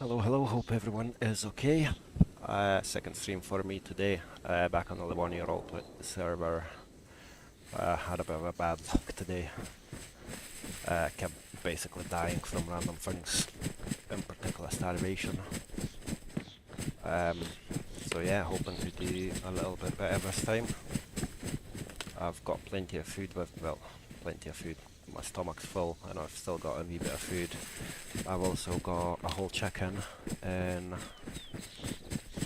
Hello, hope everyone is okay. Second stream for me today, back on the Livonia Roleplay server. Had a bit of a bad luck today. Kept basically dying from random things, in particular starvation. So yeah, hoping to do a little bit better this time. I've got plenty of food plenty of food. My stomach's full and I've still got a wee bit of food. I've also got a whole chicken in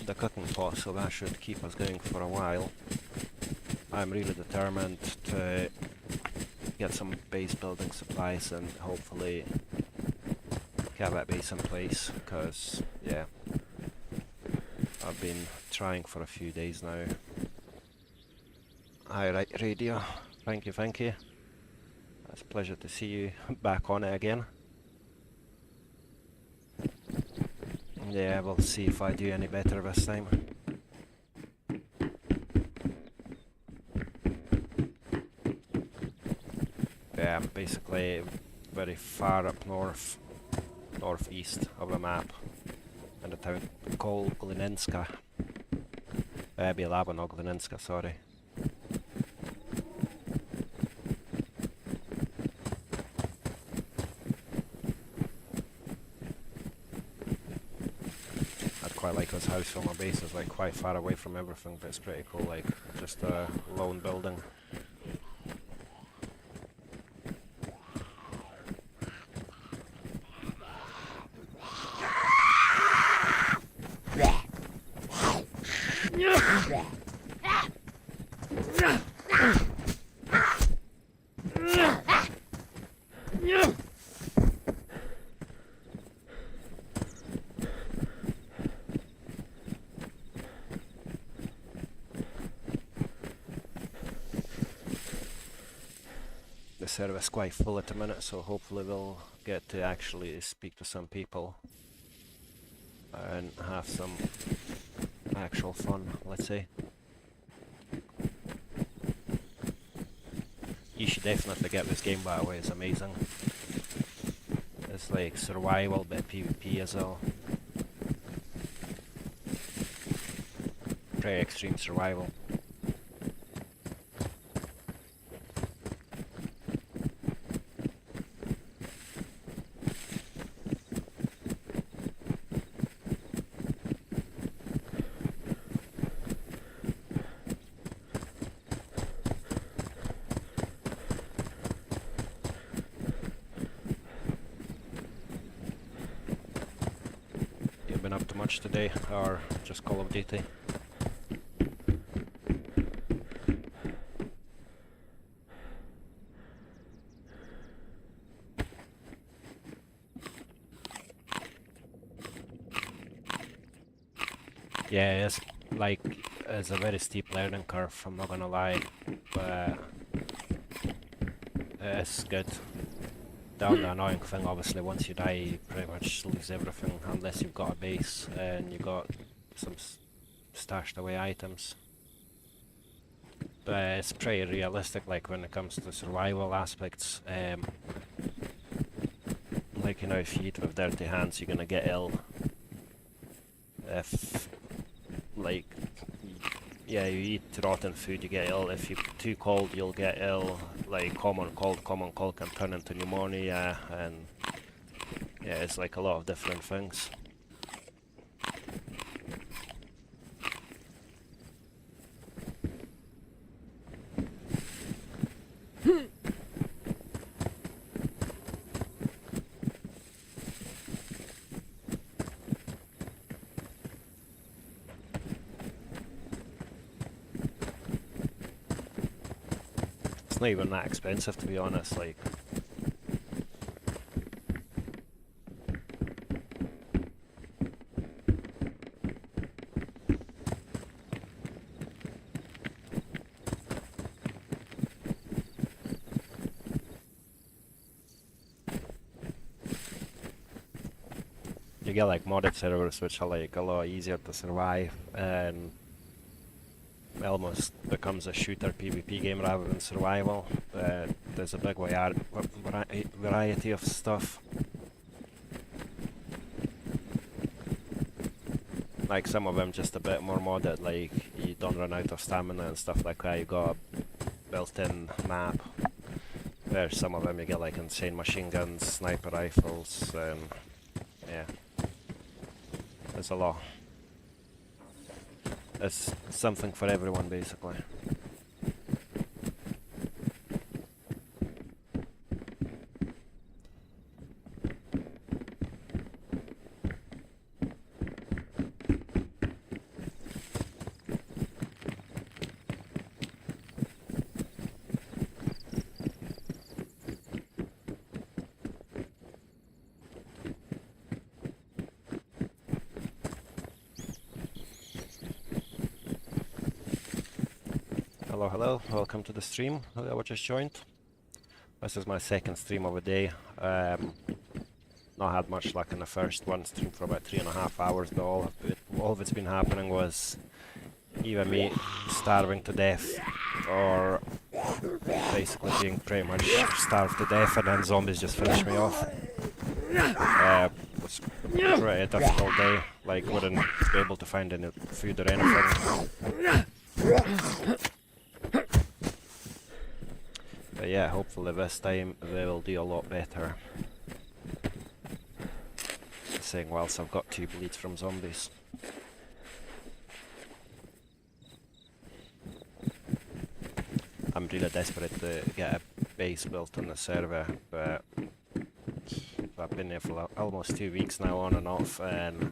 the cooking pot, so that should keep us going for a while. I'm really determined to get some base building supplies and hopefully get that base in place, because yeah, I've been trying for a few days now. Hi, right, radio. Thank you. It's a pleasure to see you back on it again. Yeah, we'll see if I do any better this time. Yeah, I'm basically very far up northeast of the map, in a town called Gleninska. Bielawa, not Gleninska, sorry. I like this house from my base. Is like quite far away from everything, but it's pretty cool, like just a lone building. The server's quite full at the minute, so hopefully we'll get to actually speak to some people and have some actual fun, let's say. You should definitely get this game, by the way, it's amazing. It's like survival but PvP as well. Pretty extreme survival. Been up to much today, or just Call of Duty? Yeah, it's a very steep learning curve, I'm not gonna lie, but it's good. The only annoying thing, obviously, once you die, you pretty much lose everything unless you've got a base and you got some stashed away items. But it's pretty realistic, like when it comes to survival aspects. Like, you know, if you eat with dirty hands, you're gonna get ill. If, like, yeah, you eat rotten food, you get ill. If you're too cold, you'll get ill. Like common cold can turn into pneumonia, and yeah, it's like a lot of different things. It's not even that expensive, to be honest, like. You get like modded servers which are like a lot easier to survive, and almost becomes a shooter PvP game rather than survival. There's a big variety of stuff. Like some of them just a bit more modded, like you don't run out of stamina and stuff like that. You got a built-in map. Where some of them you get like insane machine guns, sniper rifles, and yeah, there's a lot. It's something for everyone basically. Hello, hello, welcome to the stream. Whoever just joined. This is my second stream of the day. Not had much luck in the first one, streamed for about 3.5 hours, but all that's been happening was either me starving to death or basically being pretty much starved to death and then zombies just finish me off. It was a pretty difficult day, like wouldn't be able to find any food or anything. But yeah, hopefully this time they will do a lot better. Saying whilst I've got 2 bleeds from zombies. I'm really desperate to get a base built on the server, but I've been there for almost 2 weeks now on and off and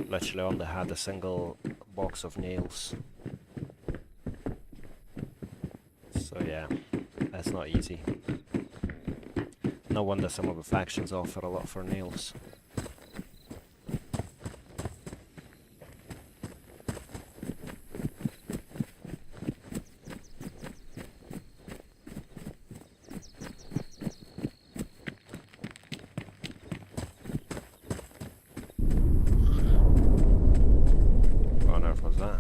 literally only had a single box of nails. So yeah. It's not easy. No wonder some of the factions offer a lot for nails. What on earth was that?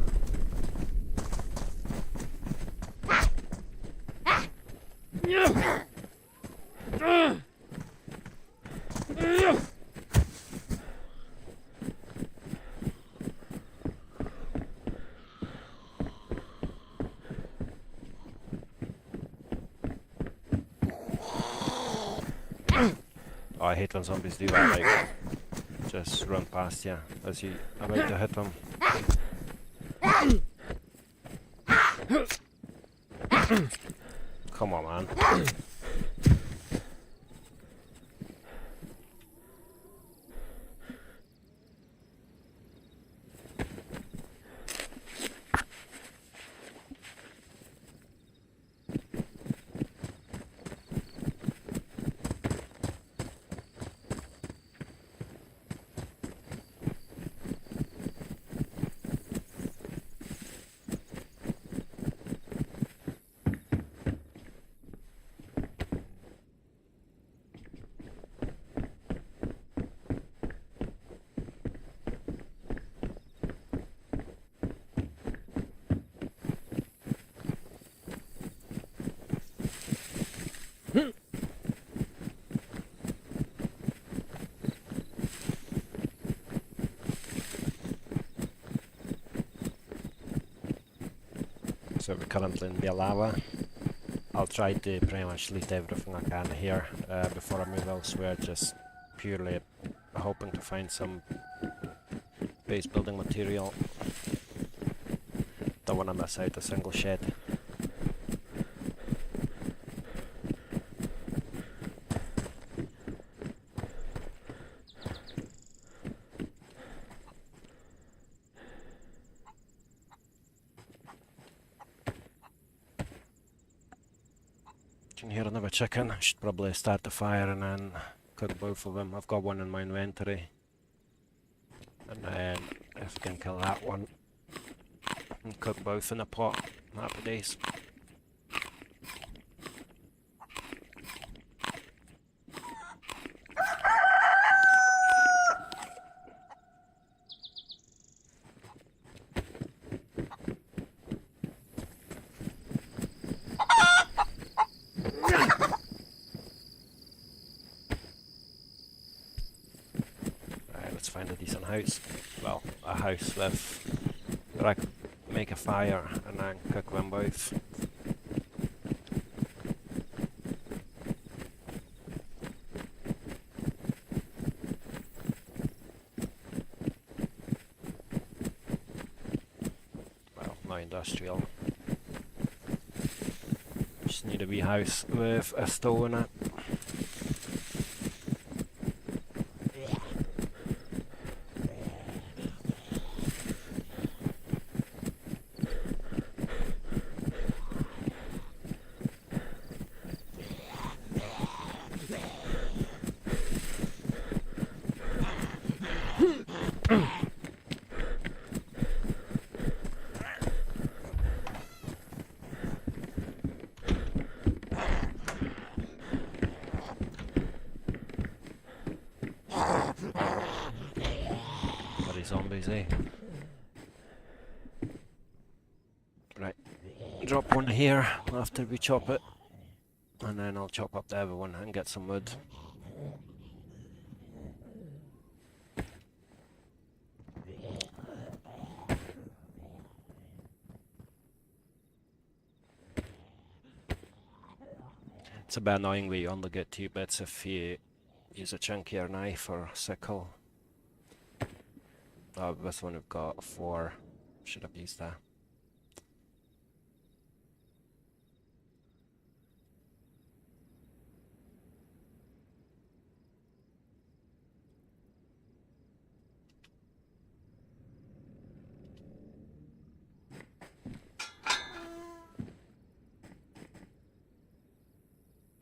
Oh, I hate when zombies do that, like, just run past you as you are about to hit them. Come on, man. So we're currently in Bielava. I'll try to pretty much loot everything I can here before I move elsewhere, just purely hoping to find some base building material. Don't want to miss out a single shed. Can hear another chicken. I should probably start the fire and then cook both of them. I've got one in my inventory. And then if I can kill that one and cook both in a pot, happy days. find a decent house. Well, a house with where I could make a fire and then cook them both. Well, not industrial. Just need a wee house with a stove in it. Zombies, eh? Right, drop one here after we chop it, and then I'll chop up the other one and get some wood. It's a bit annoying where you only get 2 bits if you use a chunkier knife or sickle. Oh, this one we've got 4. Should have used that.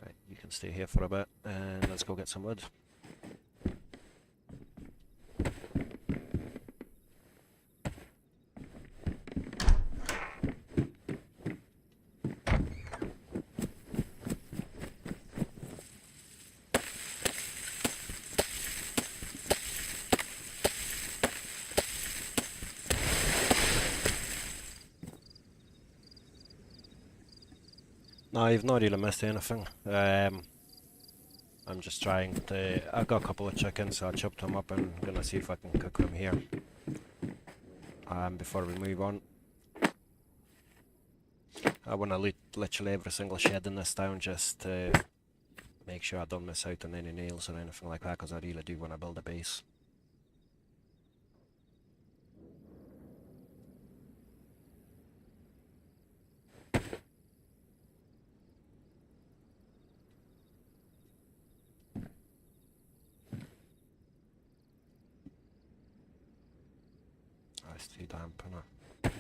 Right, you can stay here for a bit and let's go get some wood. No, you've not really missed anything. I'm just trying to... I've got a couple of chickens, so I chopped them up and I'm gonna see if I can cook them here. Before we move on. I wanna loot literally every single shed in this town just to make sure I don't miss out on any nails or anything like that, because I really do want to build a base. It's too damp, innit?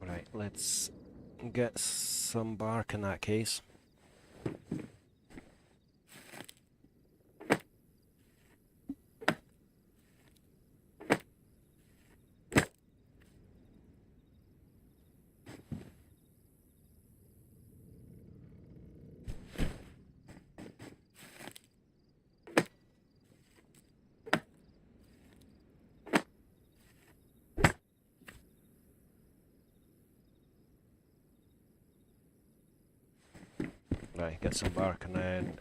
Right, let's get some bark in that case. Right, get some bark and then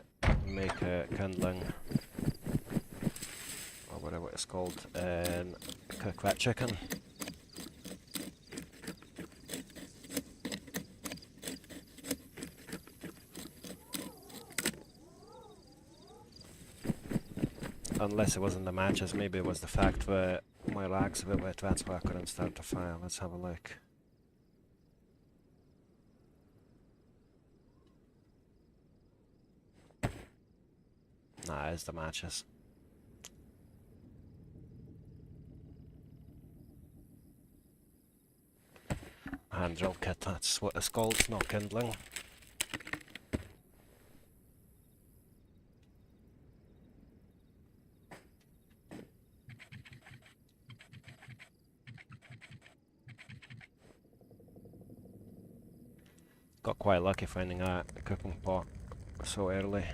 make a kindling, or whatever it's called, and cook that chicken. Unless it wasn't the matches, maybe it was the fact that my lag's a bit wet, that's why I couldn't start the fire. Let's have a look. Nah, it's the matches. Hand drill kit, that's what it's called, not kindling. Got quite lucky finding a cooking pot so early.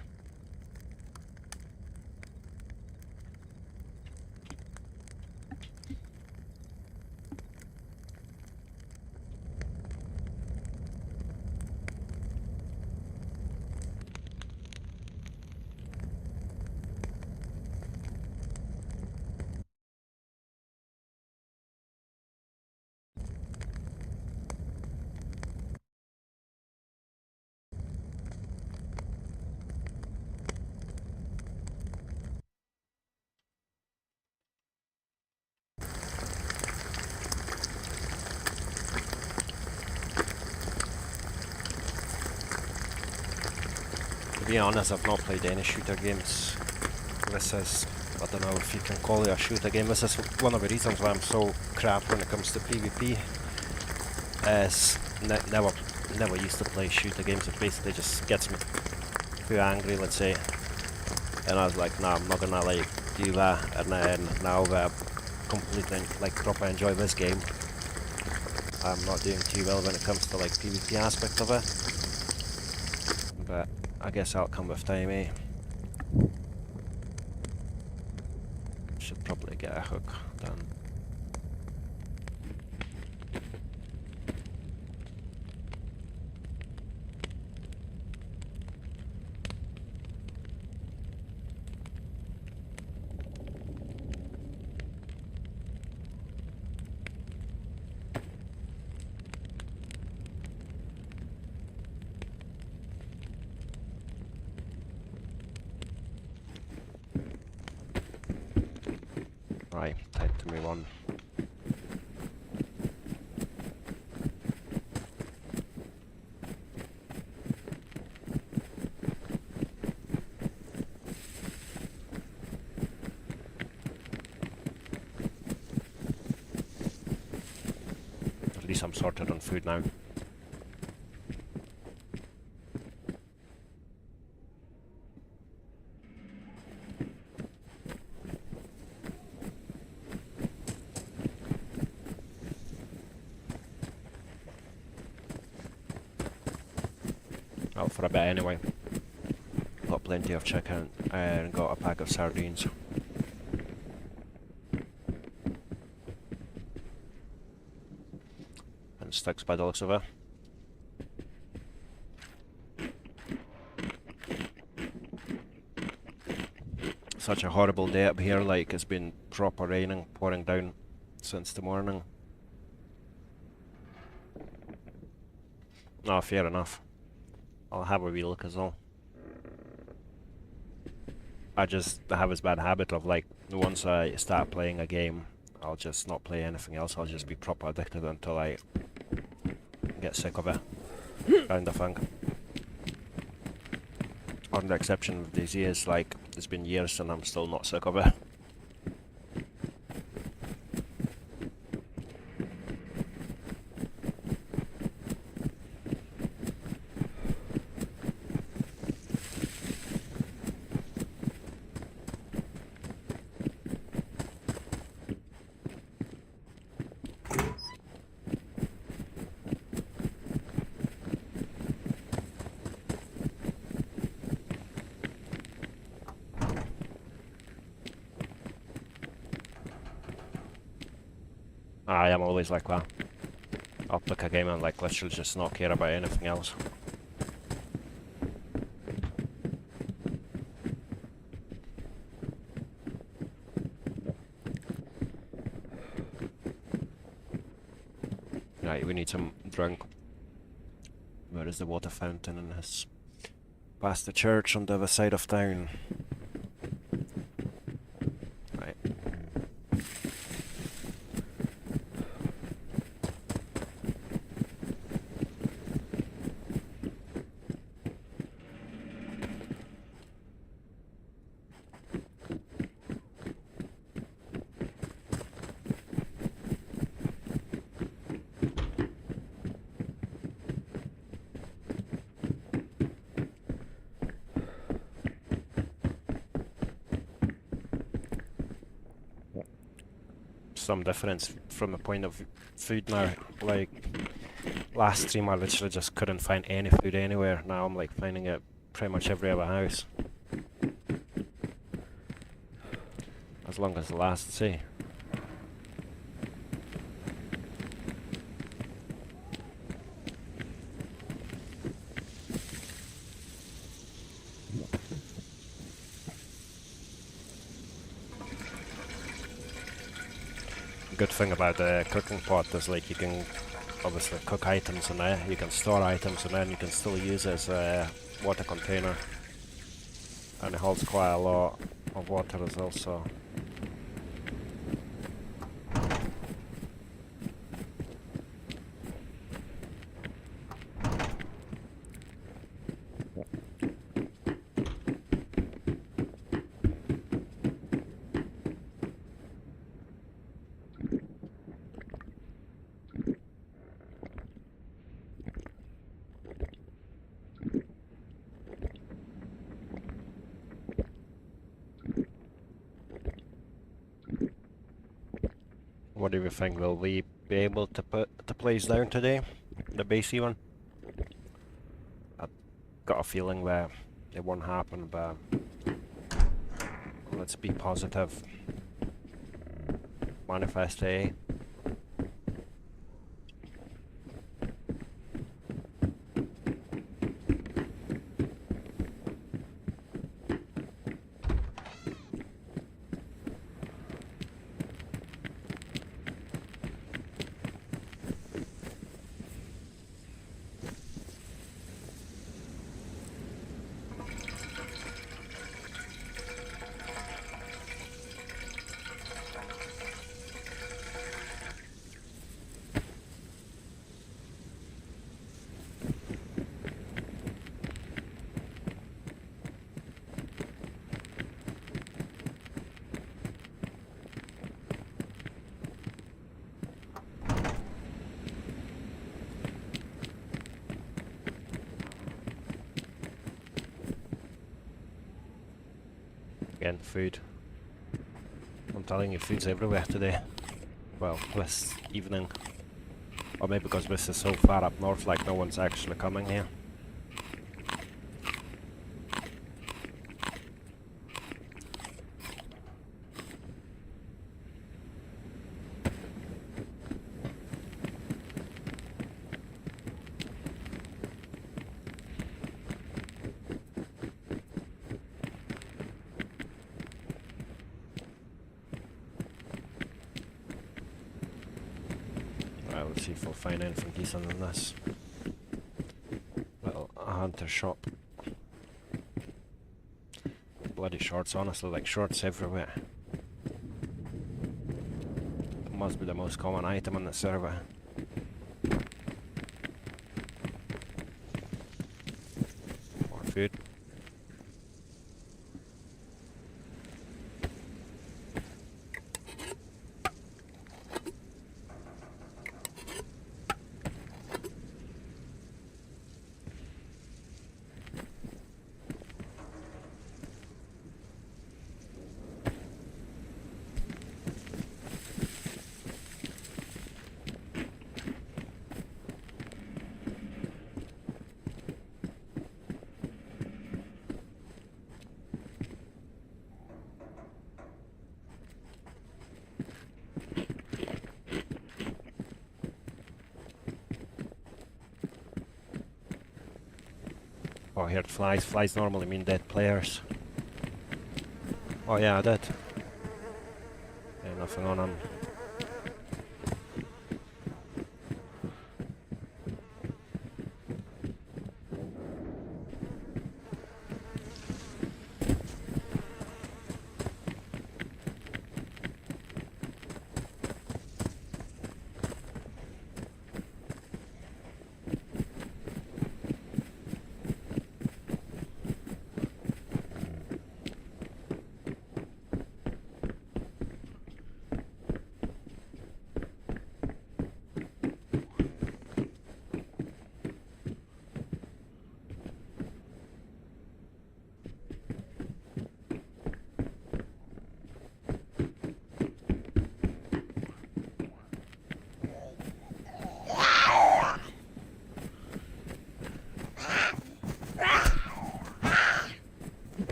be honest, I've not played any shooter games. This is, I don't know if you can call it a shooter game. This is one of the reasons why I'm so crap when it comes to PvP. Is never used to play shooter games. It basically just gets me too angry, let's say. And I was like, nah, I'm not gonna like do that. And then now that I completely like proper enjoy this game, I'm not doing too well when it comes to like PvP aspect of it. But I guess that'll come with time, eh? Should probably get a hook done. Right, time to move on. At least I'm sorted on food now. Out for a bit anyway. Got plenty of chicken and got a pack of sardines. And sticks by the looks of it. Such a horrible day up here, like it's been proper raining, pouring down since the morning. Oh, fair enough. I'll have a wee look as well. I just have this bad habit of like, once I start playing a game, I'll just not play anything else. I'll just be proper addicted until I get sick of it, kind of thing. On the exception of DayZ is like, it's been years and I'm still not sick of it. I am always like that. I'll pick a game and like literally just not care about anything else. Right, we need some drink. Where is the water fountain in this? Past the church on the other side of town. Right. Some difference from the point of food now. Like last stream I literally just couldn't find any food anywhere. Now I'm like finding it pretty much every other house. As long as it lasts, see. Good thing about the cooking pot is like you can obviously cook items in there, you can store items in there and you can still use it as a water container. And it holds quite a lot of water as well, so. What do you think? Will we be able to put the place down today? The basey one? I've got a feeling that it won't happen, but let's be positive. Manifest, eh? Again, food. I'm telling you, food's everywhere today. Well, this evening. Or maybe because this is so far up north, like no one's actually coming here. Right, let's see if we'll find anything decent in this. Little hunter shop. Bloody shorts, honestly, like shorts everywhere. It must be the most common item on the server. More food. Oh, I heard flies. Flies normally mean dead players. Oh yeah, I did. Yeah, nothing on them.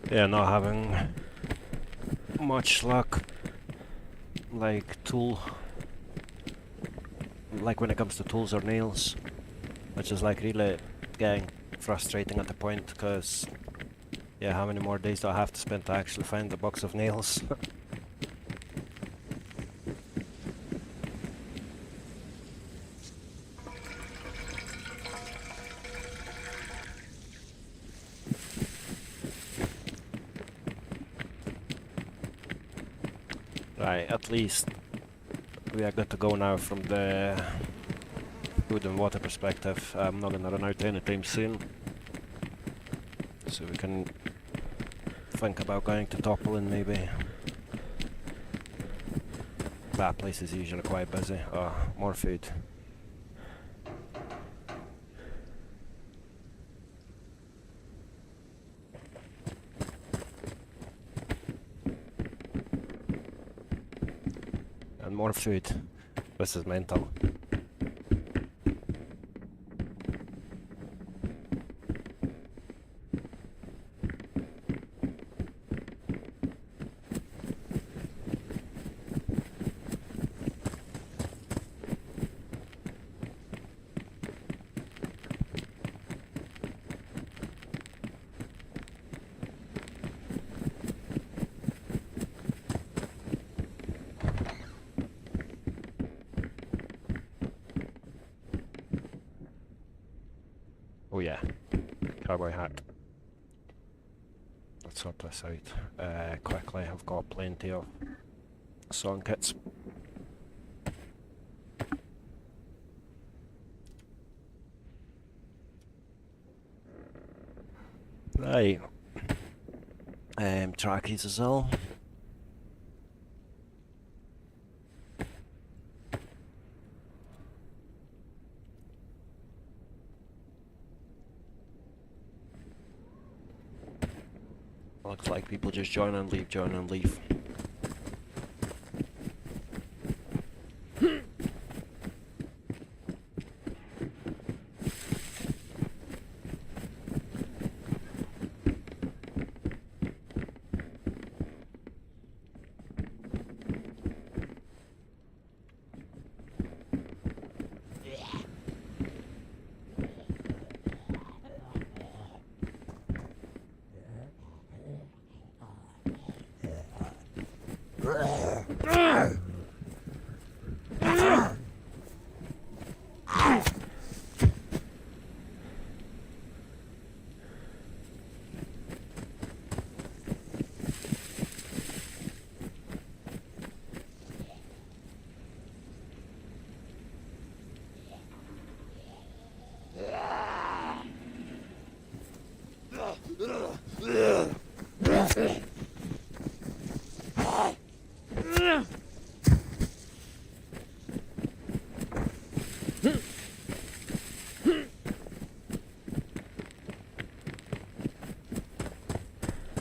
Yeah, not having much luck, like like when it comes to tools or nails, which is like really getting frustrating at the point, because yeah, how many more days do I have to spend to actually find the box of nails? Right, at least we are good to go now from the food and water perspective. I'm not gonna run out anytime soon, so we can think about going to Topolin maybe. That place is usually quite busy. Oh, more food. And more food. This is mental. Oh yeah, cowboy hat. Let's sort this out quickly. I've got plenty of song kits. Right. Trackies as well. Looks like people just join and leave, join and leave.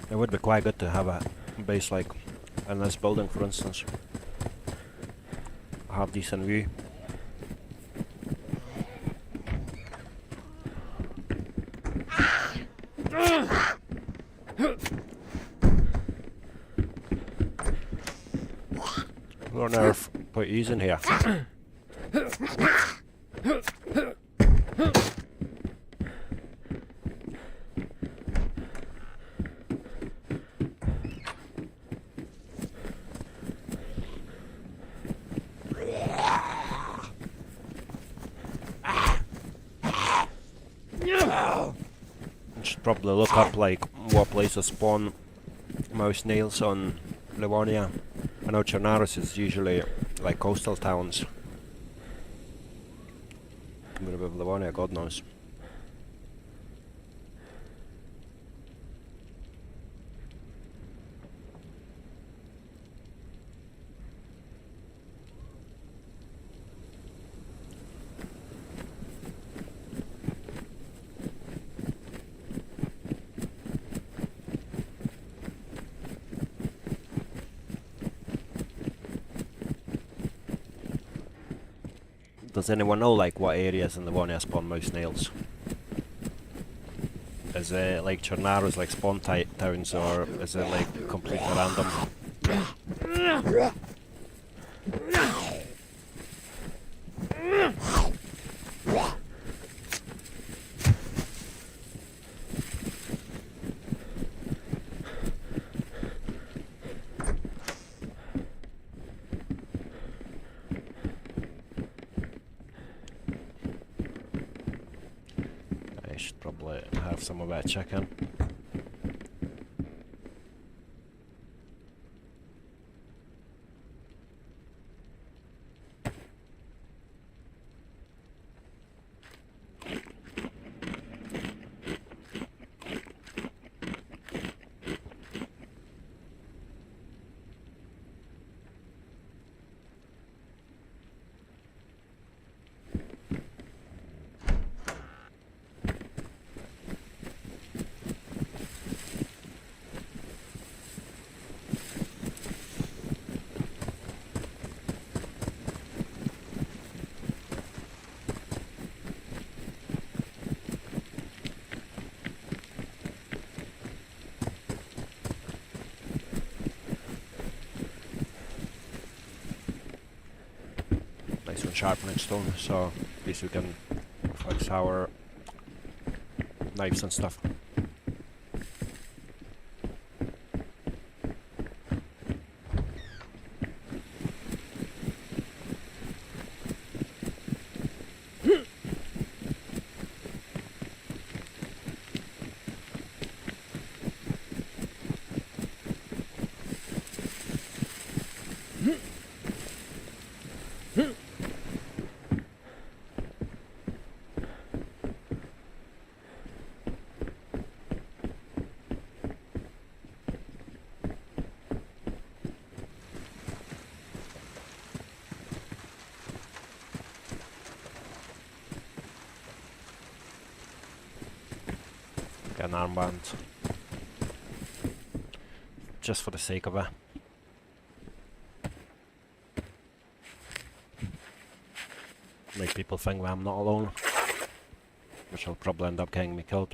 It would be quite good to have a base like in this building, for instance. Have decent view. What on earth put yous in here? Should probably look up like what places spawn most nails on Livonia. I know Chernaris is usually like coastal towns. But with Livonia, God knows. Does anyone know like what areas in Livonia spawn most nails? Is it like Chernaris like spawn towns, or is it like completely random? I should probably have some of that chicken. sharpening stone, so at least we can fix our knives and stuff. An armband, just for the sake of it. Make people think that I'm not alone, which will probably end up getting me killed.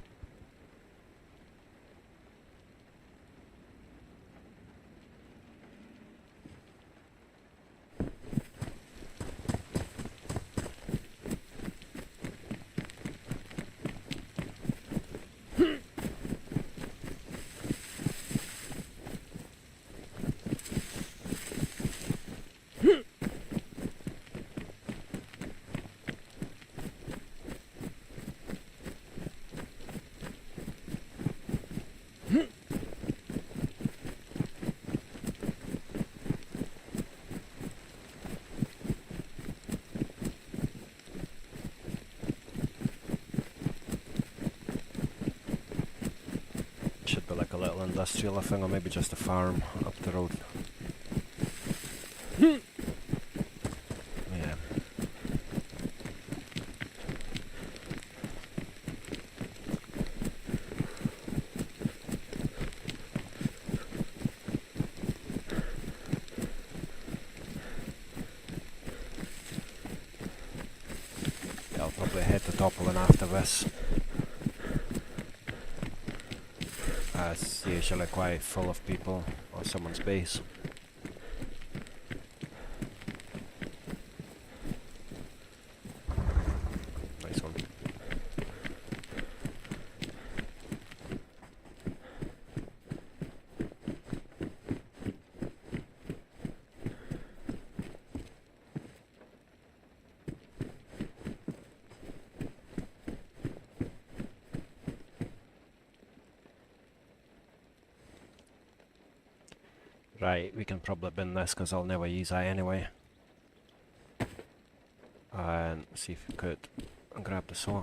Should be like a little industrial thing, or maybe just a farm up the road. Yeah. I'll probably head to Topolin after this. It's usually quite full of people on someone's base. Nice one. Right, we can probably bin this because I'll never use that anyway. And see if we could grab the saw.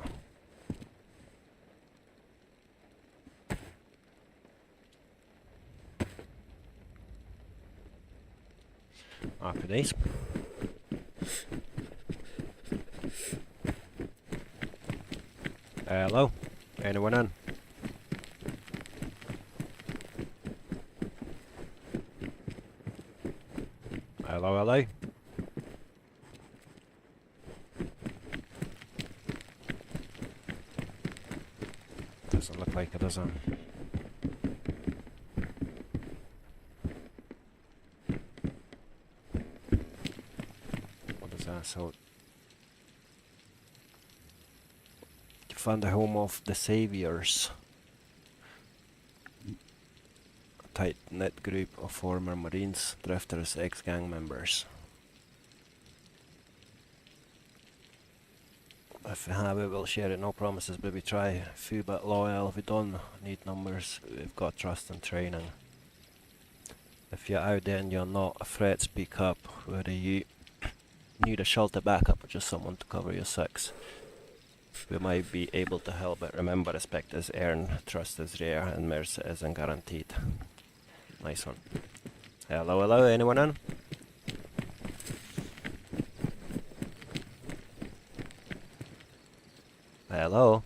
Happy days. Hello? Anyone in? Hello, hello? Doesn't look like it, does it? What is that? So, you found the home of the Saviors. Tight-knit group of former Marines, drifters, ex-gang members. If we have it, we'll share it, no promises, but we try. Few but loyal, if we don't need numbers, we've got trust and training. If you're out there and you're not afraid, speak up, whether you need a shelter backup or just someone to cover your six. We might be able to help, but remember, respect is earned, trust is rare, and mercy isn't guaranteed. Nice one. Hello, hello, anyone in? Hello?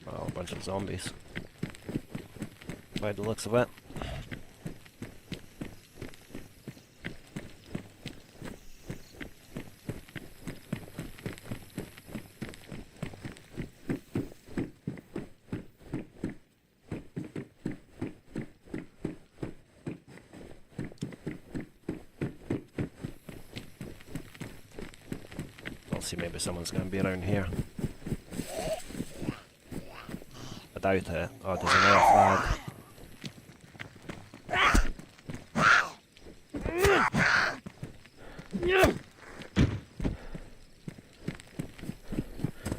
Oh, a bunch of zombies. By the looks of it. see maybe someone's gonna be around here. I doubt it. Oh, there's another flag.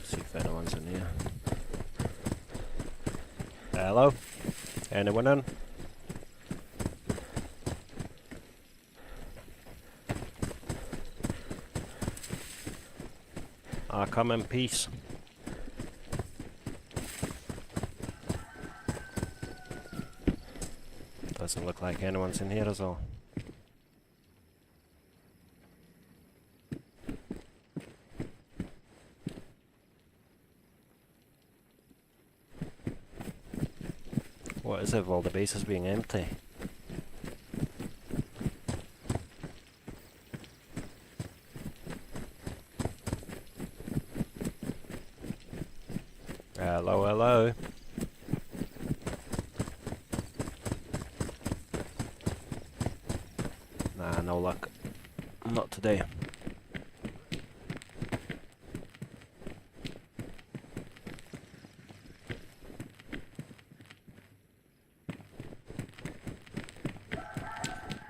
See if anyone's in here. Hello? Anyone in? Come in peace. Doesn't look like anyone's in here at all. What is it with all the bases being empty? Hello, hello. Nah, no luck. Not today.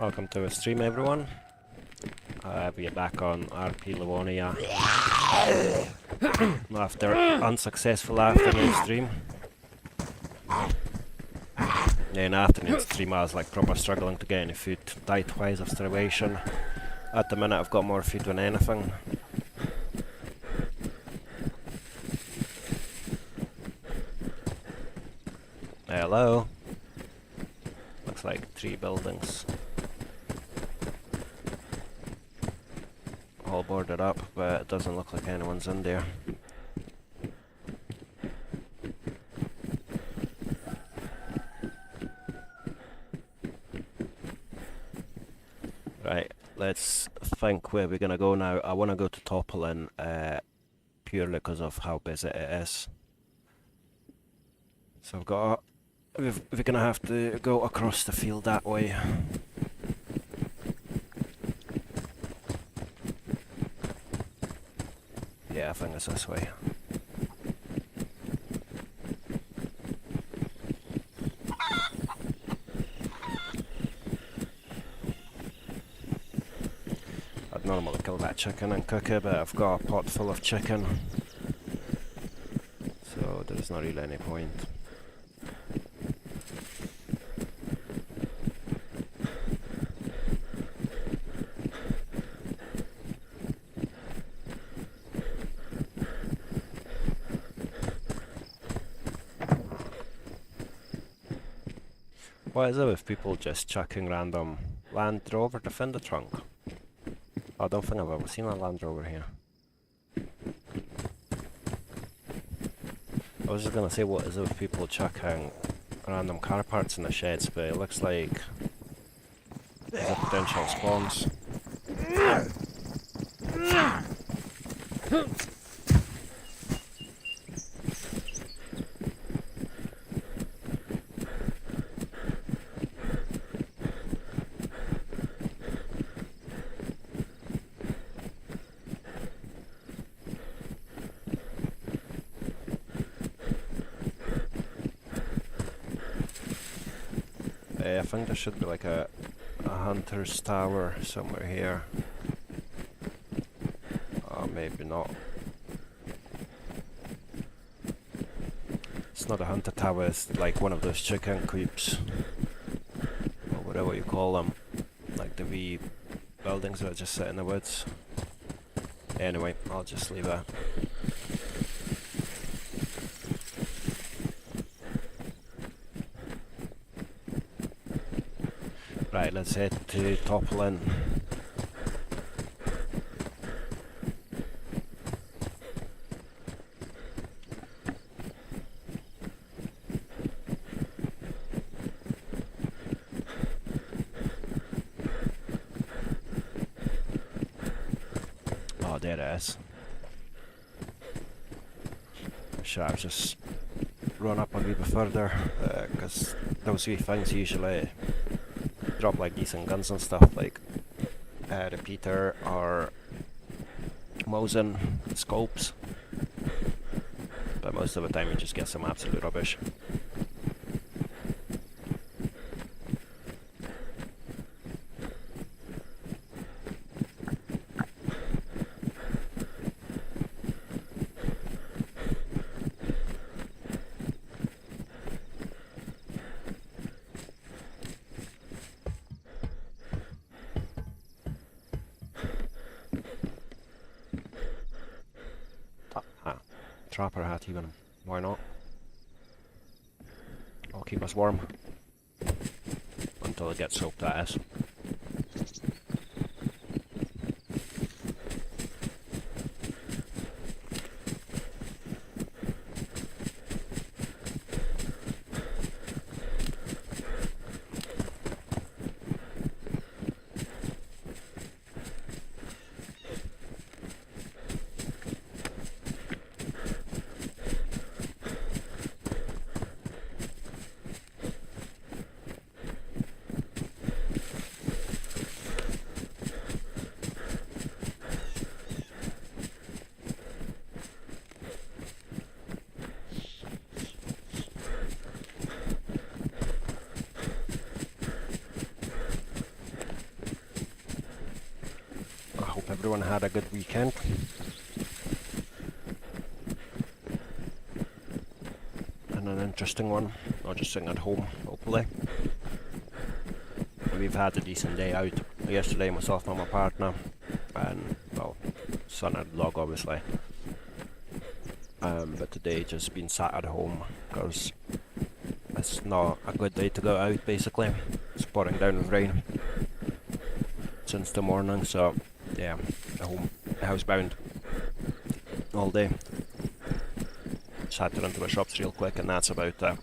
Welcome to the stream, everyone. We are back on RP Livonia after unsuccessful afternoon stream. Yeah, in afternoon stream I was like proper struggling to get any food. Died twice of starvation. At the minute I've got more food than anything. Hello. Looks like 3 buildings. All boarded up, but it doesn't look like anyone's in there. Right, let's think where we're gonna go now. I want to go to Topolin purely because of how busy it is. So we're gonna have to go across the field that way. Yeah, I think it's this way. I'd normally kill that chicken and cook it, but I've got a pot full of chicken, so there's not really any point. What is it with people just chucking random Land Rover Defender trunk? I don't think I've ever seen a Land Rover here. I was just gonna say, what is it with people chucking random car parts in the sheds, but it looks like there's a potential spawns. I think there should be like a hunter's tower somewhere here. Or maybe not. It's not a hunter tower, it's like one of those chicken coops. Or whatever you call them. Like the wee buildings that just sit in the woods. Anyway, I'll just leave it. Right, let's head to Topolin. Oh, there it is. Should I just run up a wee bit further? Because those wee things usually drop like decent guns and stuff, like repeater or camos and scopes, but most of the time you just get some absolute rubbish. Trapper hat even, why not? I'll keep us warm until it gets soaked, that is. Everyone had a good weekend. And an interesting one, not just sitting at home, hopefully. And we've had a decent day out. Yesterday myself and my partner, and well, son had a dog obviously. But today just been sat at home because it's not a good day to go out basically. It's pouring down with rain since the morning, so yeah, housebound all day. Just had to run to the shops real quick, and that's about it.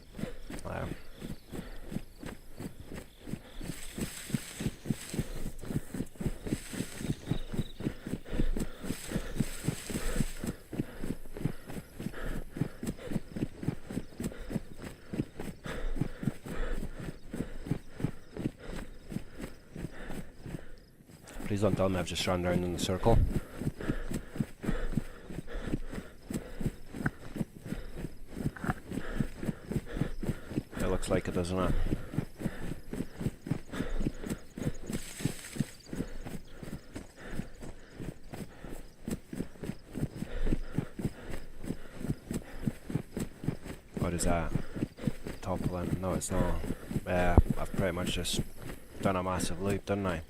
Please don't tell me I've just run around in a circle. It looks like it, doesn't it? What is that? Toppling? No, it's not. I've pretty much just done a massive loop, didn't I?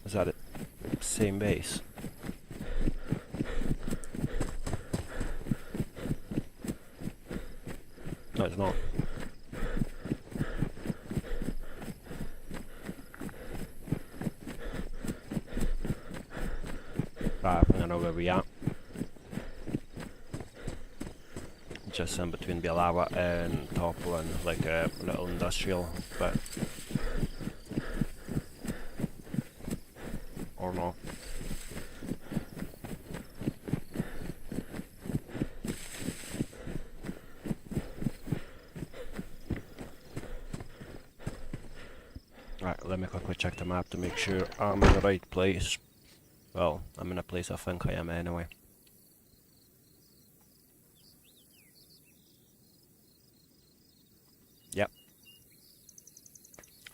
Is that it? Same base? No, it's not. Right, I think I know where we are. Just in between Bielawa and Toppling, like a little industrial bit. Or not. Right, let me quickly check the map to make sure I'm in the right place. Well, I'm in a place I think I am anyway. Yep.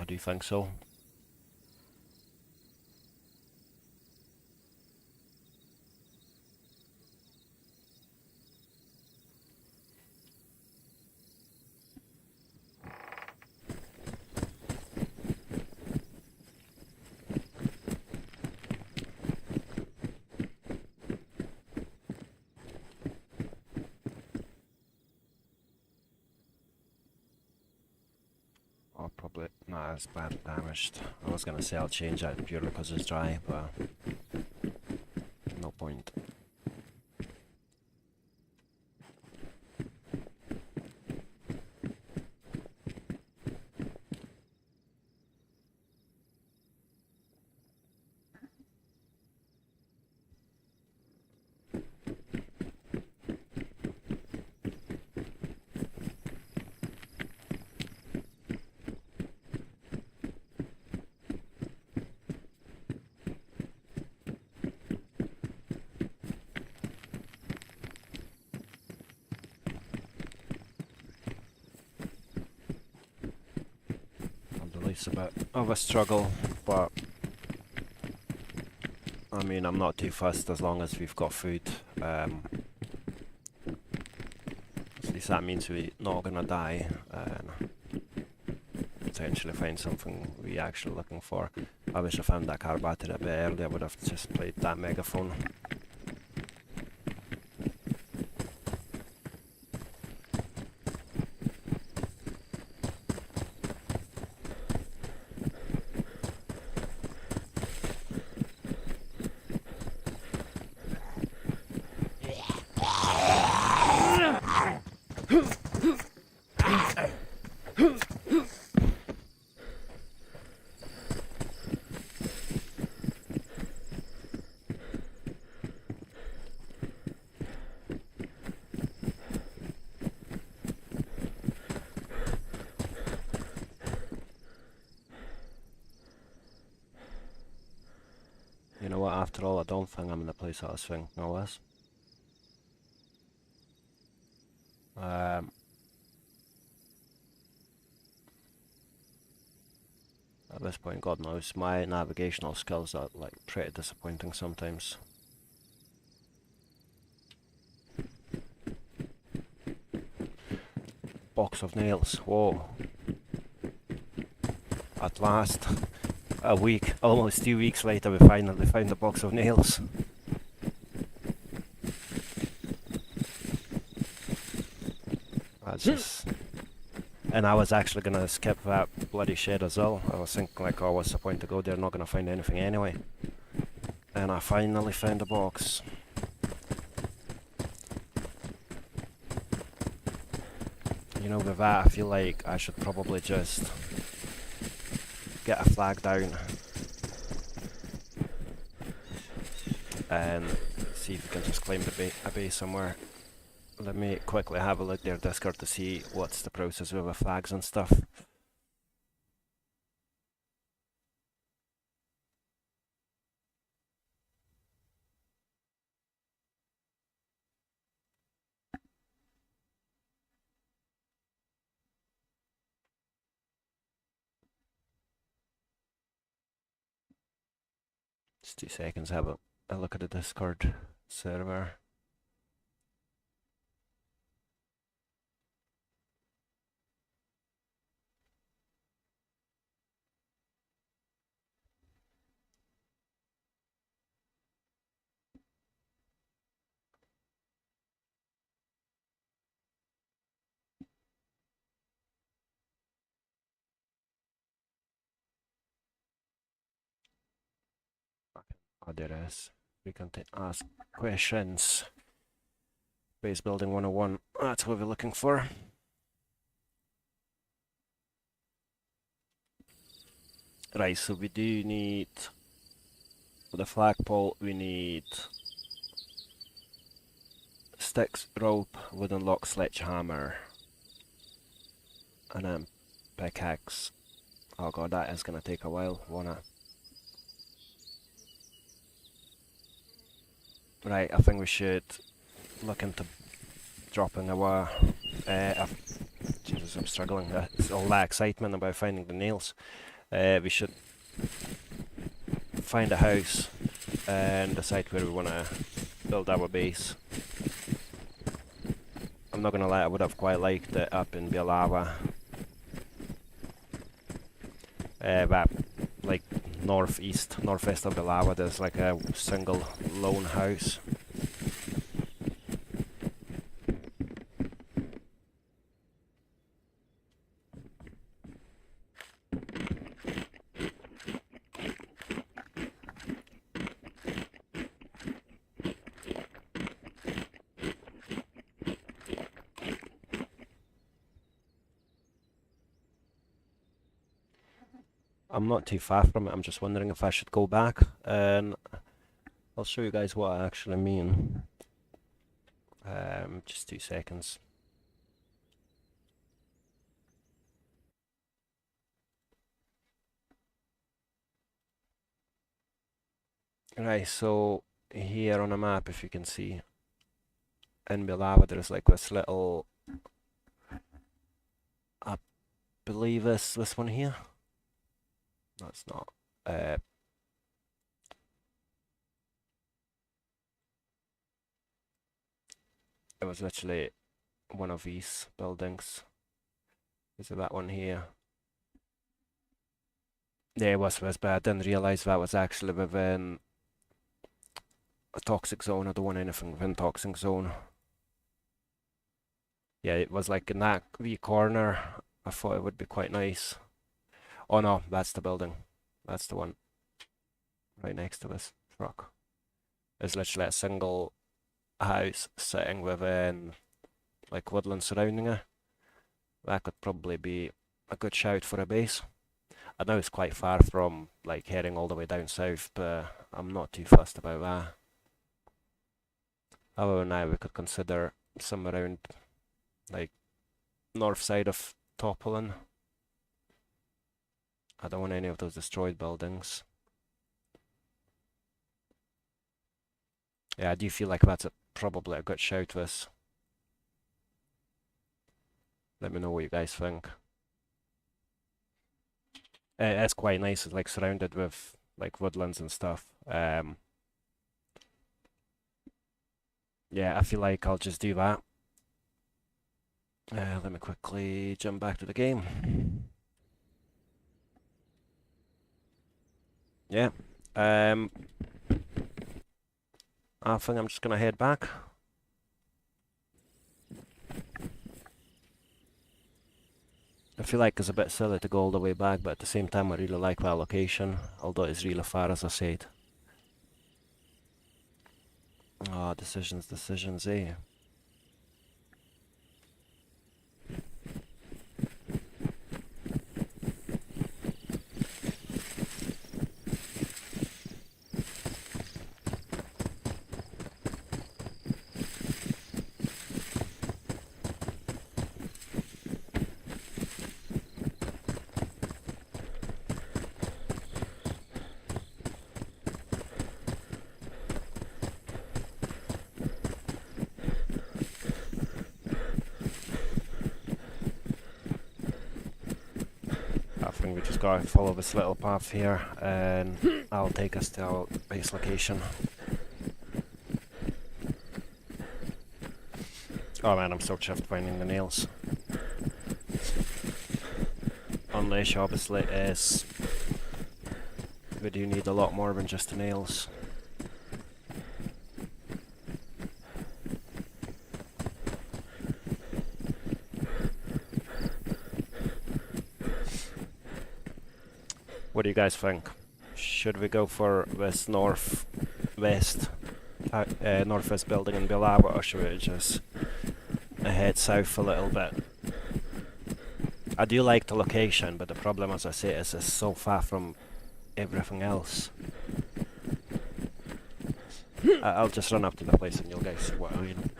I do think so. Probably not as bad damaged. I was gonna say I'll change that purely because it's dry, but no point. It's a bit of a struggle, but I mean, I'm not too fussed as long as we've got food. At least that means we're not gonna die and potentially find something we're actually looking for. I wish I found that car battery a bit earlier. I would have just played that megaphone. You know what, after all, I don't think I'm in the place I was thinking I was. At this point, God knows, my navigational skills are like pretty disappointing sometimes. Box of nails, whoa. At last, a week, almost 2 weeks later, we finally found a box of nails. That's just... And I was actually gonna skip that bloody shed as well. I was thinking like, oh, what's the point to go there, not gonna find anything anyway. And I finally found a box. You know, with that, I feel like I should probably just get a flag down and see if we can just climb a base somewhere. Let me quickly have a look there, Discord, to see what's the process with the flags and stuff. Just 2 seconds, have a look at the Discord server. Oh, there is. We can ask questions. Base building 101, that's what we're looking for. Right, so we do need, for the flagpole, we need sticks, rope, wooden lock, sledgehammer, and then pickaxe. Oh god, that is gonna take a while, Right, I think we should look into dropping our... Jesus, I'm struggling. It's all that excitement about finding the nails. We should find a house and decide where we want to build our base. I'm not gonna lie, I would have quite liked it up in Bielawa. That, like, northwest of Bielawa, there's like a single lone house. I'm not too far from it, I'm just wondering if I should go back, and I'll show you guys what I actually mean. Just 2 seconds. Right, so here on the map, if you can see, in Bielawa there's like this little, I believe this one here. That's not. It was literally one of these buildings. Is it that one here? Yeah, it was, but I didn't realise that was actually within a toxic zone. I don't want anything within toxic zone. Yeah, it was like in that wee corner. I thought it would be quite nice. Oh no, that's the building. That's the one right next to this truck. It's literally a single house sitting within like woodland surrounding it. That could probably be a good shout for a base. I know it's quite far from like heading all the way down south, but I'm not too fussed about that. However, now we could consider some around like north side of Topolin. I don't want any of those destroyed buildings. Yeah, I do feel like that's probably a good shout, this. Let me know what you guys think. It's quite nice. It's like surrounded with like woodlands and stuff. Yeah, I feel like I'll just do that. Let me quickly jump back to the game. Yeah. I think I'm just gonna head back. I feel like it's a bit silly to go all the way back, but at the same time I really like that location, although it's really far, as I said. Oh, decisions, eh? I think we just gotta follow this little path here, and I'll take us to our base location. Oh man, I'm so chuffed finding the nails. Unleash obviously is... we do need a lot more than just the nails. What do you guys think? Should we go for this northwest building in Bilawa, or should we just head south a little bit? I do like the location, but the problem, as I say, is it's so far from everything else. I'll just run up to the place and you'll guys see what I mean.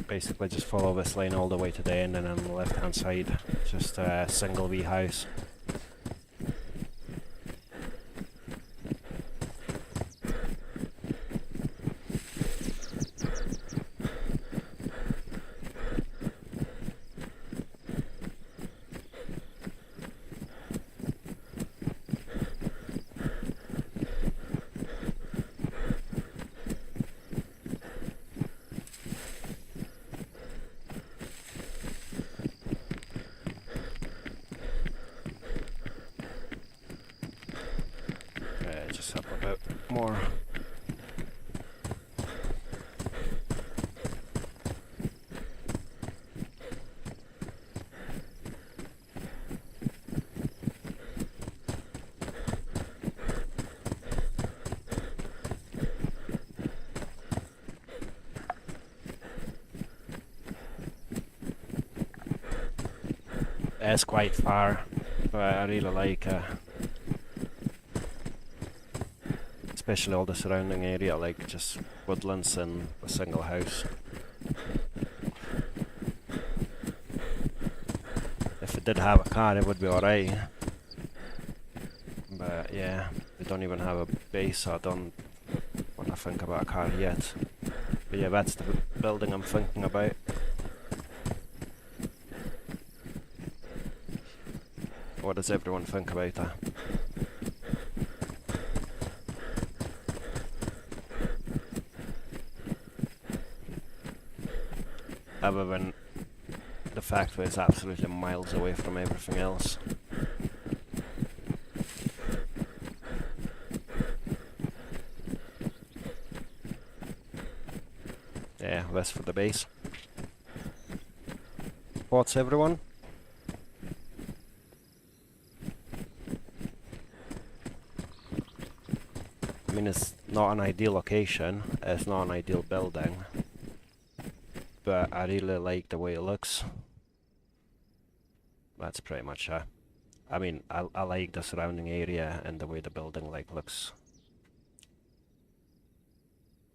Basically just follow this lane all the way to the end, and on the left hand side just a single wee house. Just up a bit more. is quite far, but I really like especially all the surrounding area, like just woodlands and a single house. If it did have a car, it would be alright. But yeah, we don't even have a base, so I don't want to think about a car yet. But yeah, that's the building I'm thinking about. What does everyone think about that? Other than the fact that it's absolutely miles away from everything else. Yeah, that's for the base. What's everyone? I mean, it's not an ideal location, it's not an ideal building, but I really like the way it looks. That's pretty much it. I mean, I like the surrounding area and the way the building like looks.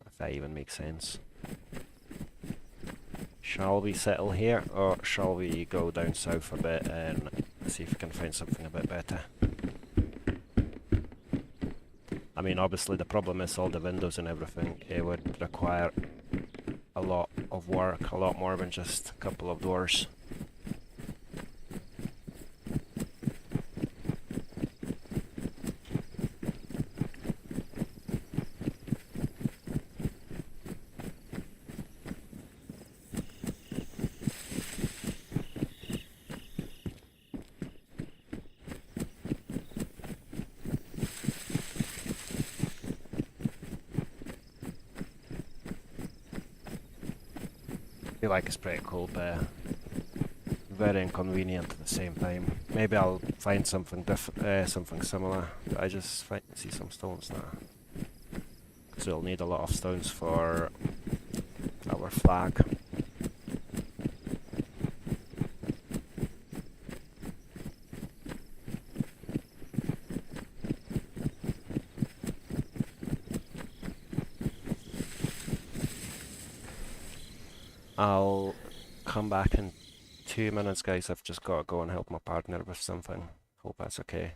If that even makes sense. Shall we settle here, or shall we go down south a bit and see if we can find something a bit better? I mean, obviously the problem is all the windows and everything. It would require a lot of work, a lot more than just a couple of doors. I feel like it's pretty cool, but very inconvenient at the same time. Maybe I'll find something something similar. I just see some stones now. So we'll need a lot of stones for our flag. I'll come back in 2 minutes, guys. I've just got to go and help my partner with something. Hope that's okay.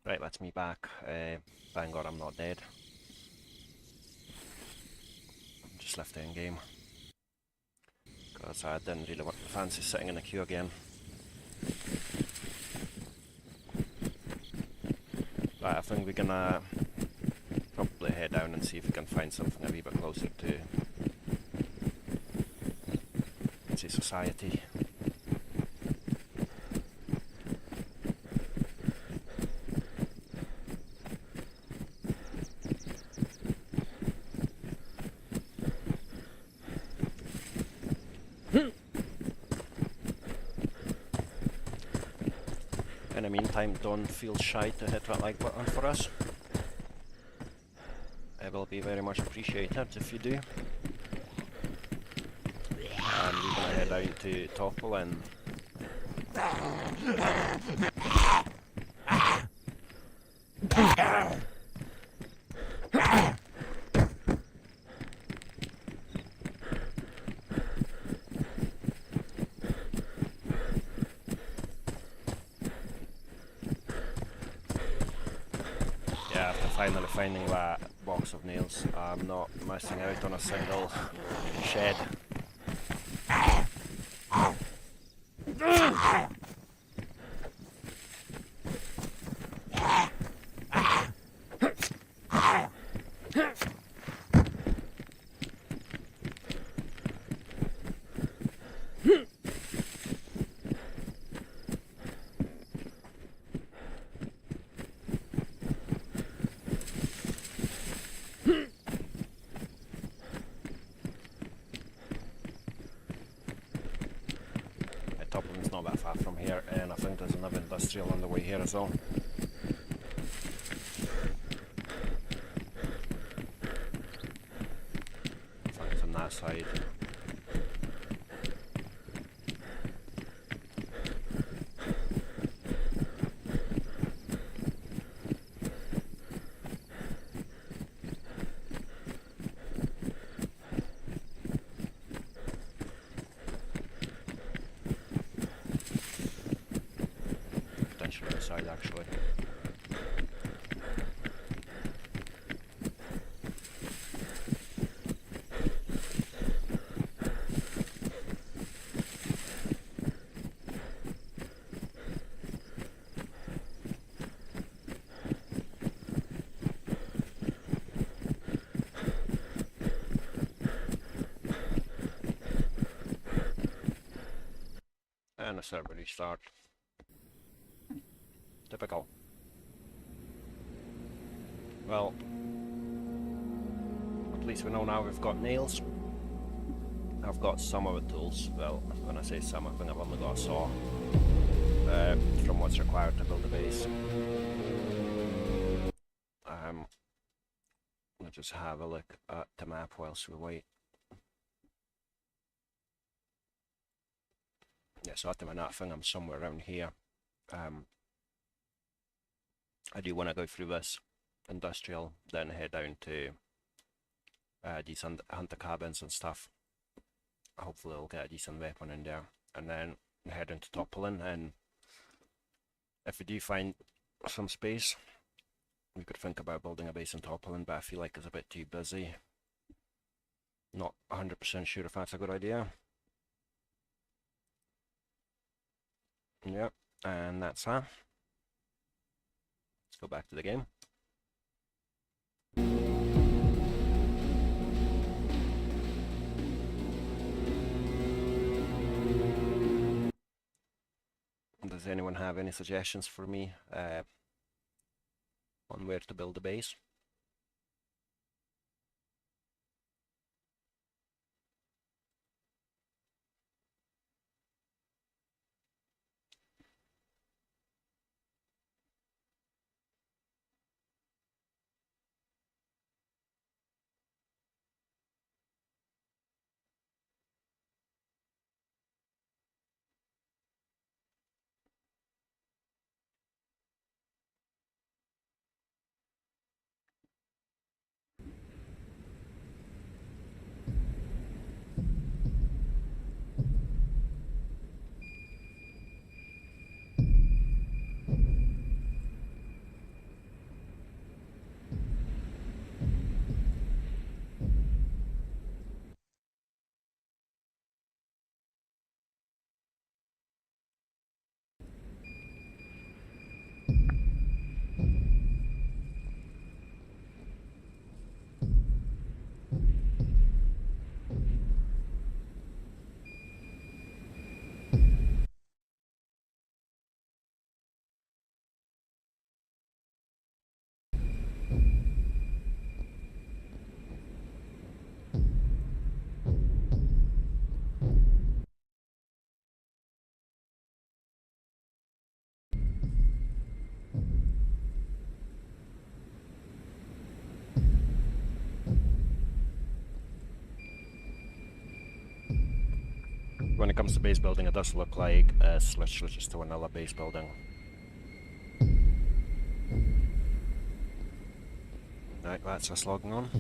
Right, that's me back. Thank God I'm not dead. Just left the in-game. Because I didn't really fancy sitting in the queue again. Right, I think we're gonna probably head down and see if we can find something a wee bit closer to society. In the meantime, don't feel shy to hit that like button for us. It will be very much appreciated if you do. And we're gonna head down to Topple and yeah, after finally finding that box of nails, I'm not missing out on a single shed. Topple's not that far from here, and I think there's another industrial on the way here as well. I think it's on that side. Potentially this side actually. And a server restart. Typical. Well, at least we know now we've got nails. I've got some of the tools. Well, when I say some, I think I've only got a saw from what's required to build a base. Let's just have a look at the map whilst we wait. Yeah, so at the minute I think I'm somewhere around here. I do want to go through this industrial, then head down to these hunter cabins and stuff. Hopefully I'll get a decent weapon in there, and then head into Toppling, and if we do find some space, we could think about building a base in Toppling, but I feel like it's a bit too busy. Not 100% sure if that's a good idea. Yep, and that's that. Let's go back to the game. Does anyone have any suggestions for me on where to build a base? comes to base building, it does look like it's literally just a vanilla base building. Right, that's us logging on.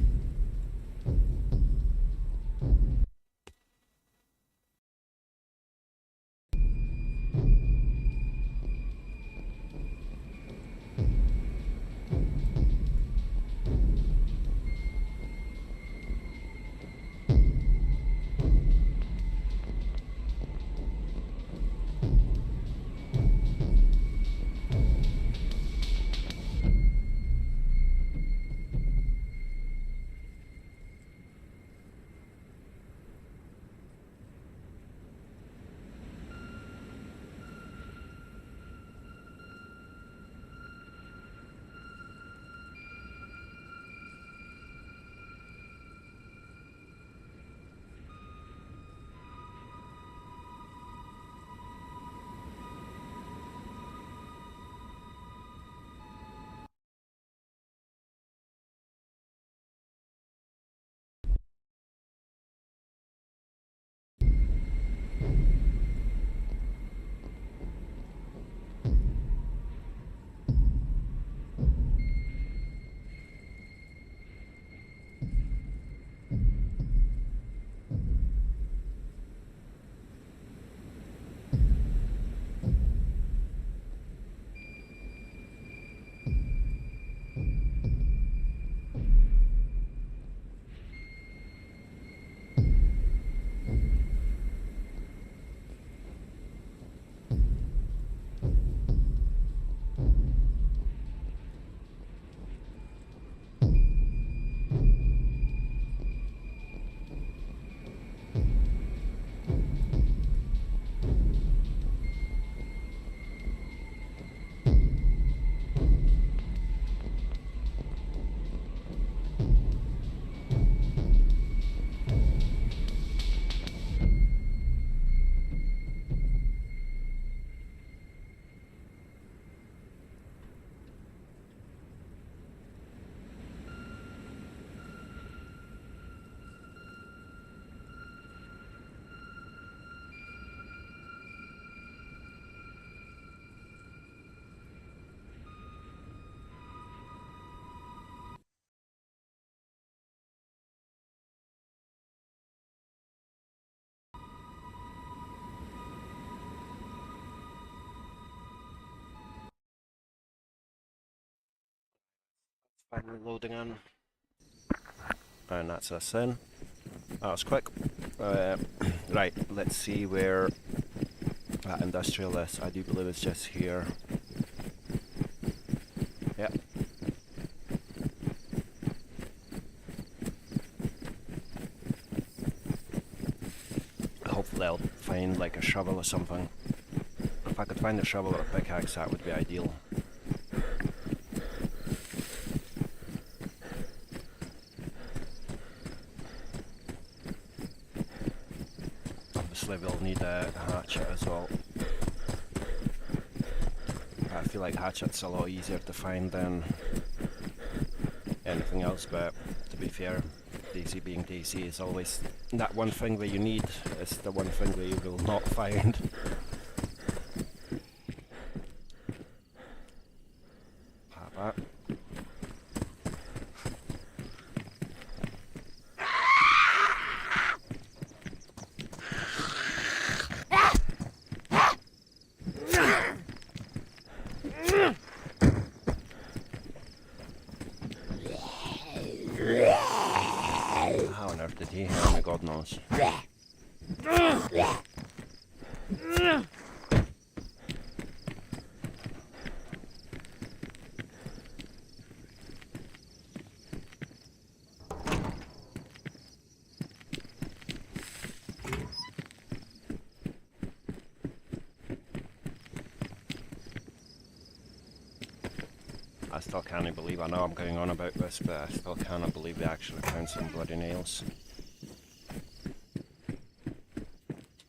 Finally loading in. And that's us in. That was quick. Right, let's see where that industrial is. I do believe it's just here. Yep. Hopefully I'll find like a shovel or something. If I could find a shovel or a pickaxe, that would be ideal. We'll need a hatchet as well. I feel like hatchets a lot easier to find than anything else, but to be fair, DayZ being DayZ is always that one thing that you need is the one thing that you will not find. That. How on earth did he hear me? God knows. I still can't believe, I know I'm going on about this, but I still cannot believe they actually found some bloody nails.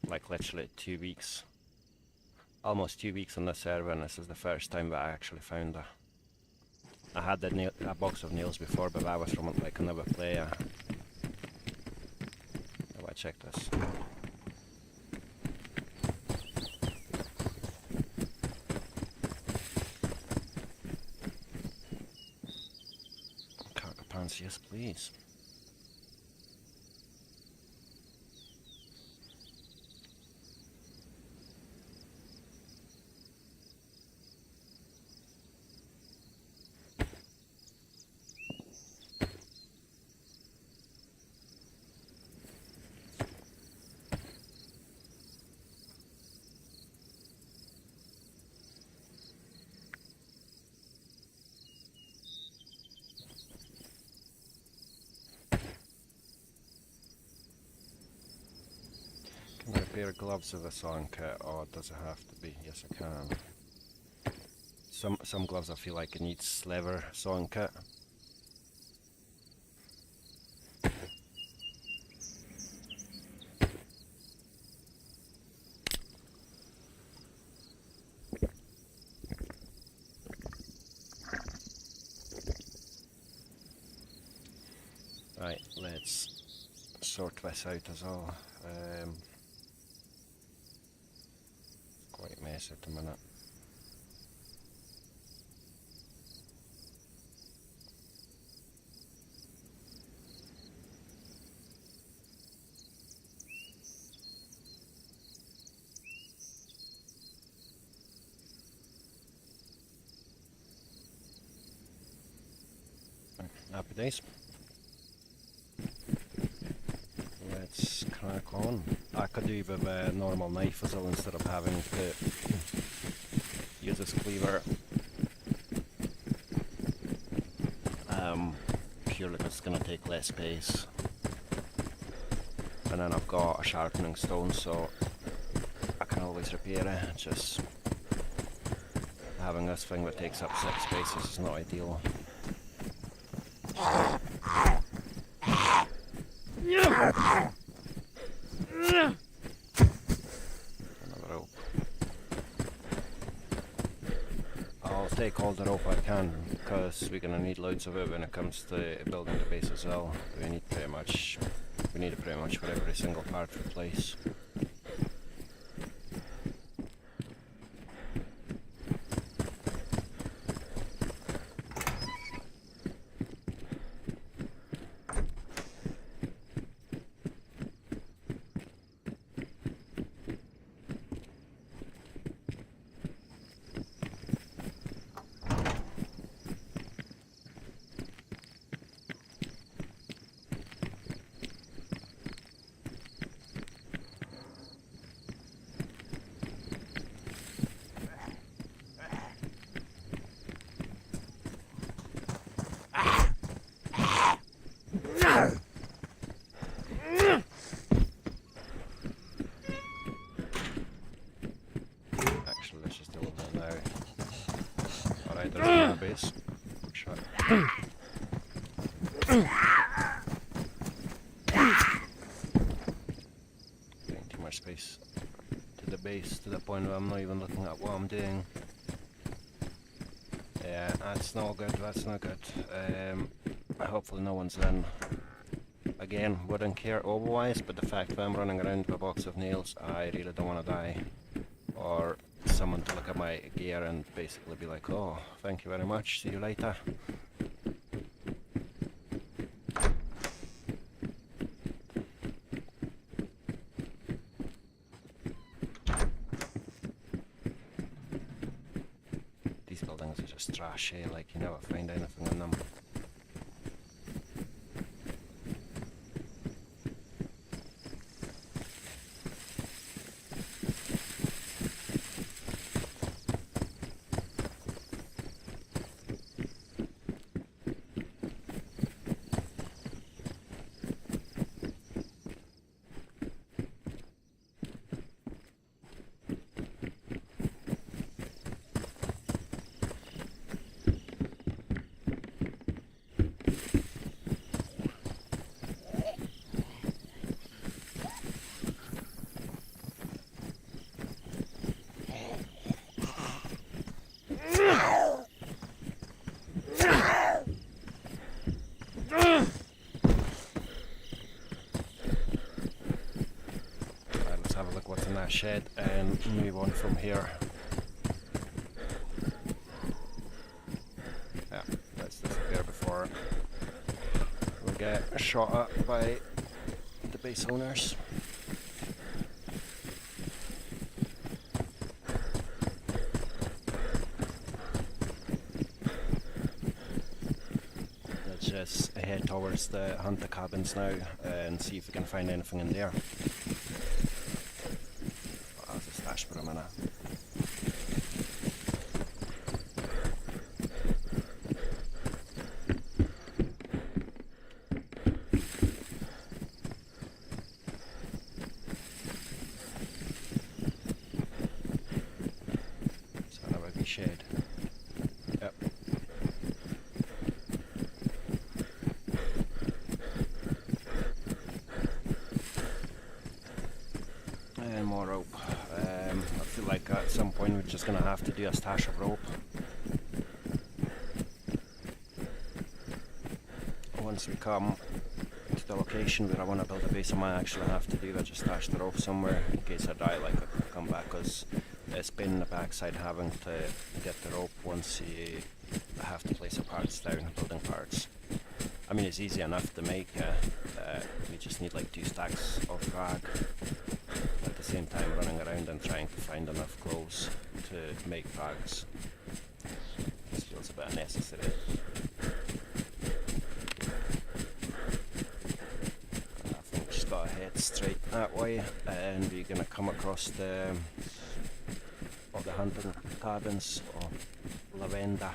Like literally 2 weeks. Almost 2 weeks on this server, and this is the first time that I actually found a... I had a box of nails before, but that was from like another player. How do I check this? chance, yes please. Can I repair gloves with a sawing kit, or does it have to be? Yes, I can. Some gloves I feel like it needs leather sawing kit. Right, let's sort this out as well. Quite messy at the minute. Happy days. Let's crack on. I could do with a normal knife as well instead of having to use this cleaver. Purely because it's going to take less space. And then I've got a sharpening stone, so I can always repair it. Just having this thing that takes up 6 spaces is not ideal. Another rope. I'll take all the rope I can, because we're gonna need loads of it when it comes to building the base as well. We need it pretty much for every single part we place. Base. Shot. Getting too much space to the base, to the point where I'm not even looking at what I'm doing. Yeah, that's not good, that's not good. Hopefully no one's in. Again, wouldn't care otherwise, but the fact that I'm running around with a box of nails, I really don't want to die. Or someone to look at my gear and basically be like, oh, thank you very much, see you later. These buildings are just trash, eh? Like, you never find anything in them. Shed and move on from here. Yeah, let's disappear before get shot at by the base owners. Let's just head towards the hunter cabins now and see if we can find anything in there. I'll just stash for a minute. Shed. Yep. And more rope. I feel like at some point we're just gonna have to do a stash of rope. Once we come to the location where I want to build a base, I might actually have to do that, just stash the rope somewhere in case I die, like I can come back, because it's been the backside having to get the rope once you have to place the parts down, building parts. I mean, it's easy enough to make, we just need like 2 stacks of rag. At the same time running around and trying to find enough clothes to make rags. This feels a bit unnecessary. I think we just gotta head straight that way and we're gonna come across the hunting cabins or Livonia.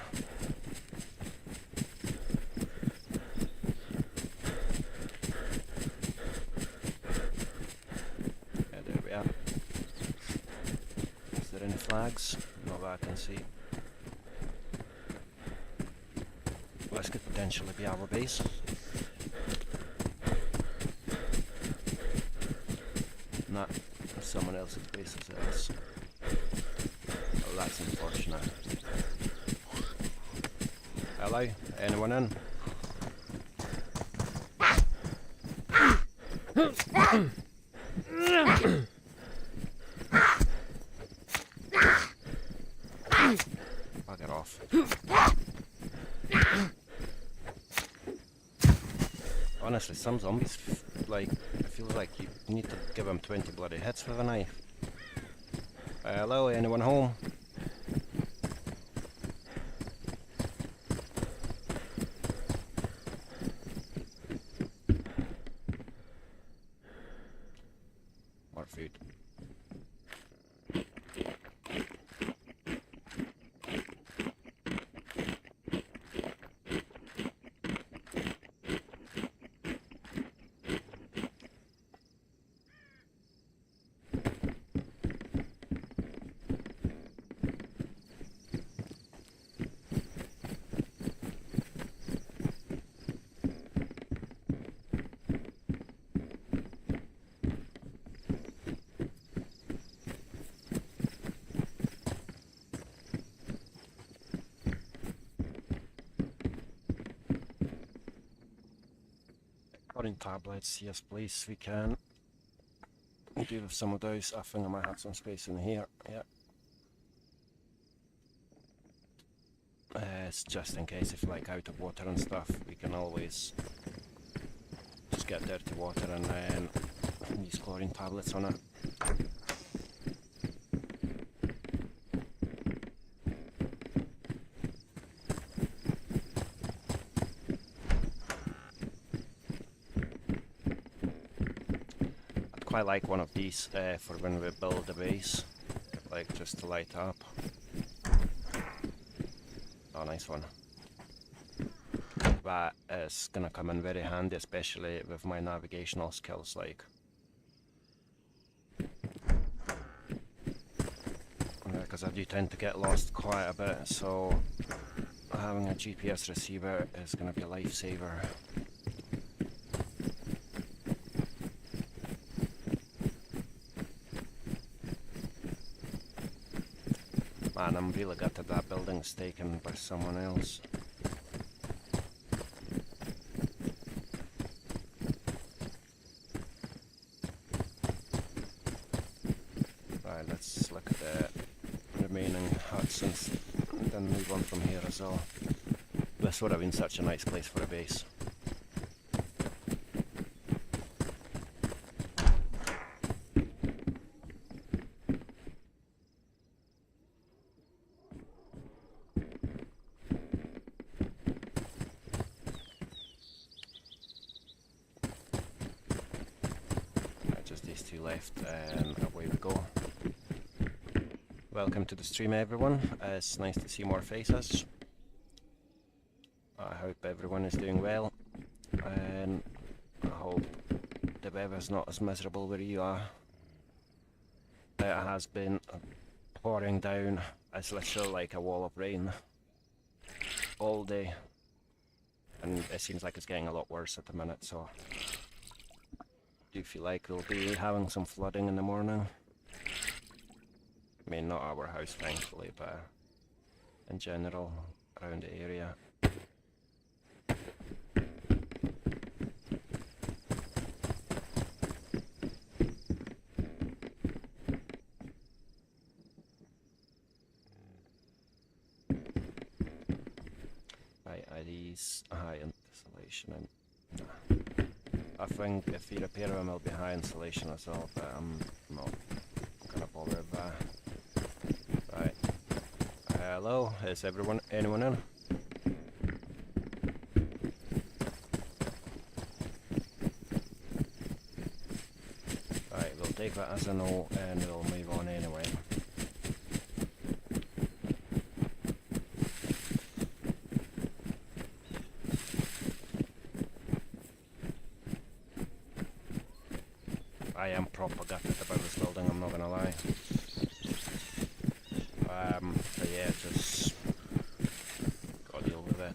Yeah, there we are. Is there any flags? Not that I can see. Well, this could potentially be our base. Nah, someone else's base is else. Oh, that's unfortunate. Hello? Anyone in? Bugger off. Honestly, some zombies, like, I feel like you need to give them 20 bloody hits with a knife. Hello, anyone home? More food. In tablets, yes please, we can do with some of those. I think I might have some space in here, yeah. It's just in case if like out of water and stuff, we can always just get dirty water and then use chlorine tablets on it. I like one of these for when we build the base, like just to light up. Oh, nice one. That is gonna come in very handy, especially with my navigational skills, like. Because I do tend to get lost quite a bit, so having a GPS receiver is gonna be a lifesaver. Man, I'm really gutted that building's taken by someone else. Right, let's look at the remaining huts and then move on from here as well. This would have been such a nice place for a base. left, and away we go. Welcome to the stream, everyone. It's nice to see more faces. I hope everyone is doing well, and I hope the weather's not as miserable where you are. It has been pouring down. It's literally like a wall of rain all day, and it seems like it's getting a lot worse at the minute, so I do feel like we'll be having some flooding in the morning. I mean, not our house thankfully, but in general around the area. Right, are these high insulation? And I think if you repair them, it'll be high insulation as well, but I'm not gonna bother with that. Right. Hello, is anyone in? Right, we'll take that as a no and we'll move on anyway. I am proper gutted about this building, I'm not gonna lie. But yeah, just gotta deal with it.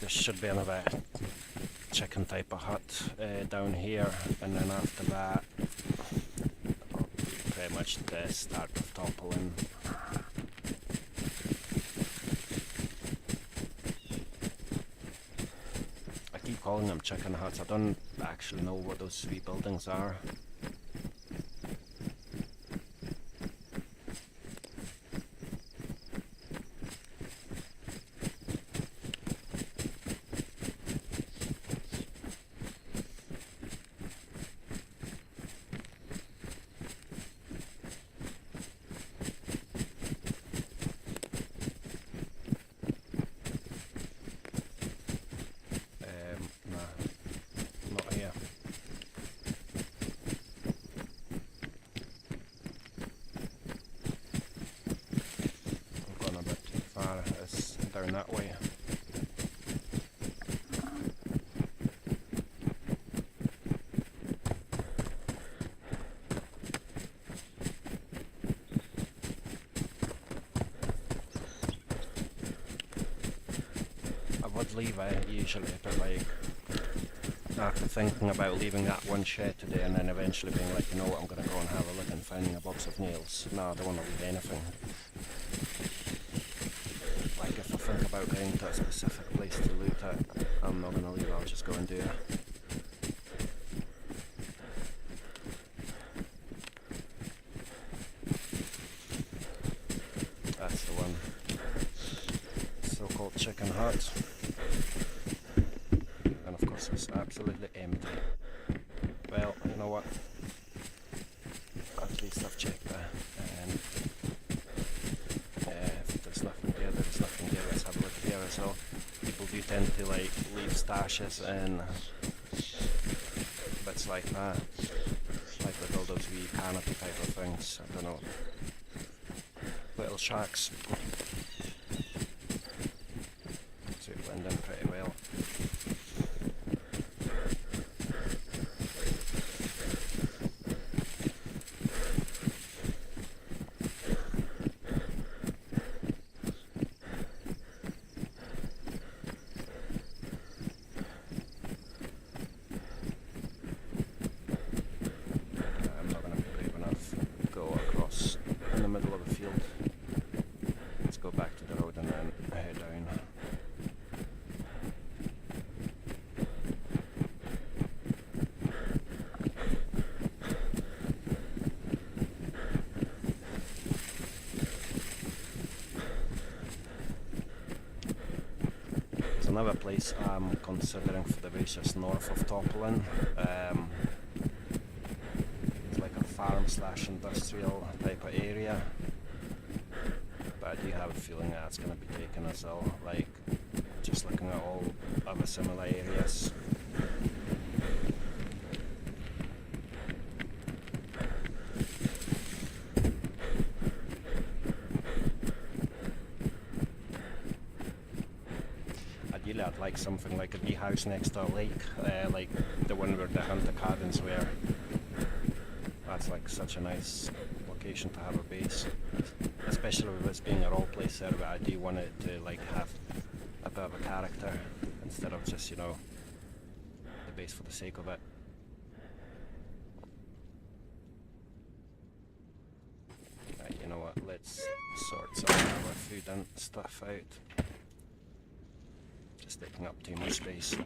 There should be another chicken type of hut down here, and then after that it'll be pretty much the start of toppling. I keep calling them chicken huts, I don't actually know what those three buildings are. Down that way. I would leave it usually, but like after thinking about leaving that one shed today and then eventually being like, you know what, I'm gonna go and have a look and finding a box of nails. No, I don't want to leave anything. Think about going to a specific place to loot it, I'm not gonna leave, I'll just go and do it. That's the one. So-called chicken hut. And of course it's absolutely empty. Well, you know what? At least I've checked that. And if there's nothing there, there's nothing there. Let's have a look here as well. People do tend to like leave stashes and bits like that. Like with all those wee canopy type of things. I don't know. Little shacks. So it blend in pretty well. Let's go back to the road and then head down. There's another place I'm considering for the base just north of Toppling. It's like a farm/industrial type of area. But I do have a feeling that it's going to be taken as well, like just looking at all other similar areas. Ideally I'd like something like a wee house next to a lake, like the one where the hunter cabins were. That's like such a nice location to have a base. Especially with this being a roleplay server, I do want it to like have a bit of a character instead of just, you know, the base for the sake of it. Right, you know what, let's sort some of our food and stuff out. Just taking up too much space.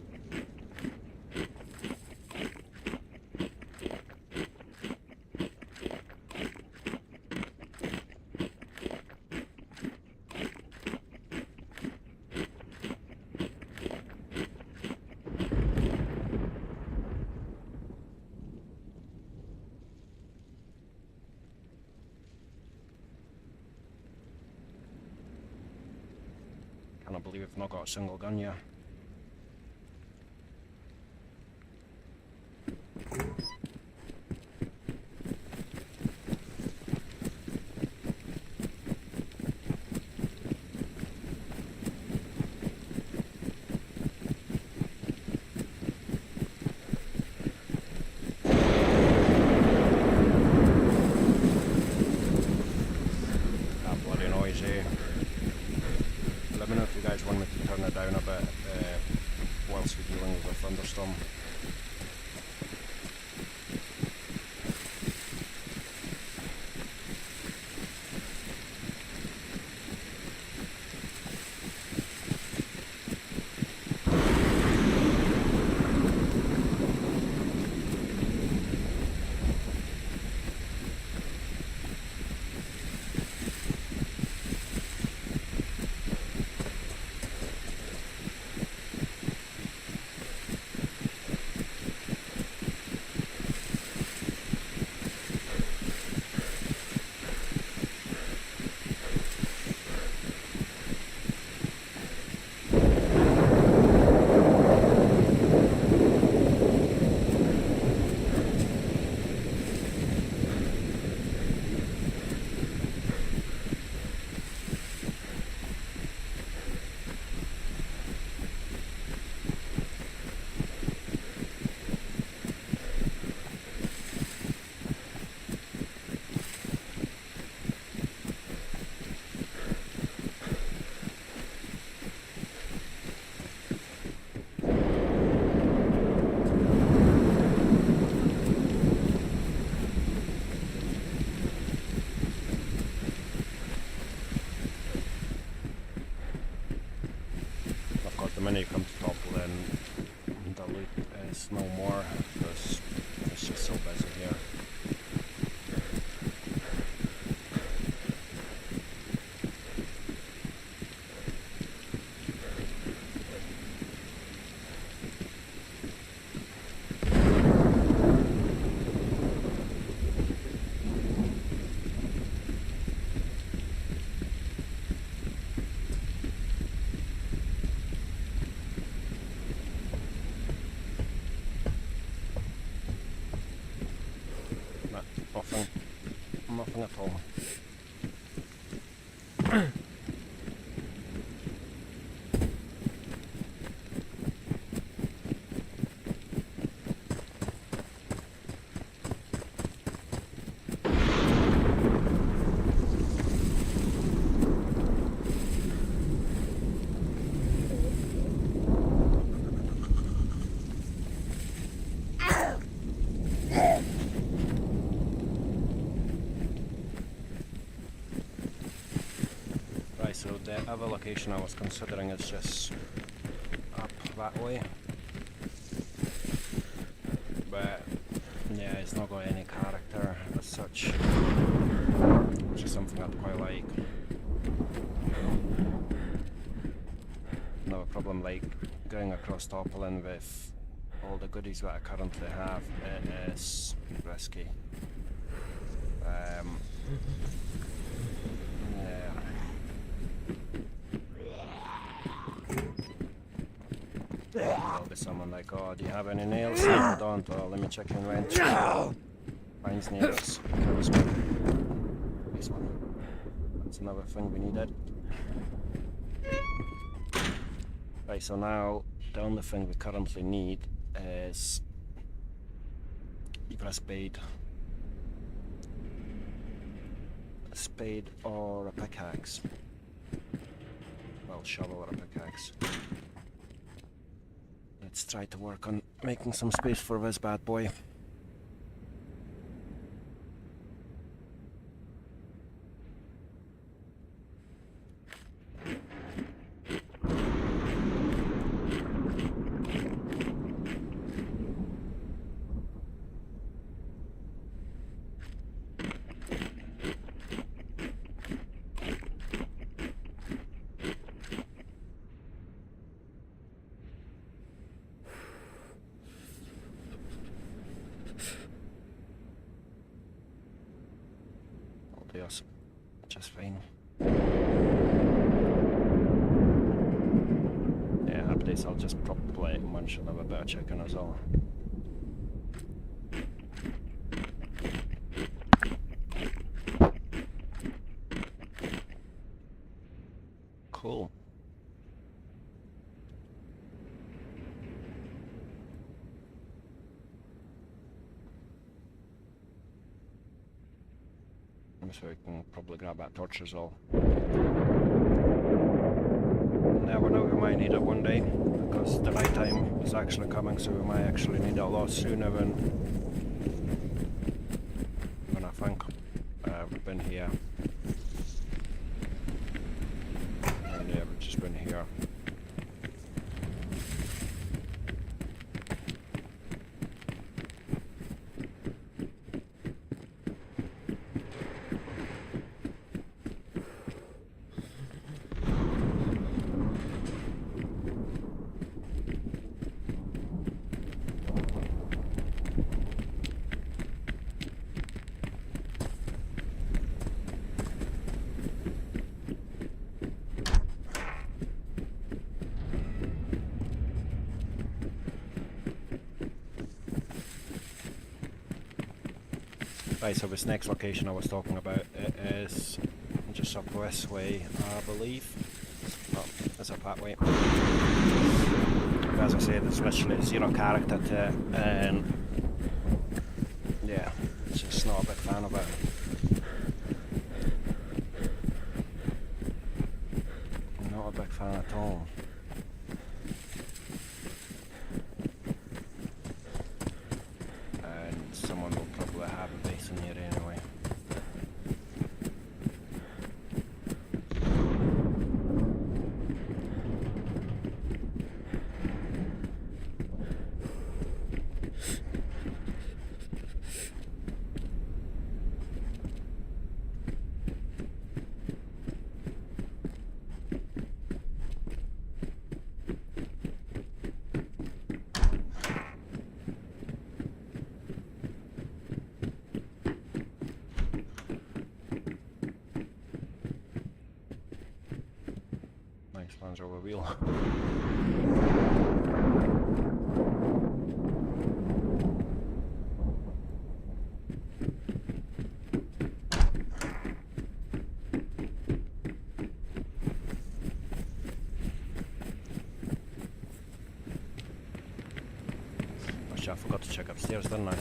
Cannot believe I've not got a single gun yet. That bloody noise, eh? Let me know if you guys want me to turn it down a bit whilst we're dealing with a thunderstorm. The minute you come to Topple, then the loot is no more because it's just so busy here. Nothing at all. other location I was considering is just up that way. But yeah, it's not got any character as such, which is something I'd quite like. No problem, like going across Topolin with all the goodies that I currently have, it is risky. Yeah. There'll be someone like, oh, do you have any nails? No, I don't. Oh, let me check your inventory. Finds nails. Kills one. This one. That's another thing we needed. Right, so now the only thing we currently need is either a spade. A spade or a pickaxe. Well, shovel or a pickaxe. Let's try to work on making some space for this bad boy. Just fine. Yeah, after this I'll just probably munch another bit of chicken as well. Cool. So we can probably grab that torch as well. Never know, we might need it one day, because the night time is actually coming, so we might actually need it a lot sooner than I think. We've been here. And yeah, we've just been here. Right, so this next location I was talking about, it is just up this way, I believe. Oh, it's up that way. As I say, there's literally zero character to it, and yeah, just not a big fan of it. Not a big fan at all. Someone will probably have a base in here anyway. Spawns over wheel. Actually, I forgot to check upstairs, didn't I?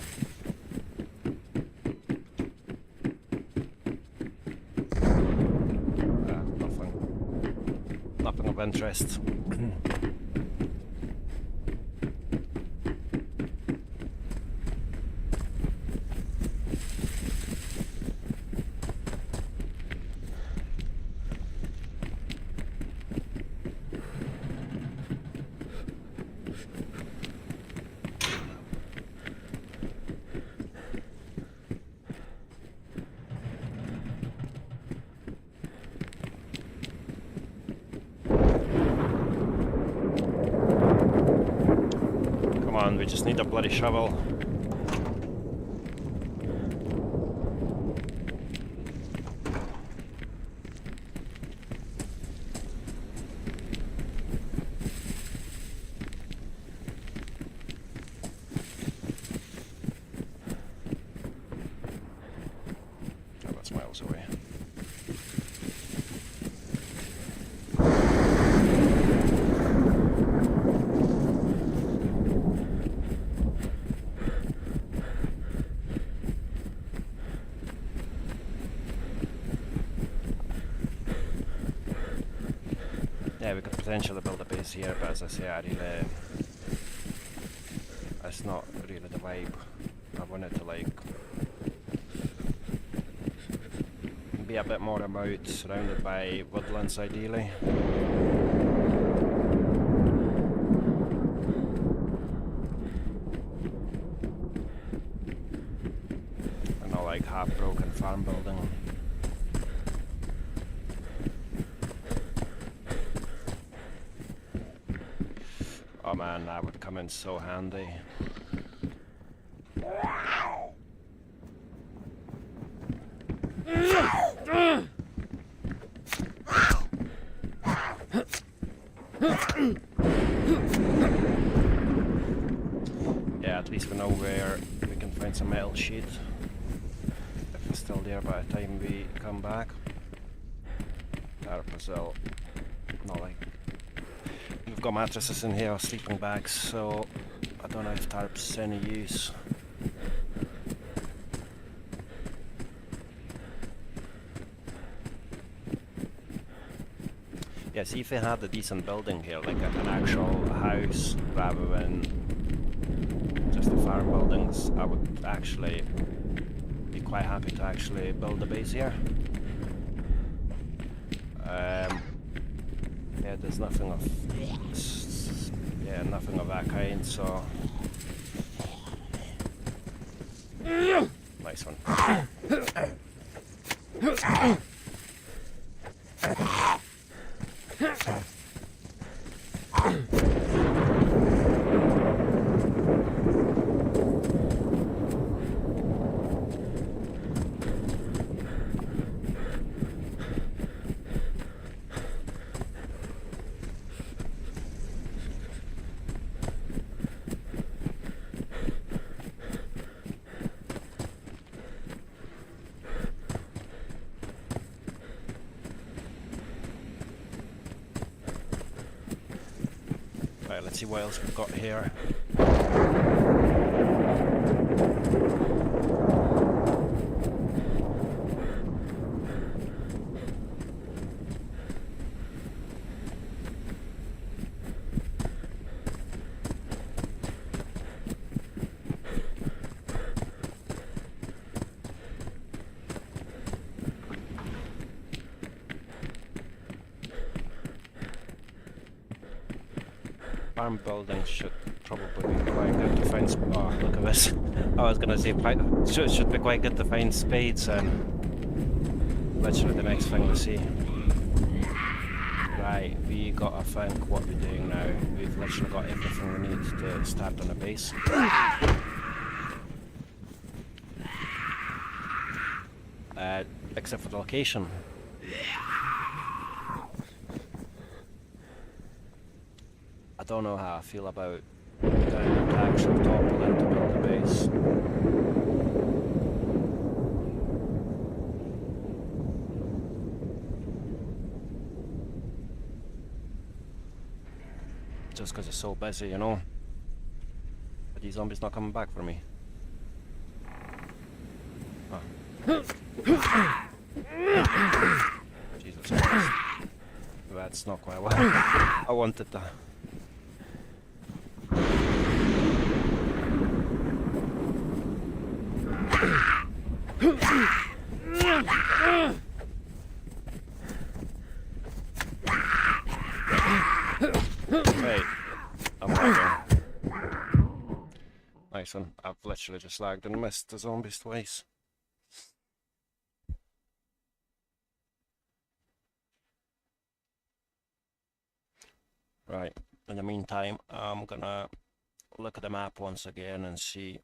Nothing of interest. just need a bloody shovel. Oh, that's miles away. Yeah, we could potentially build a base here, but as I say, it's not really the vibe. I want it to like be a bit more remote, surrounded by woodlands ideally. And not like half-broken farm building. Oh man, that would come in so handy. Yeah, at least we know where we can find some metal sheet. If it's still there by the time we come back. Tarp as well. Not like... We've got mattresses in here, sleeping bags, so I don't know if tarp's any use. Yeah, see if they had a decent building here, like an actual house rather than just the farm buildings, I would actually be quite happy to actually build a base here. Yeah, there's nothing of nothing of that kind, so nice one. Right, let's see what else we've got here. Farm buildings should probably be quite good to find. Oh, look at this! I was gonna say should be quite good to find spades, and literally the next thing we see. Right, we gotta think what we're doing now. We've literally got everything we need to start on a base. Except for the location. I don't know how I feel about down the actual topple to build a base. Just because it's so busy, you know. Are these zombies not coming back for me? Oh. Jesus Christ. That's not quite what I wanted to. Wait, I'm lagging. Nice one. I've literally just lagged and missed the zombies twice. Right, in the meantime, I'm gonna look at the map once again and see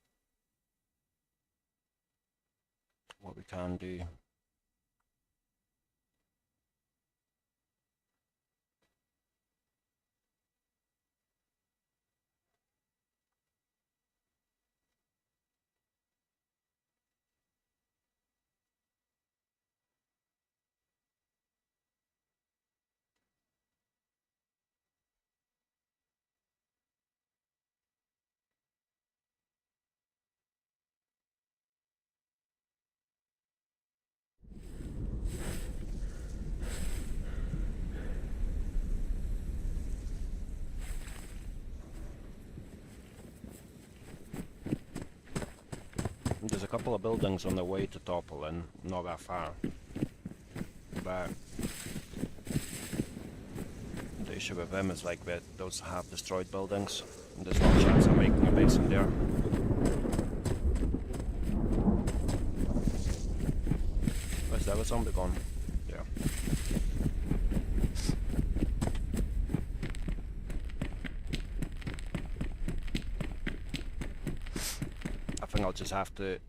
what we can do. There's a couple of buildings on the way to Topolin, not that far, but the issue with them is like that those half destroyed buildings, and there's no chance of making a base in there. Where's the other zombie gone? Yeah. I think I'll just have to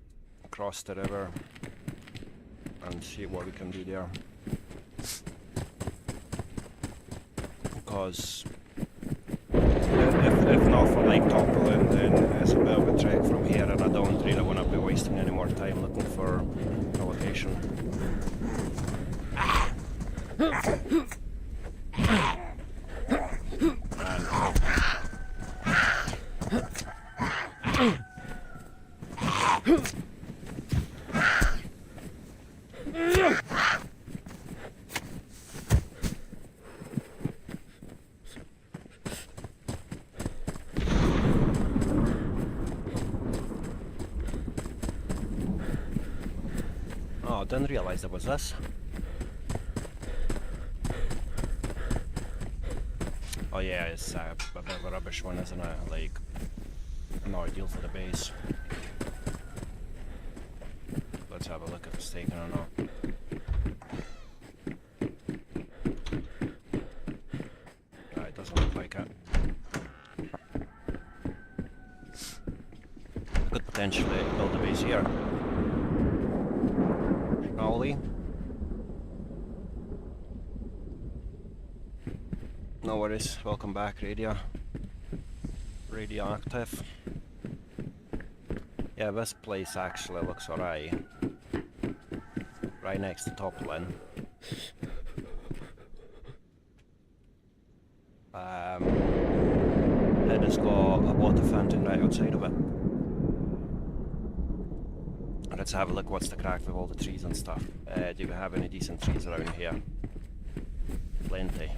cross the river and see what we can do there. Because if not for like Topolin, then it's a bit of a trek from here, and I don't really want to be wasting any more time looking for a location. Oh, I didn't realise there was this. Oh yeah, it's a bit of a rubbish one, isn't it? Like, not ideal for the base. Let's have a look if it's taken or not. It doesn't look like it. Could potentially build a base here. Ollie. No worries, welcome back, Radioactive. Yeah, this place actually looks alright. Right next to Topolin. It has got a water fountain right outside of it. Let's have a look what's the crack with all the trees and stuff. Do we have any decent trees around here? Plenty.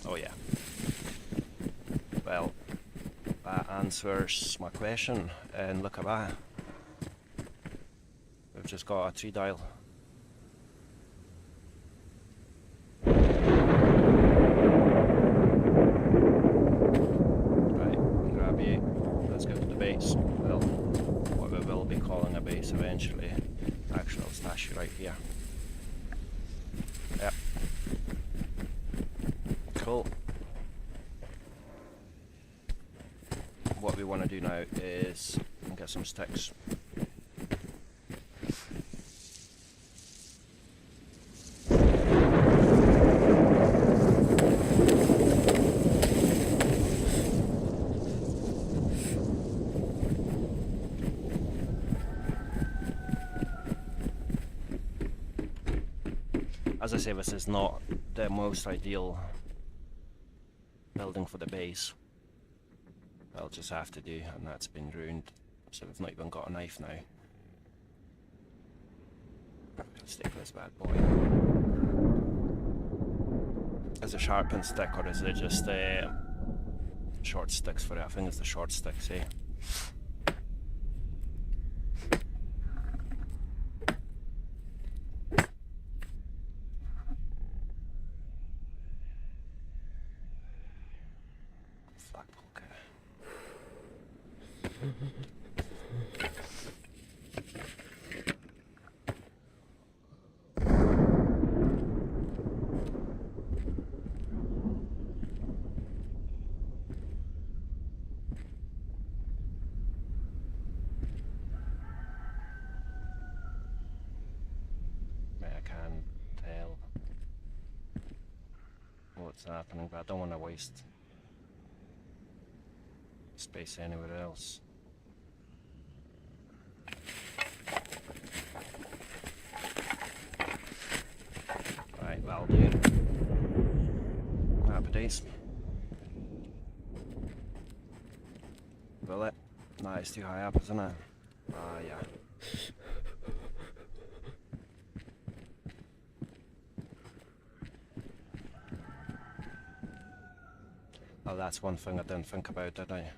Oh yeah. Well, that answers my question, and look at that. We've just got a tree dial. Right, grab you. Let's go to the base. Well, what we will be calling a base eventually. Actually, I'll stash you right here. Yep. Cool. What we want to do now is get some sticks. As I say, this is not the most ideal building for the base. I'll just have to do, and that's been ruined, so we've not even got a knife now. Let's take this bad boy. Is it a sharpened stick, or is it just short sticks for it? I think it's the short sticks, eh? is happening, but I don't want to waste space anywhere else. Right, well, dude. Happy days. Will it? Nah, it's too high up, isn't it? Ah, yeah. Oh, that's one thing I didn't think about, did I?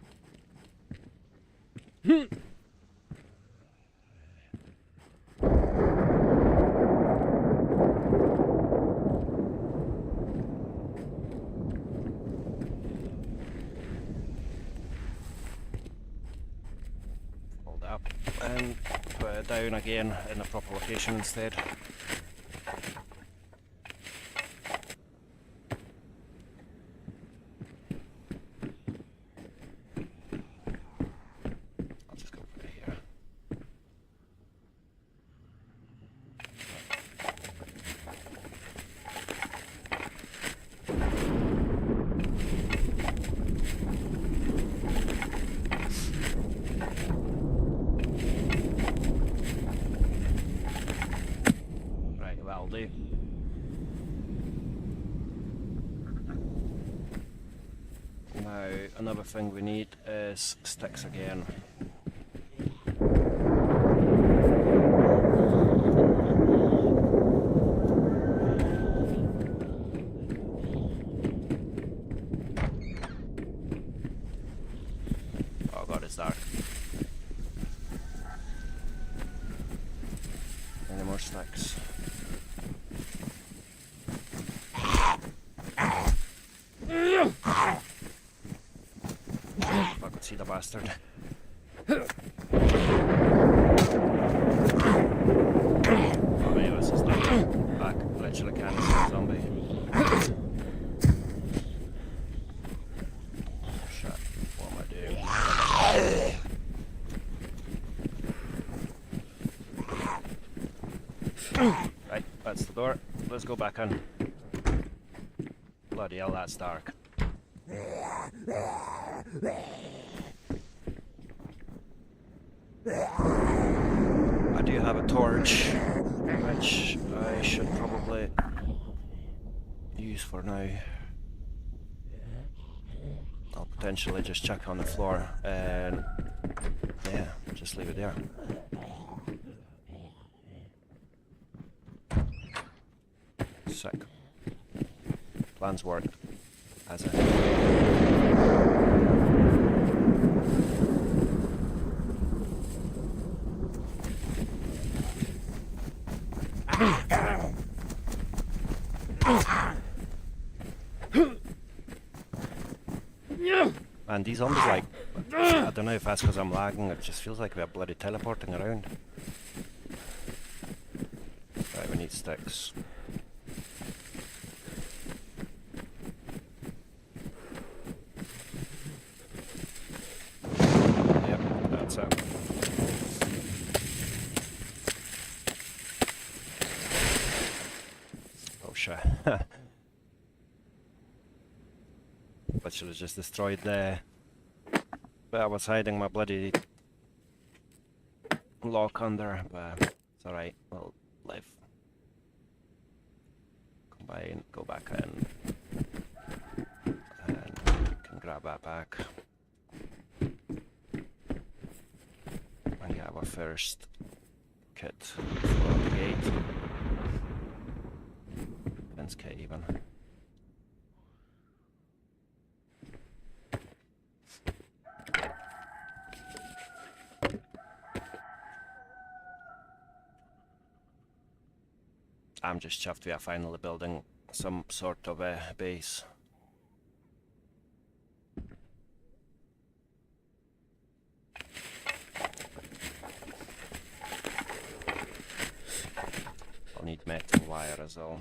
Hold up and put it down again in the proper location instead. I'll just go put it here. Right, that'll do. Now, another thing we need is sticks again. Oh god, it's dark. Any more sticks? If I could see the bastard. Oh wait, this is not back. Literally can't see a zombie. Shit, what am I doing? Right, that's the door. Let's go back in. Bloody hell, that's dark. I do have a torch, which I should probably use for now. I'll potentially just chuck on the floor and yeah, just leave it there. Sick. Plans worked. As it. And these zombies, like, I don't know if that's because I'm lagging, it just feels like we're bloody teleporting around. Right, we need sticks. Yep, that's it. Oh shit. Literally just destroyed there. But I was hiding my bloody lock under, but it's alright, we'll live. Combine, go back in, and can grab that back. And get our first kit for the gate. Fence kit even. I'm just chuffed we are finally building some sort of a base. I'll need metal wire as well.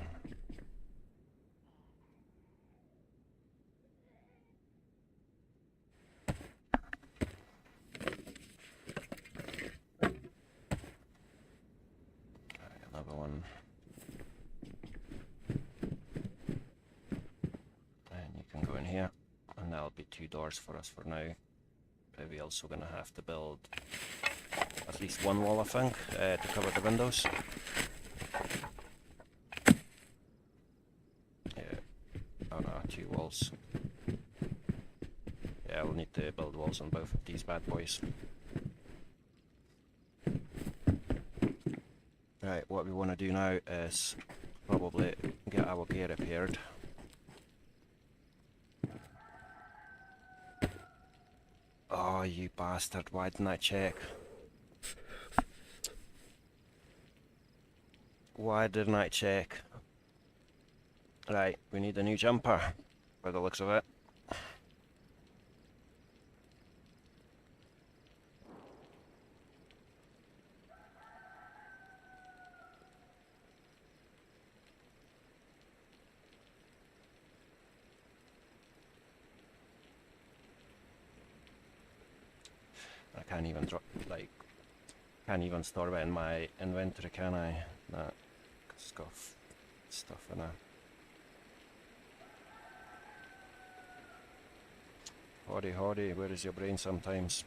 Another one. 2 doors for us for now. But we're also going to have to build at least one wall, I think, to cover the windows. Yeah, oh no, 2 walls. Yeah, we'll need to build walls on both of these bad boys. Right, what we want to do now is probably get our gear repaired. Oh, you bastard, why didn't I check? Why didn't I check? Right, we need a new jumper, by the looks of it. I can't even drop, like, can't even store it in my inventory, can I? Nah, it's got stuff in it. Howdy, where is your brain sometimes?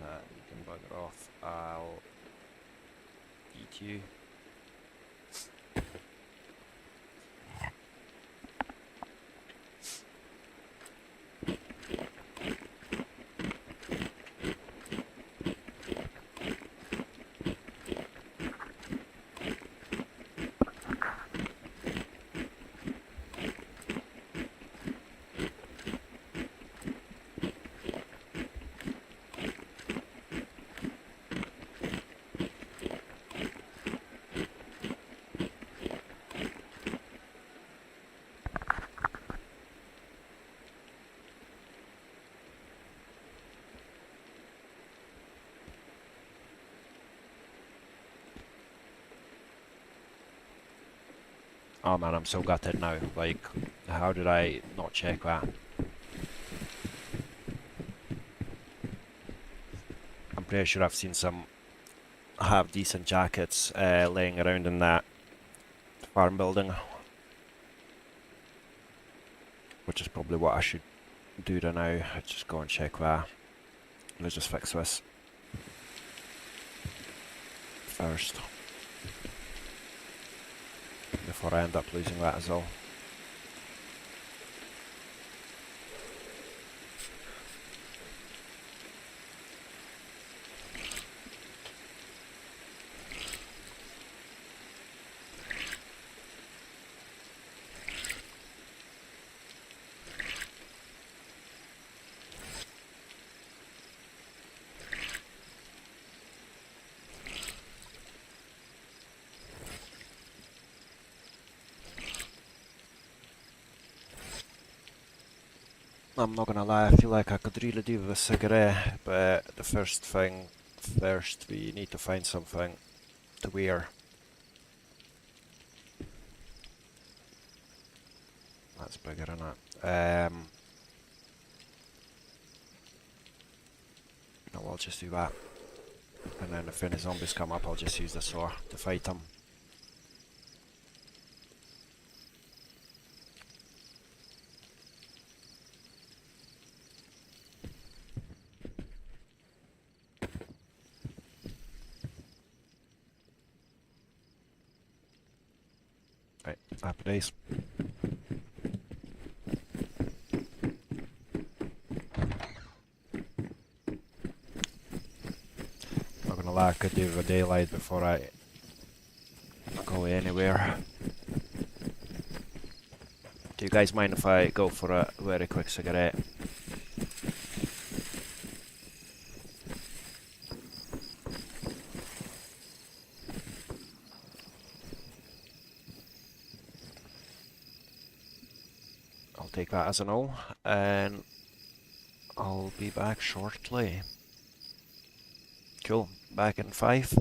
Nah, you can bugger off. I'll eat you. Oh man, I'm so gutted now. Like, how did I not check that? I'm pretty sure I've seen some half decent jackets laying around in that farm building. Which is probably what I should do right now. Just go and check that. Let's just fix this first. Before I end up losing that as well. I'm not gonna lie, I feel like I could really do with a cigarette, but the first thing first, we need to find something to wear. That's bigger, isn't it? No, I'll just do that. And then if any zombies come up, I'll just use the saw to fight them. Right, happy days. Not gonna lie, I could do with a daylight before I go anywhere. Do you guys mind if I go for a very quick cigarette? I'll take that as a no, and I'll be back shortly. Cool, back in 5.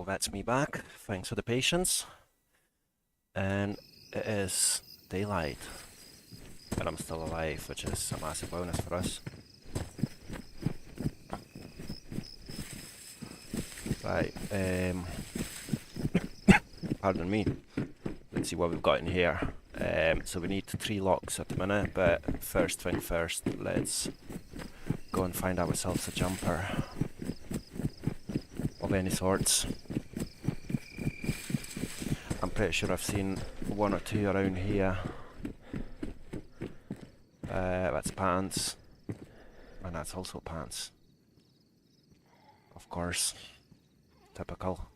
that's me back. Thanks for the patience. And it is daylight. And I'm still alive, which is a massive bonus for us. Right, pardon me. Let's see what we've got in here. So we need 3 locks at the minute, but first thing first, let's go and find ourselves a jumper of any sorts. I'm pretty sure I've seen 1 or 2 around here. That's pants, and that's also pants. Of course, typical.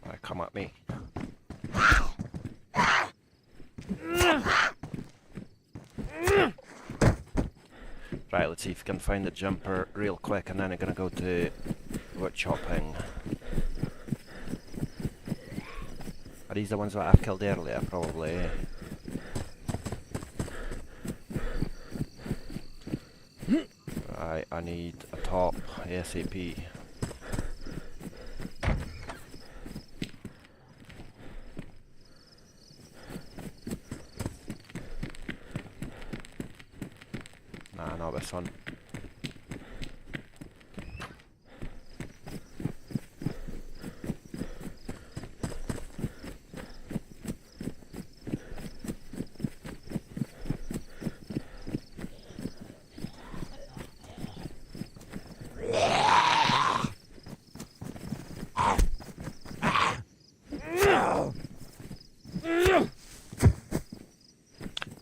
Right, come at me. Right, let's see if we can find the jumper real quick, and then I'm gonna go to wood chopping. Are these the ones that I've killed earlier? Probably. Right, I need a top ASAP. Nah, not this one.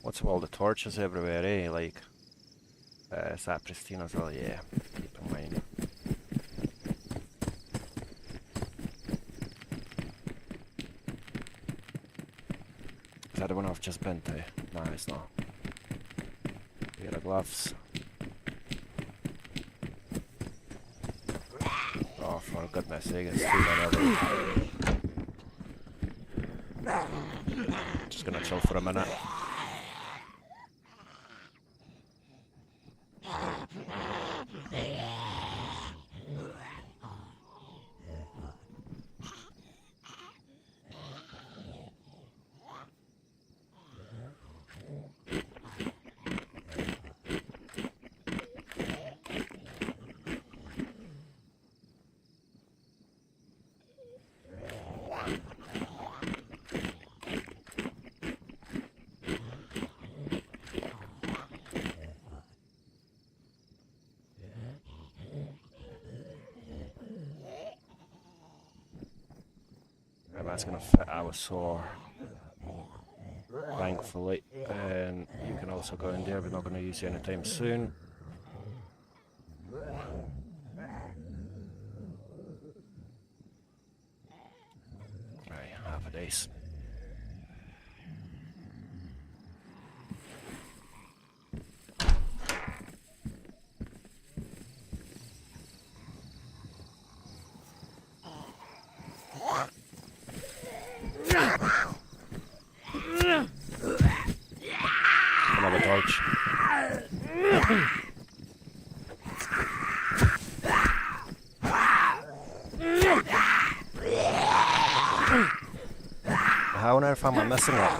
What's with all the torches everywhere, eh? Like, is that pristine as well? Yeah, keep in mind. Is that the one I've just been to? Nah, it's not. Pair of gloves. Oh, for goodness sake, it's too many of them. Just gonna chill for a minute. That's going to fit our saw, thankfully, and you can also go in there. We're not going to use it anytime soon. Right, half a days. Another torch. How on earth am I missing it?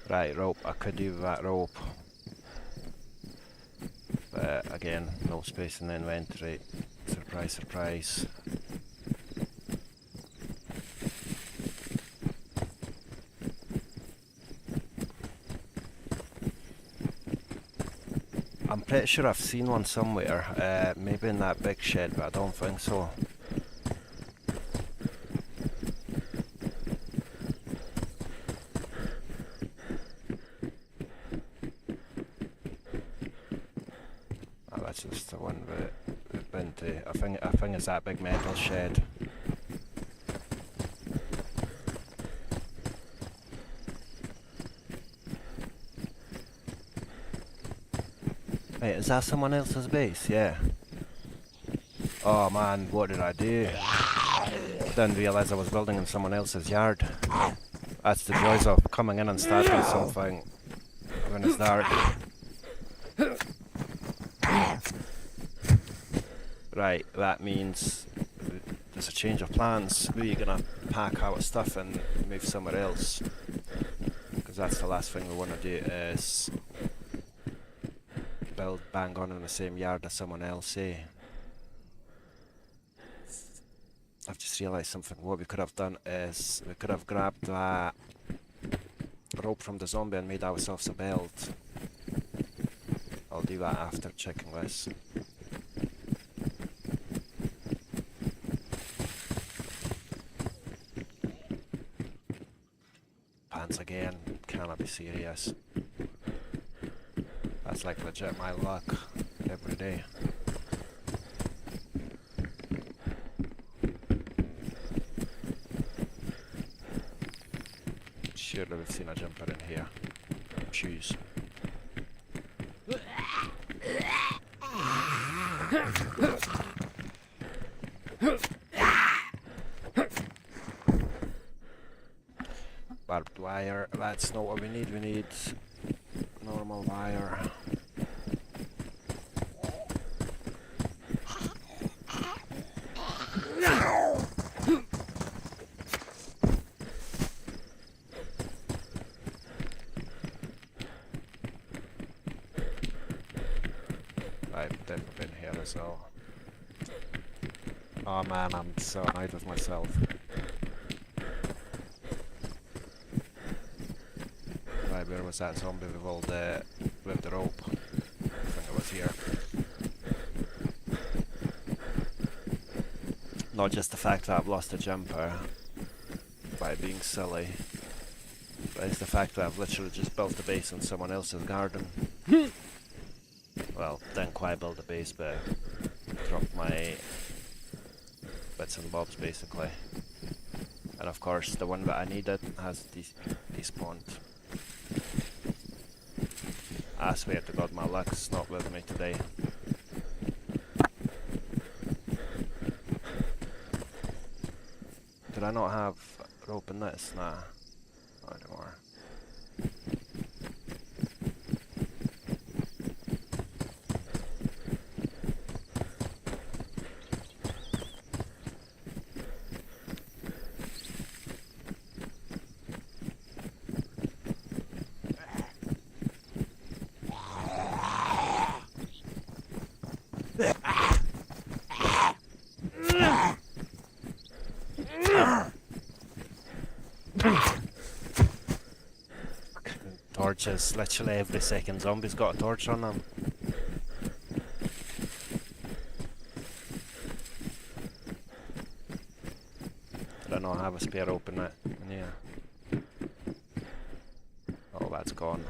Right, rope. I could do that rope. But again, no space in the inventory. Surprise, surprise. I'm pretty sure I've seen one somewhere, maybe in that big shed, but I don't think so. Oh, that's just the one we've been to. I think it's that big metal shed. Wait, is that someone else's base? Yeah. Oh man, what did I do? Didn't realise I was building in someone else's yard. That's the joys of coming in and starting something when it's dark. Right, that means there's a change of plans. We're gonna pack our stuff and move somewhere else. Because that's the last thing we want to do is build bang on in the same yard as someone else, eh? I've just realised something. What we could have done is we could have grabbed that rope from the zombie and made ourselves a belt. I'll do that after checking this. Pants again, cannot be serious. That's like legit my luck every day. Surely we've seen a jumper in here. Shoes. Barbed wire, that's not what we need normal wire. I've definitely been here as well. Oh man, I'm so annoyed with myself. Right, where was that zombie with all the rope? I think it was here. Not just the fact that I've lost a jumper by being silly, but it's the fact that I've literally just built a base in someone else's garden. Well, didn't quite build a base, but dropped my bits and bobs basically. And of course, the one that I needed has despawned. I swear to God, my luck's not with me today. Did I not have rope in this? Nah, not anymore. Torches, literally every second zombie's got a torch on them. Did I not have a spare rope in it? Yeah. Oh, that's gone.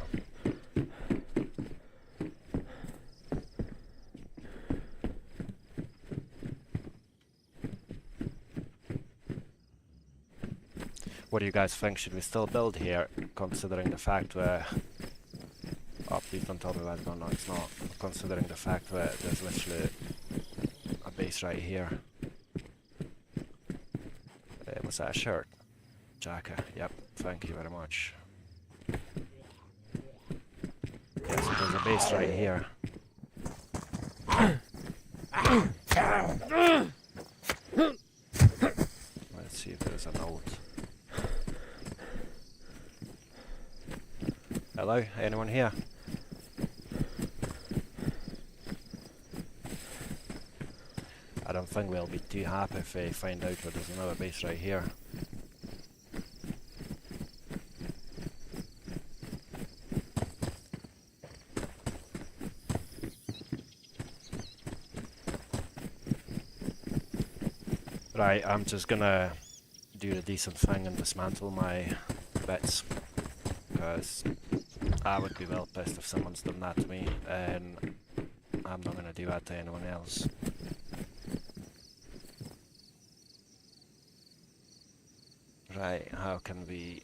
What do you guys think? Should we still build here, considering the fact that... Oh, please don't tell me that's gone. No, it's not. Considering the fact that there's literally a base right here. Was that a shirt? Jacket. Yep, thank you very much. Yeah, so there's a base right here. Let's see if there's a note. Hello, anyone here? I don't think we'll be too happy if they find out that there's another base right here. Right, I'm just gonna do the decent thing and dismantle my bits, because I would be well pissed if someone's done that to me, and I'm not gonna do that to anyone else. Right, how can we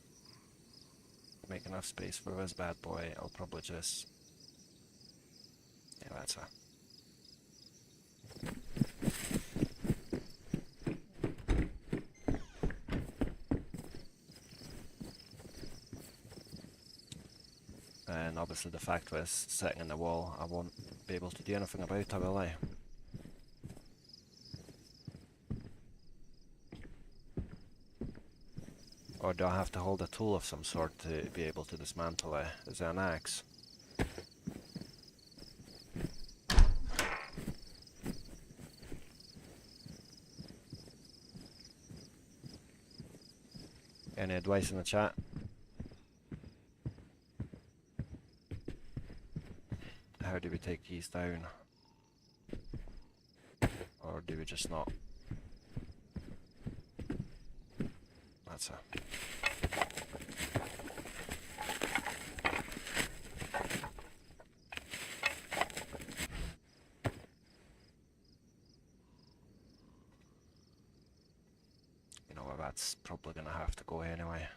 make enough space for this bad boy? I'll probably just... Yeah, that's it. And obviously the fact was sitting in the wall, I won't be able to do anything about it, will I? Or do I have to hold a tool of some sort to be able to dismantle it? Is there an axe? Any advice in the chat? How do we take these down? Or do we just not? That's it. You know what, that's probably gonna have to go anyway.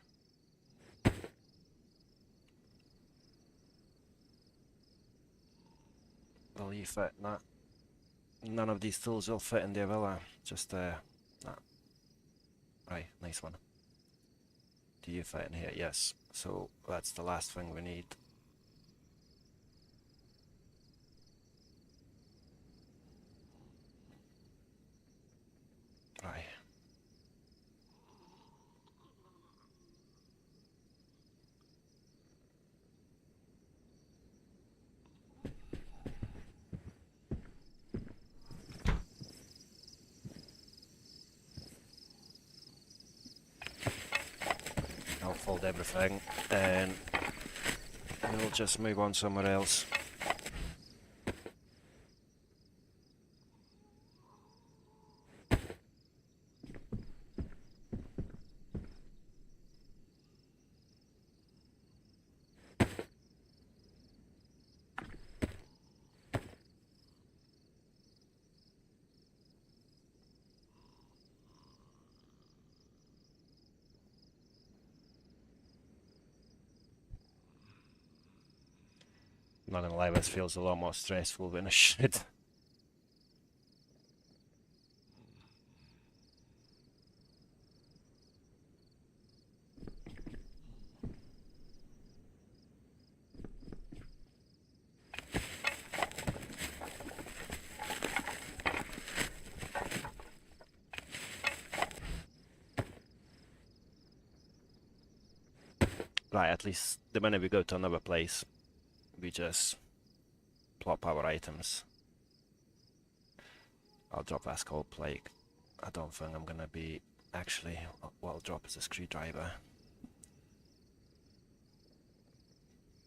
Will you fit in that? None of these tools will fit in there, will I? Just nah. Right, nice one. Do you fit in here? Yes. So that's the last thing we need. Right. I'll fold everything and we'll just move on somewhere else. Not gonna lie, this feels a lot more stressful than it should. Right, at least the minute we go to another place, we just plop our items. I'll drop that skull plague. I don't think I'm gonna be... Actually, what I'll drop is a screwdriver.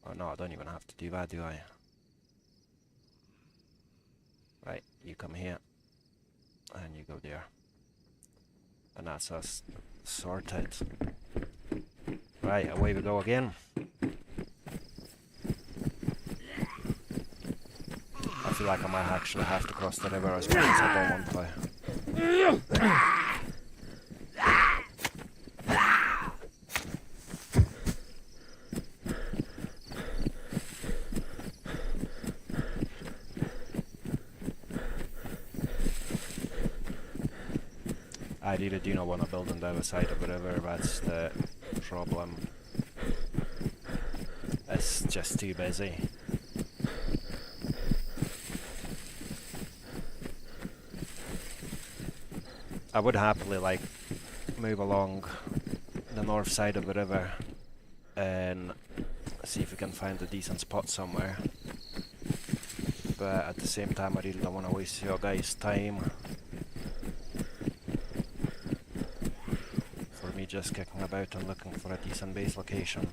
Oh no, I don't even have to do that, do I? Right, you come here. And you go there. And that's us sorted. Right, away we go again. I feel like I might actually have to cross the river as much as I don't want to. I really do not want to build on the other side of the river, that's the problem. It's just too busy. I would happily like move along the north side of the river and see if we can find a decent spot somewhere. But at the same time I really don't want to waste your guys' time. For me just kicking about and looking for a decent base location.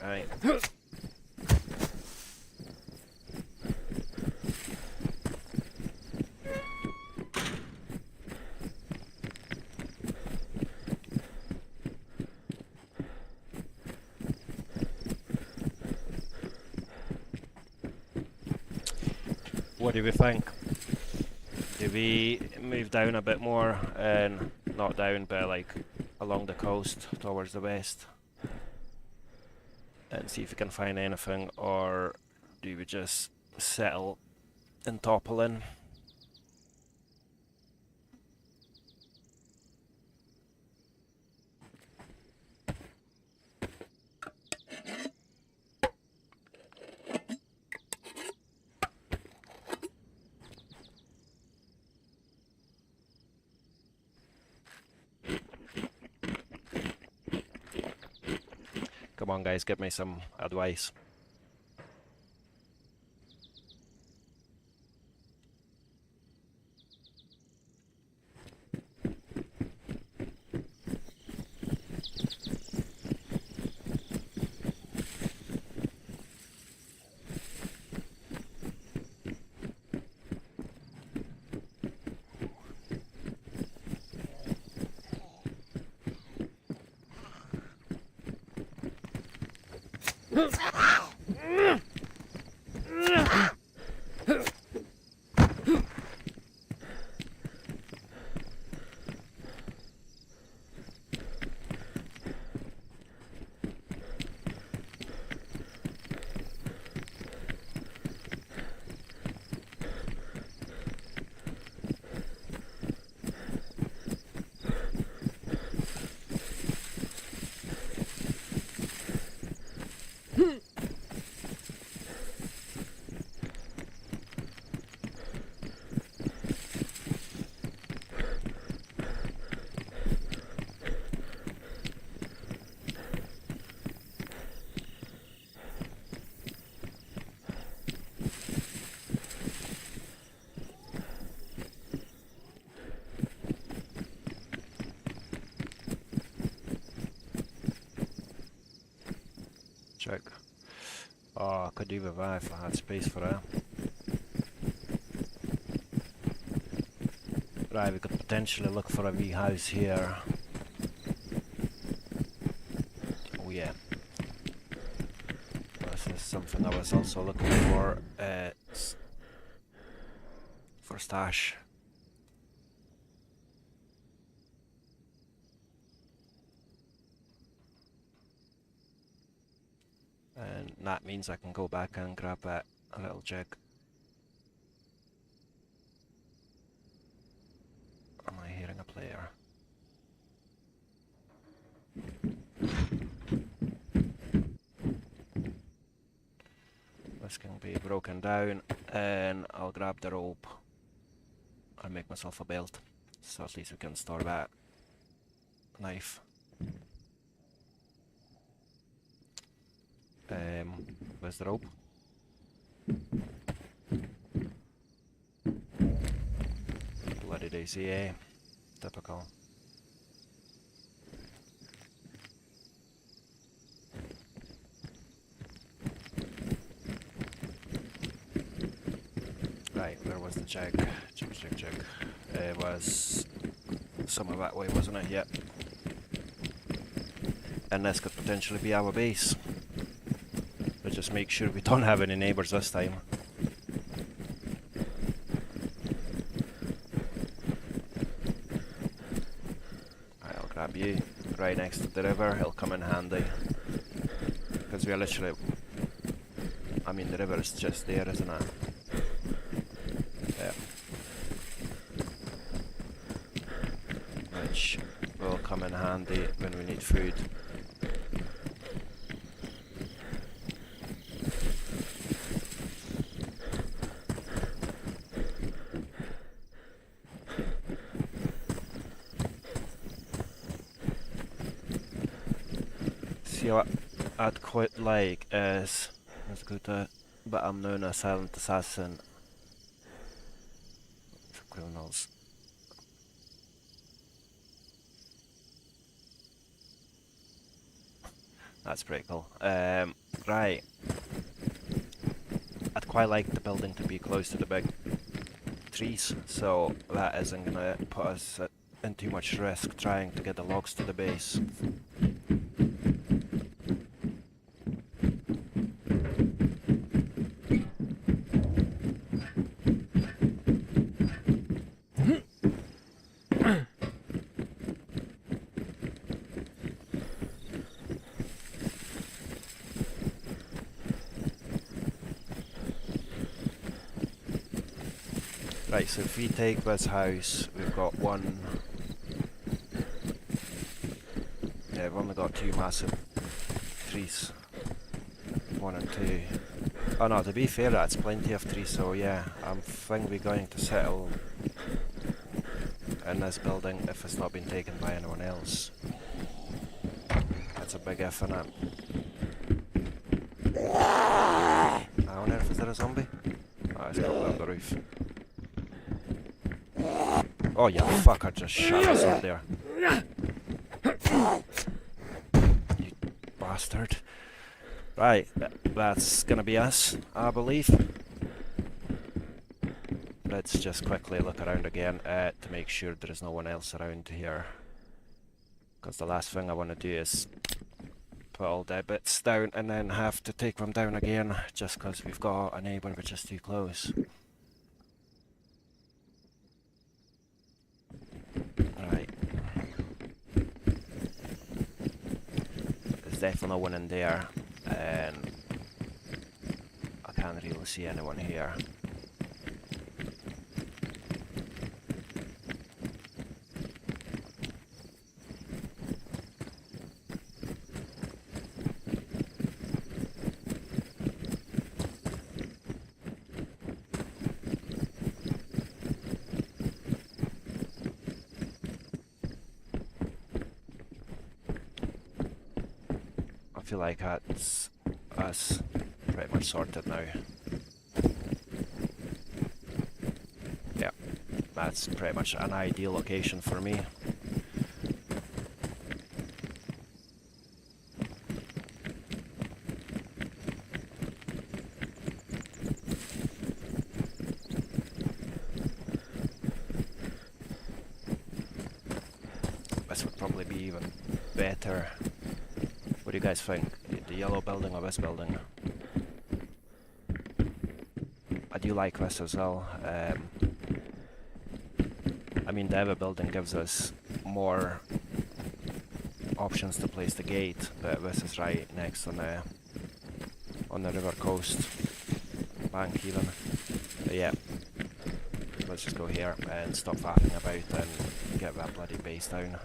Right. What do we think? Do we move down a bit more and not down but like along the coast towards the west and see if we can find anything, or do we just settle in Topolin? Come on guys, give me some advice. Check. Oh, I could do with that if I had space for it. Right, we could potentially look for a wee house here. Oh yeah. This is something I was also looking for. For stash. And that means I can go back and grab a little jig. Am I hearing a player? This can be broken down, and I'll grab the rope and make myself a belt, so at least we can store that knife. Where's the rope? Bloody DayZ, eh? Typical. Right, where was the jig? Jig. It was somewhere that way, wasn't it? Yep. And this could potentially be our base. But just make sure we don't have any neighbours this time. Right, I'll grab you right next to the river. It'll come in handy. Because we are literally... I mean, the river is just there, isn't it? Yeah. Which will come in handy when we need food. See what I'd quite like is, let's go to, but I'm known as Silent Assassin. Criminals. That's pretty cool. Right. I'd quite like the building to be close to the big trees, so that isn't gonna put us in too much risk trying to get the logs to the base. Right, so if we take this house, we've got one... Yeah, we've only got two massive trees. 1 and 2. Oh no, to be fair, that's plenty of trees, so yeah, I think we're going to settle in this building if it's not been taken by anyone else. That's a big if, innit? move. Oh, you fucker just shot us up there. You bastard. Right, that's gonna be us, I believe. Let's just quickly look around again to make sure there is no one else around here. Because the last thing I want to do is put all the bits down and then have to take them down again just because we've got a neighbour which is too close. Right. There's definitely no one in there, and I can't really see anyone here. I feel like that's us pretty much sorted now. Yeah, that's pretty much an ideal location for me. This would probably be even better. What do you guys think? The yellow building or this building? I do like this as well. I mean, the other building gives us more options to place the gate, but this is right next on the river coast bank even. But yeah, let's just go here and stop faffing about and get that bloody base down.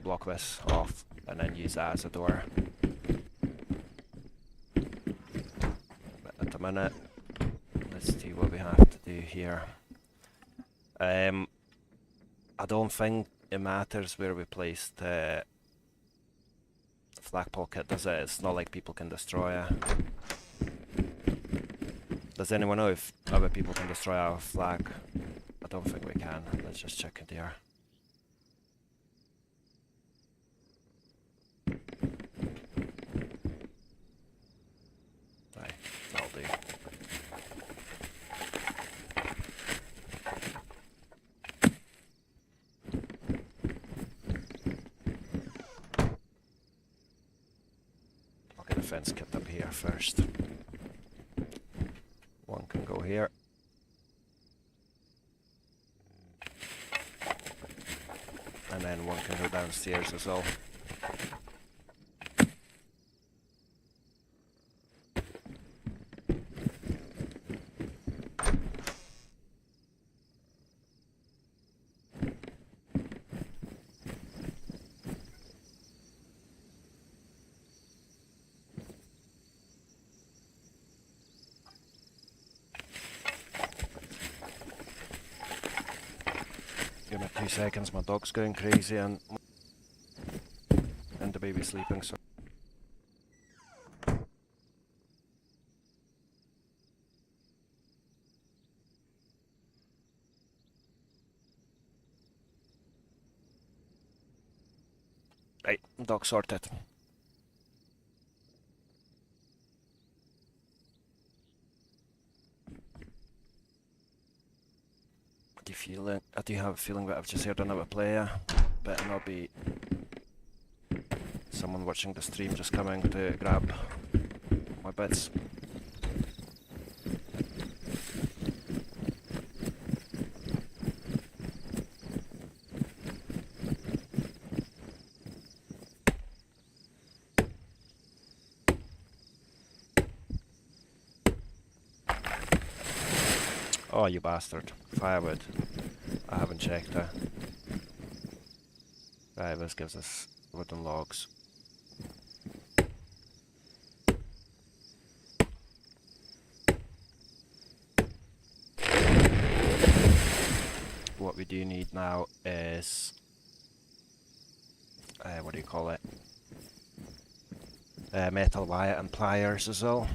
Block this off and then use that as a door. But at the minute, let's see what we have to do here. I don't think it matters where we place the flag pocket, does it? It's not like people can destroy it. Does anyone know if other people can destroy our flag? I don't think we can. Let's just check it here. Fence kept up here first. One can go here. And then one can go downstairs as well. Give me 2 seconds, my dog's going crazy and the baby's sleeping, so. Right, dog sorted. I do have a feeling that I've just heard another player. Better not be someone watching the stream just coming to grab my bits. Oh, you bastard. Firewood. I haven't checked it. Right, this gives us wooden logs. What we do need now is... what do you call it? metal wire and pliers as well.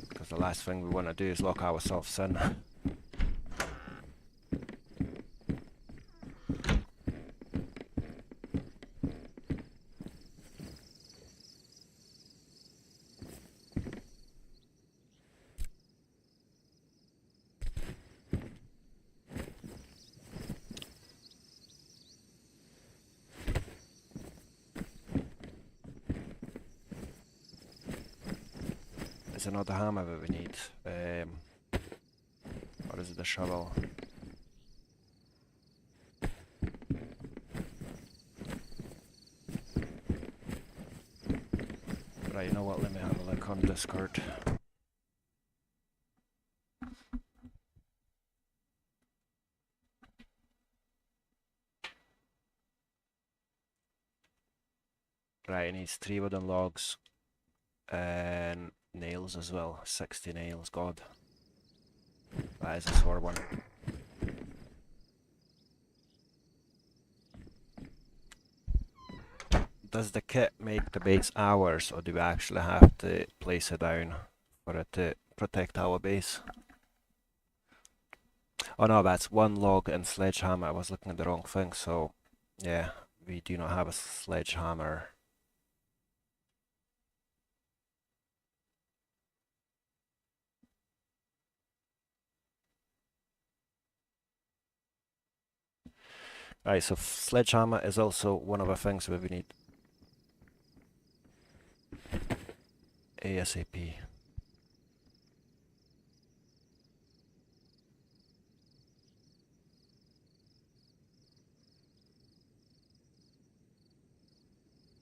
Because the last thing we want to do is lock ourselves in. There's another hammer that we need. Or is it the shovel? Right, you know what, let me have a look on Discord. Right, it needs 3 wooden logs and nails as well. 60 nails, god. That is a sore one. Does the kit make the base ours, or do we actually have to place it down for it to protect our base? Oh no, that's 1 log and sledgehammer. I was looking at the wrong thing, so yeah, we do not have a sledgehammer. Right, so sledgehammer is also one of the things that we need ASAP.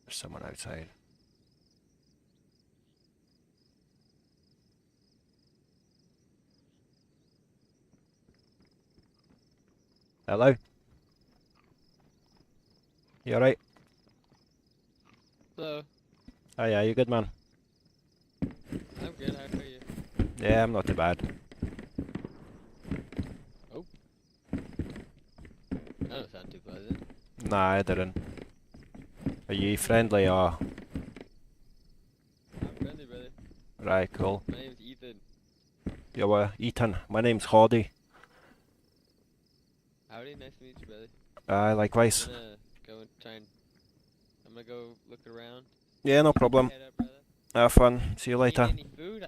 There's someone outside. Hello? You alright? Hello. Oh yeah, you good, man? I'm good, how are you? Yeah, I'm not too bad. Oh. That don't sound too pleasant. Nah, I didn't. Are you friendly or? I'm friendly, brother. Right, cool. My name's Ethan. Yo, Ethan. My name's Hoddy. Howdy, nice to meet you, brother. Likewise. I'm gonna go and I'm gonna go look around. Yeah, no problem. Head up, brother. Have fun. See you Need later. any food?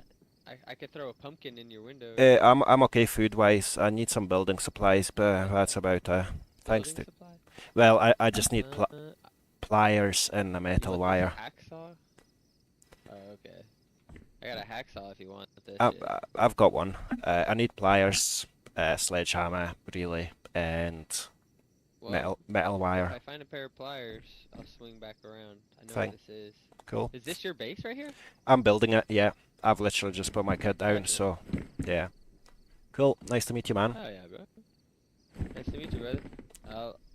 I could throw a pumpkin in your window. I'm okay food-wise. I need some building supplies, but that's about thanks to. Building supply? Well, I just need You pliers and a metal want wire. this hacksaw? Oh, okay. I got a hacksaw if you want this shit. I've got one. I need pliers, sledgehammer, really, and Well, metal if wire. I find a pair of pliers, I'll swing back around. I know Thank- what this is. Cool. Is this your base right here? I'm building it. Yeah, I've literally just put my kit down. Gotcha. So, yeah. Cool. Nice to meet you, man. Oh yeah, bro. Nice to meet you, brother.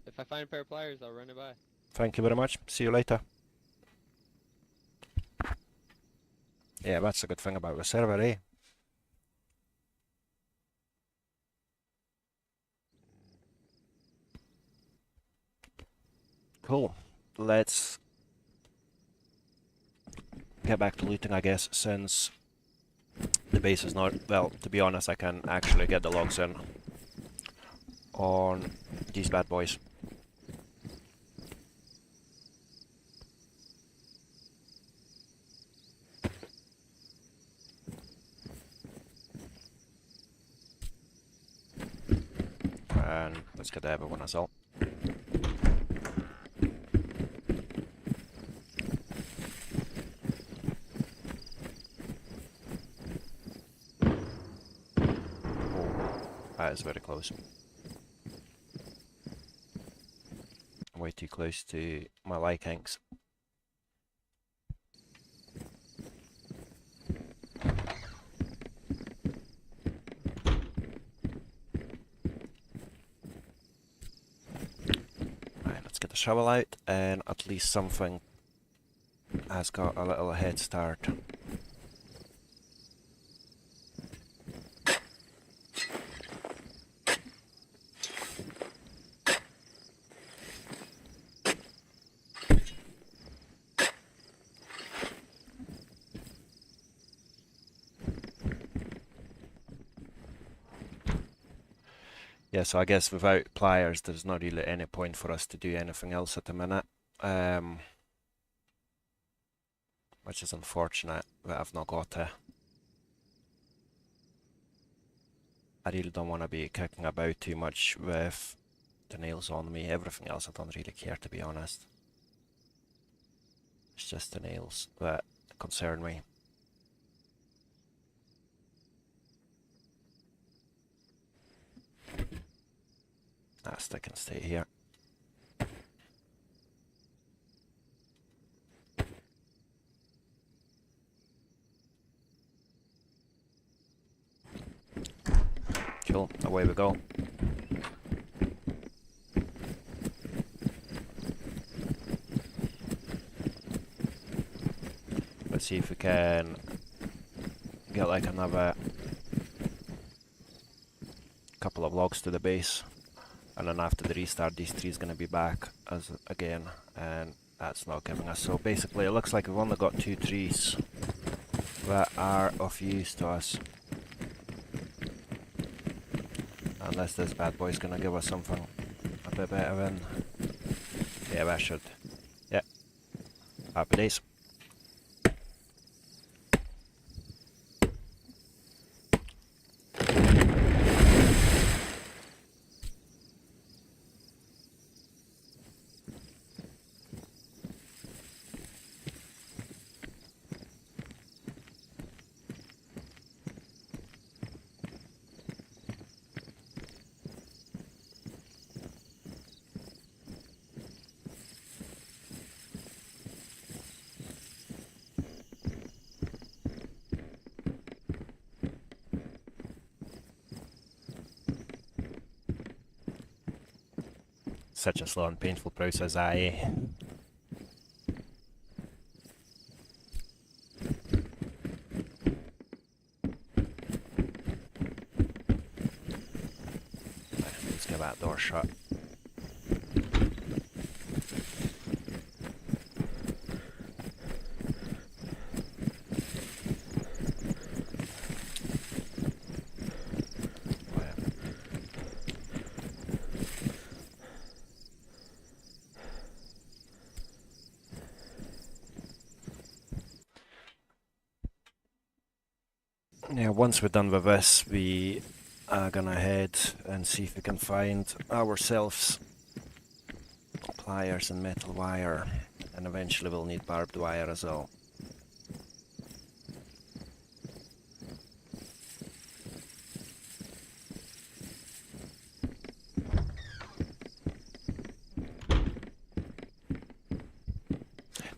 If I find a pair of pliers, I'll run it by. Thank you very much. See you later. Yeah, that's a good thing about the server, eh? Cool. Let's get back to looting, I guess, since the base is not... Well, to be honest, I can actually get the logs in on these bad boys. And let's get everyone as well. That is very close. Way too close to my likings. Right, let's get the shovel out, and at least something has got a little head start. Yeah, so I guess without pliers, there's not really any point for us to do anything else at the minute. Which is unfortunate that I've not got it. I really don't want to be kicking about too much with the nails on me. Everything else I don't really care, to be honest. It's just the nails that concern me. That stick can stay here. Cool, away we go. Let's see if we can get like another couple of logs to the base, and then after the restart these trees gonna be back as again, and that's not giving us. So basically it looks like we've only got 2 trees that are of use to us. Unless this bad boy's gonna give us something a bit better than... Yeah, that should. Yeah. Happy days. Such a slow and painful process, aye. Let's get that door shut. Yeah, once we're done with this, we are gonna head and see if we can find ourselves pliers and metal wire, and eventually we'll need barbed wire as well.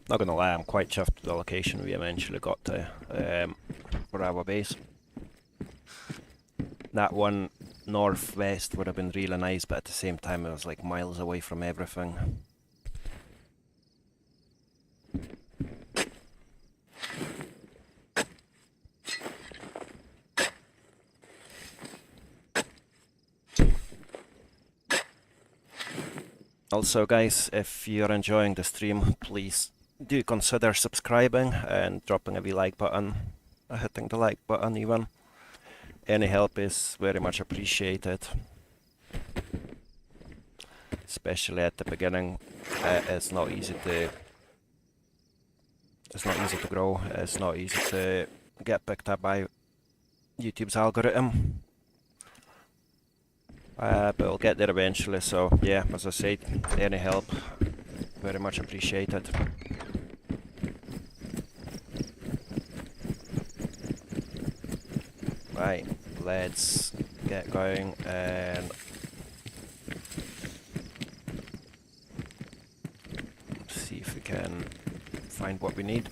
Not gonna lie, I'm quite chuffed with the location we eventually got to for our base. That one northwest would have been really nice, but at the same time it was like miles away from everything. Also guys, if you're enjoying the stream, please do consider subscribing and dropping a wee like button, hitting the like button even. Any help is very much appreciated, especially at the beginning. It's not easy to grow. It's not easy to get picked up by YouTube's algorithm, but we'll get there eventually. So yeah, as I said, any help very much appreciated. Right, let's get going and see if we can find what we need.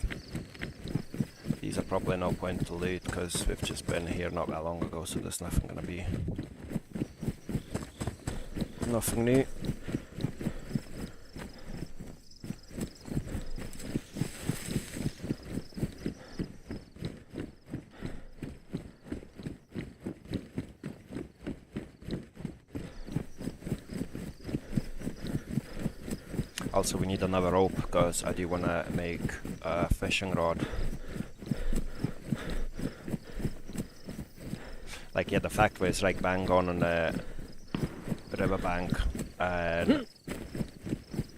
These are probably no point to loot because we've just been here not that long ago, so there's nothing gonna be nothing new. Also, we need another rope because I do want to make a fishing rod. Like, yeah, the factory is right bang on the riverbank, and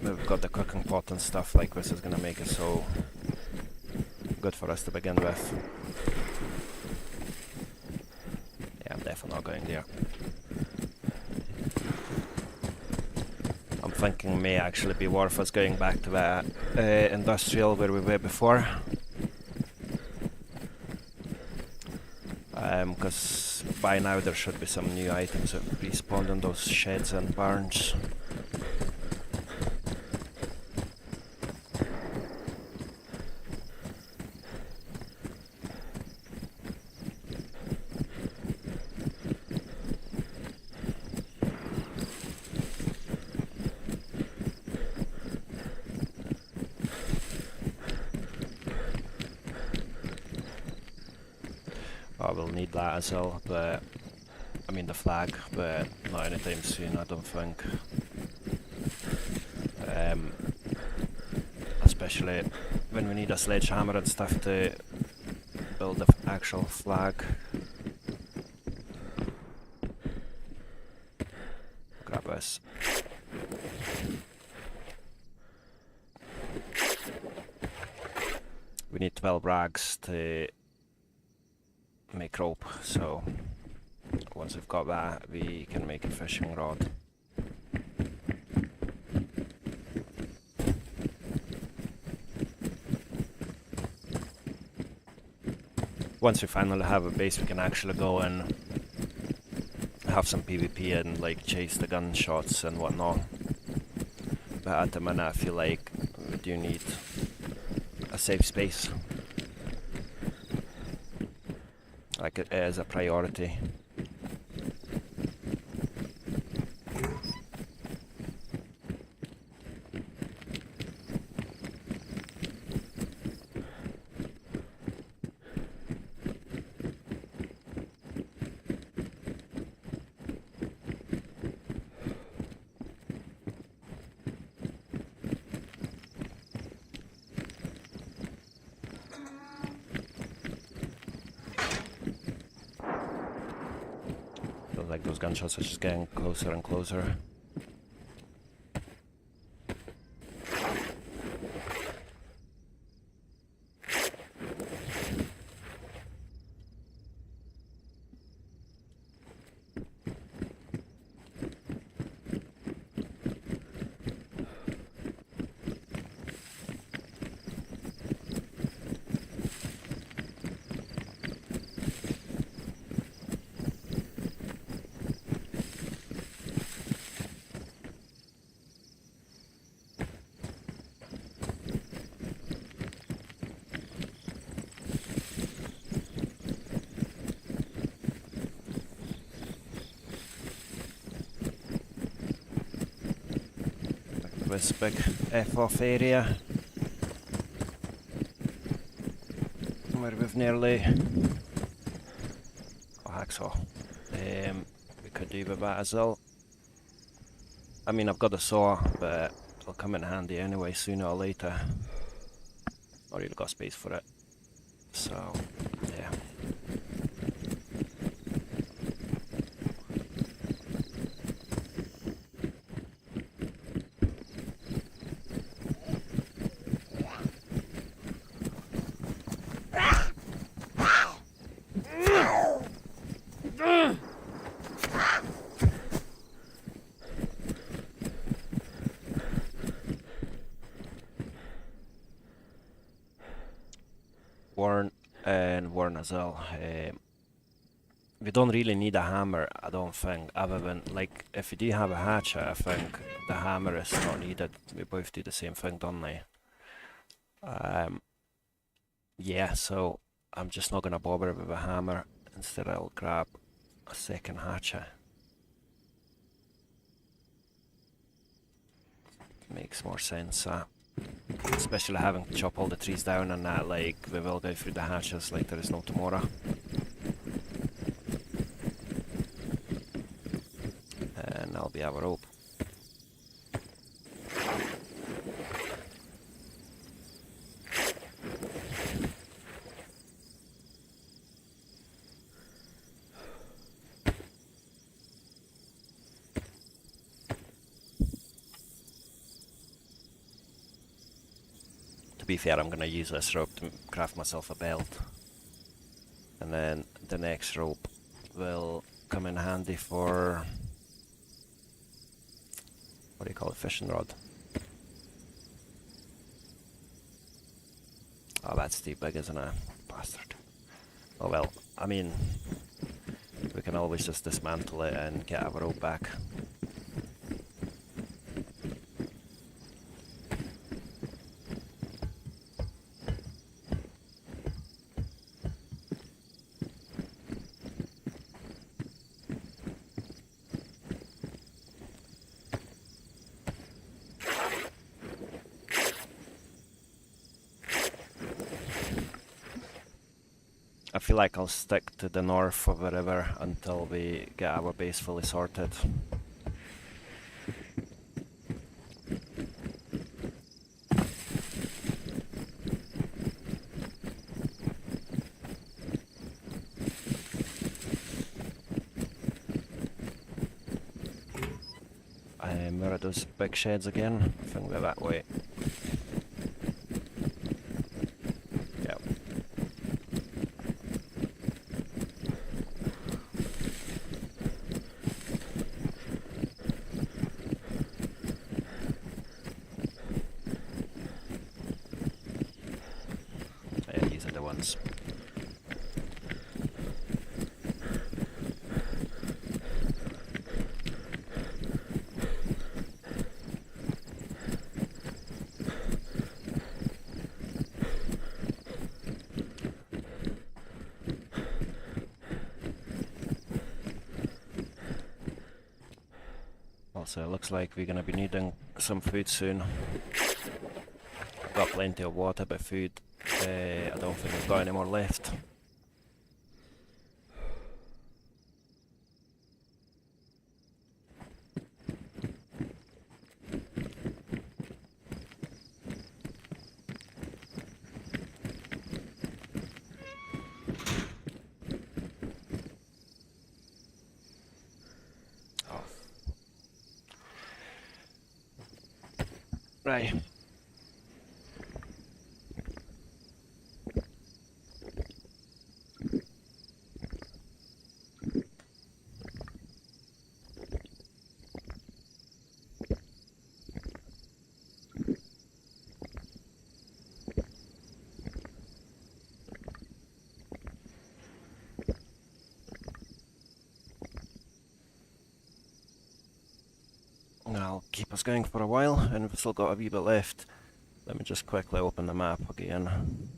we've got the cooking pot and stuff. Like, this is gonna make it so good for us to begin with. Yeah, I'm definitely not going there. I'm thinking it may actually be worth us going back to that industrial where we were before. Because by now there should be some new items that respawned in those sheds and barns. I will need that as well, but I mean the flag, but not anytime soon, I don't think. Especially when we need a sledgehammer and stuff to build the actual flag. Grab this. We need 12 rags to make rope, so once we've got that, we can make a fishing rod. Once we finally have a base, we can actually go and have some PvP and like chase the gunshots and whatnot. But at the minute I feel like we do need a safe space. Like it is a priority. Like those gunshots are just getting closer and closer. This big F-off area where we've nearly hacksaw. We could do with that as well. I mean, I've got a saw, but it'll come in handy anyway sooner or later. Not really got space for it, so yeah. Worn as well. We don't really need a hammer, I don't think, other than, like, if you do have a hatchet, I think the hammer is not needed. We both do the same thing, don't they? Yeah, so I'm just not gonna bother with a hammer. Instead I'll grab a second hatchet. Makes more sense, especially having to chop all the trees down and that, like, we will go through the hatches like there is no tomorrow. And that'll be our rope. To be fair, I'm gonna use this rope to craft myself a belt. And then the next rope will come in handy for... what do you call it? Fishing rod. Oh, that's too big, isn't it? Bastard. Oh well, I mean, we can always just dismantle it and get our rope back. I feel like I'll stick to the north of the river until we get our base fully sorted. Where are those big sheds again? I think they're that way. Yep. Yeah, these are the ones. So it looks like we're going to be needing some food soon. Got plenty of water, but food, I don't think we've got any more left. Right. I'll keep us going for a while, and we've still got a wee bit left. Let me just quickly open the map again.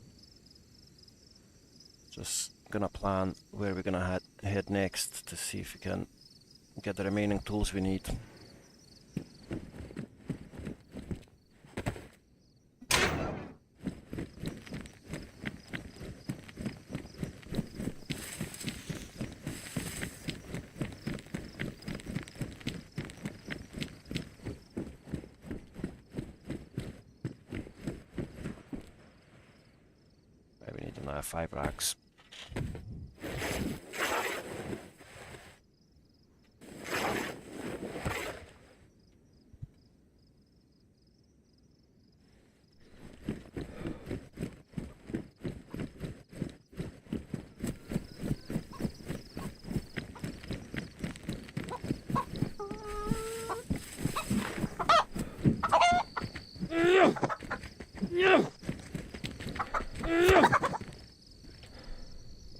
Just gonna plan where we're gonna head next to see if we can get the remaining tools we need. We need another 5 racks.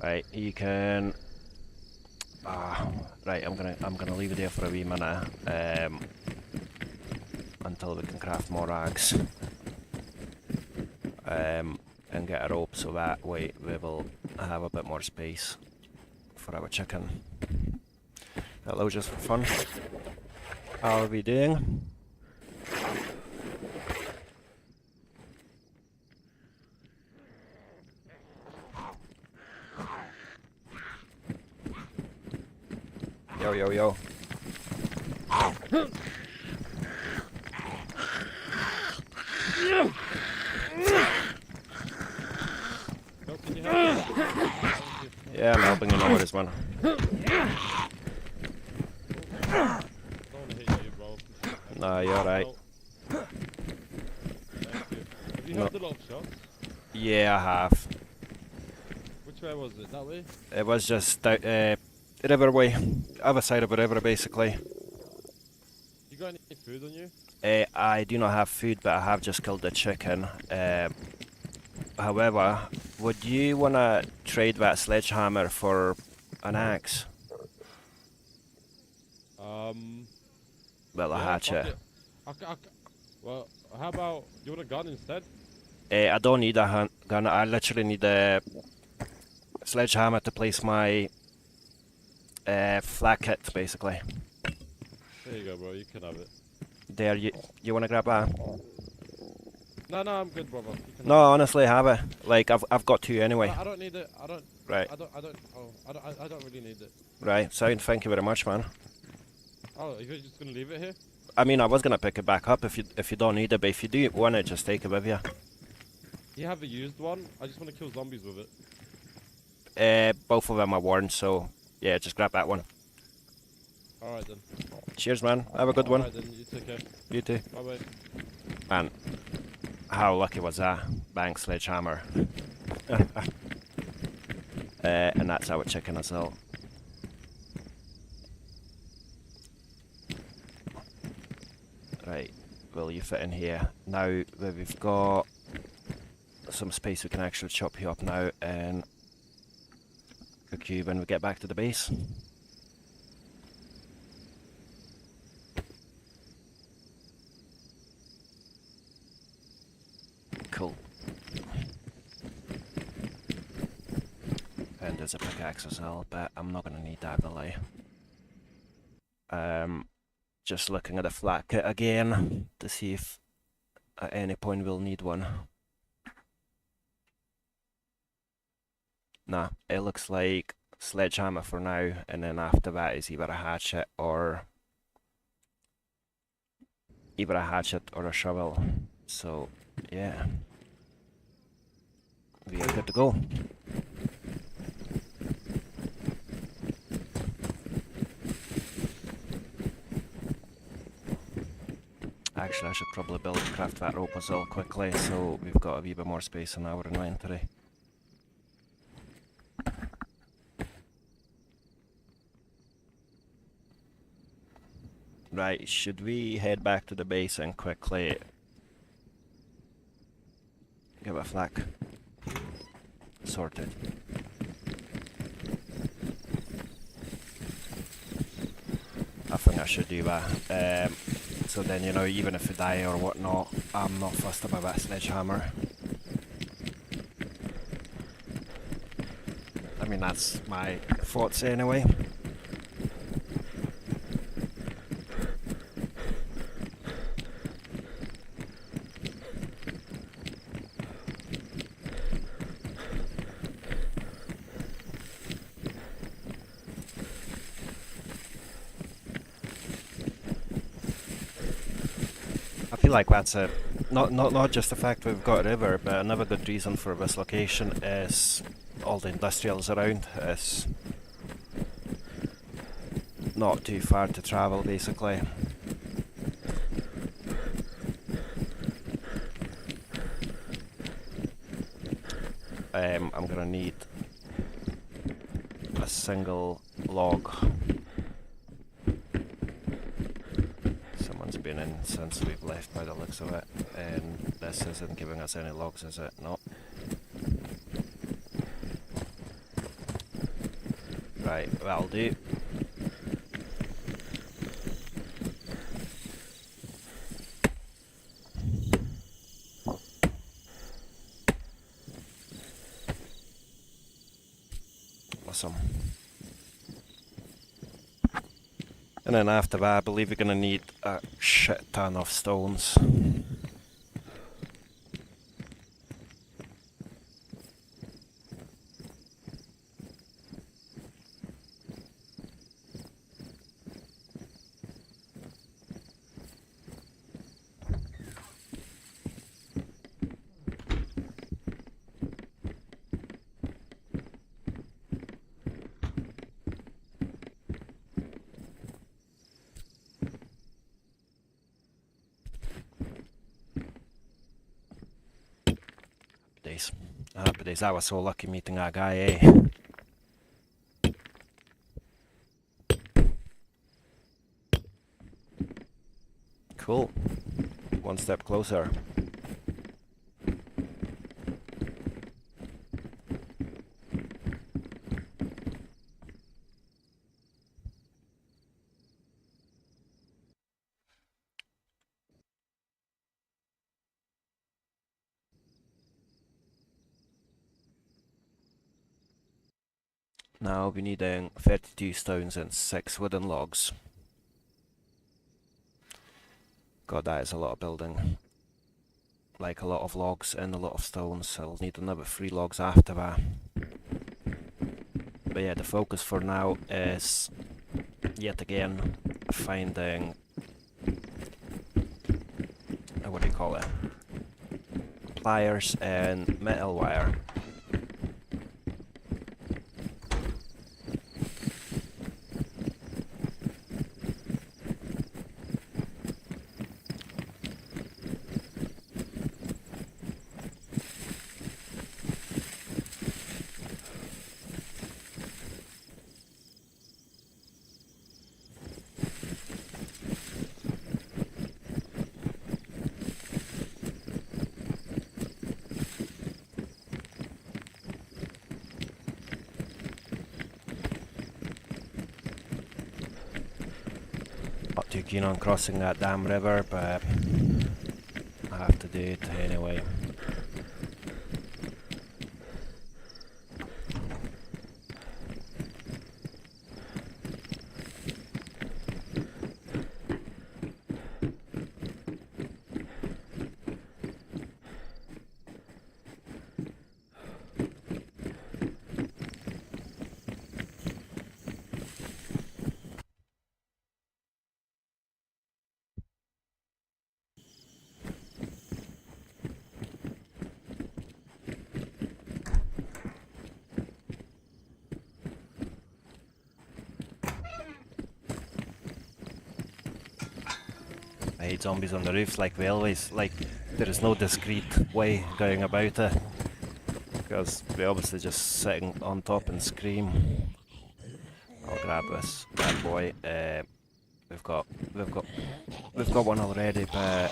Right, you can. Right, I'm gonna leave it there for a wee minute until we can craft more rags and get a rope, so that way we will have a bit more space for our chicken. Hello, just for fun. How are we doing? Yo, yo, yo. Yeah, I'm helping you know with this one. Nah, you're right. No. had the lot of shots? Yeah, I have. Which way was it? That way? It was just out, Riverway, other side of the river, basically. You got any food on you? I do not have food, but I have just killed the chicken. However, would you want to trade that sledgehammer for an axe? Well, a Yeah, hatchet. fuck it. Well, how about you want a gun instead? I don't need a gun. I literally need a sledgehammer to place my flak kit, basically. There you go, bro. You can have it. There, you want to grab that? No, I'm good, brother. You can No, honestly, have it. Like I've got two anyway. I don't need it. I don't. Right. I don't really need it. Right. Sound. Thank you very much, man. Oh, you're just gonna leave it here? I mean, I was gonna pick it back up if you don't need it, but if you do want it, just take it with you. You have a used one? I just want to kill zombies with it. Both of them are worn, so yeah, just grab that one. Alright then. Cheers, man. Have a good one. Alright then, you take care. You too. Bye bye. Man, how lucky was that? Bang, sledgehammer. And that's our chicken as well. Right, will you fit in here? Now that we've got some space, we can actually chop you up now and cook you when we get back to the base. Cool. And there's a pickaxe as well, but I'm not gonna need that, will I? Just looking at the flat kit again to see if at any point we'll need one. Nah, it looks like sledgehammer for now, and then after that is either a hatchet or a shovel. So yeah, we are good to go. Actually, I should probably craft that rope as well quickly, so we've got a wee bit more space in our inventory. Right, should we head back to the base and quickly give a flak sorted? I think I should do that. So then, you know, even if we die or whatnot, I'm not fussed about that sledgehammer. I mean, that's my thoughts anyway. I feel like that's a not just the fact we've got a river, but another good reason for this location is all the industrials around. It's not too far to travel, basically. I'm gonna need a single log. Someone's been in since we've left by the looks of it, and this isn't giving us any logs, is it? No. Right, that'll do. Awesome. And then after that, I believe we're going to need a shit ton of stones. Happy days, I was so lucky meeting that guy, eh? Cool. One step closer. Now we need 32 stones and 6 wooden logs. God, that is a lot of building. Like a lot of logs and a lot of stones. I'll need another 3 logs after that. But yeah, the focus for now is, yet again, finding... what do you call it? Pliers and metal wire. Not too keen on crossing that damn river, but I have to do it anyway. I hate zombies on the roofs, like we always, like, there is no discreet way going about it. Because we obviously just sitting on top and scream. I'll grab this bad boy. We've got one already, but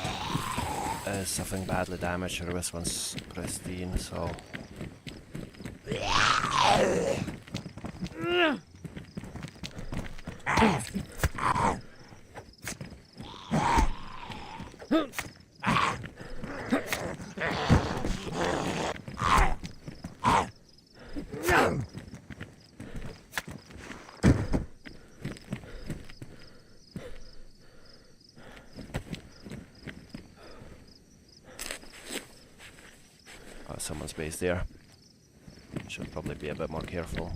something badly damaged, or this one's pristine, so... Oh, someone's based there. Should probably be a bit more careful.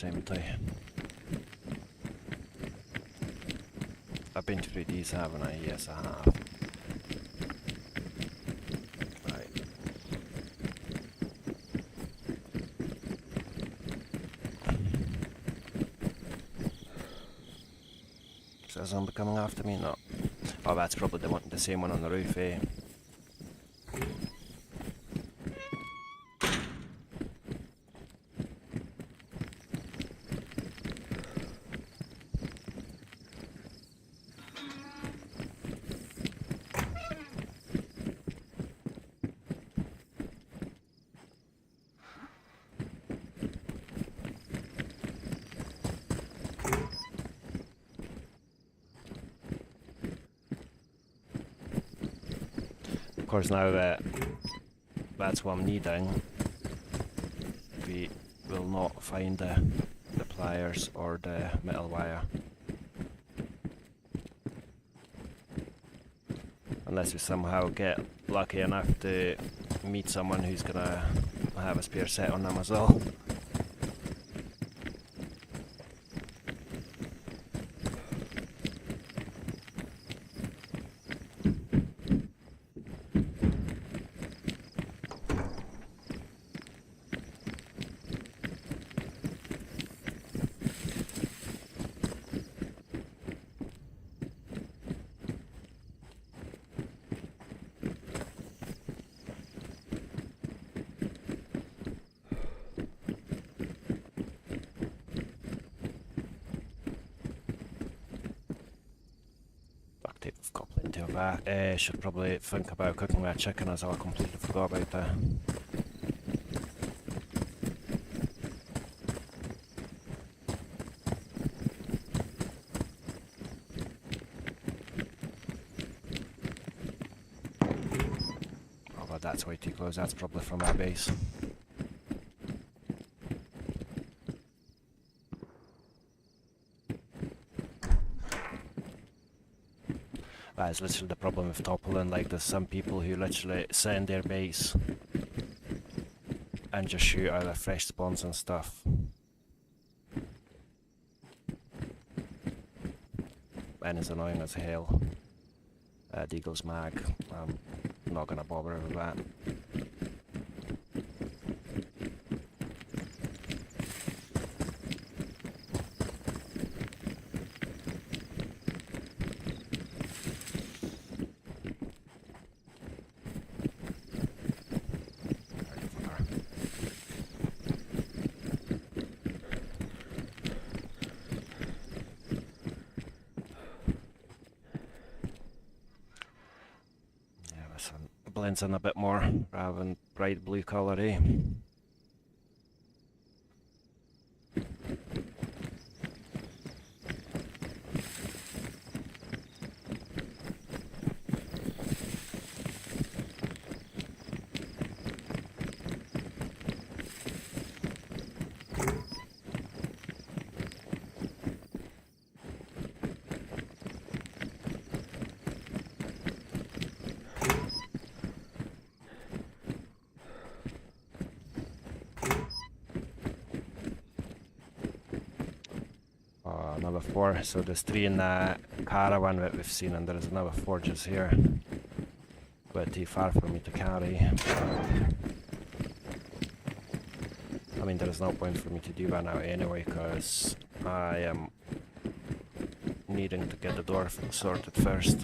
Empty. I've been through these, haven't I? Yes, I have. Right. Is there a zombie coming after me? No. Oh, that's probably the same one on the roof, eh? Of course, now that that's what I'm needing, we will not find the pliers or the metal wire. unless we somehow get lucky enough to meet someone who's gonna have a spare set on them as well. I've got plenty of that. Should probably think about cooking that chicken, as I completely forgot about that. Oh, but that's way too close. That's probably from our base. That is literally the problem with toppling. Like, there's some people who literally send their base and just shoot out their fresh spawns and stuff. And it's annoying as hell. Deagle's mag. I'm not gonna bother with that. Blends in a bit more rather than bright blue colour, eh? Another 4, so there's 3 in the caravan that we've seen, and there's another 4 just here. But too far for me to carry. I mean, there's no point for me to do that now anyway, because I am needing to get the door sorted first.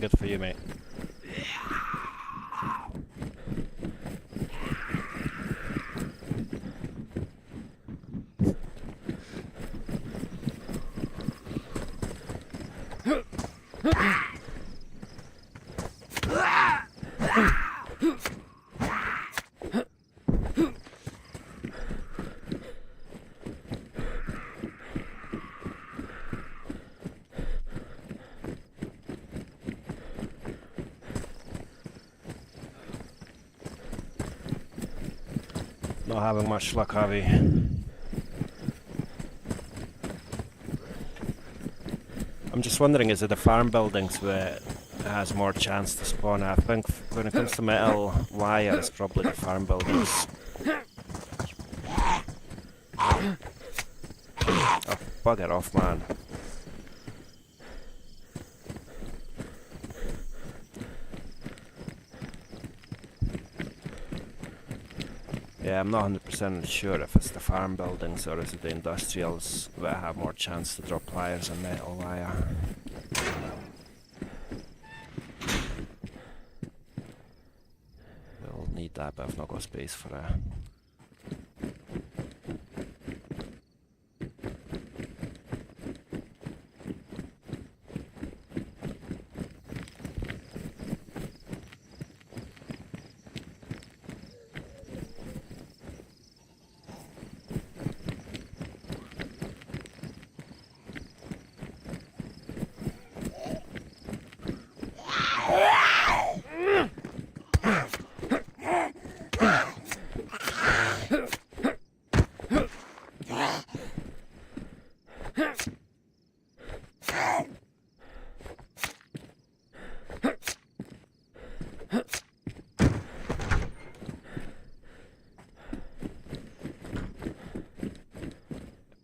Good for you, mate. Not having much luck, have we? I'm just wondering, is it the farm buildings where it has more chance to spawn? I think when it comes to metal wire, it's probably the farm buildings. Oh, bugger off, man. I'm not 100% sure if it's the farm buildings or is it the industrials that have more chance to drop pliers and metal wire. We'll need that, but I've not got space for it.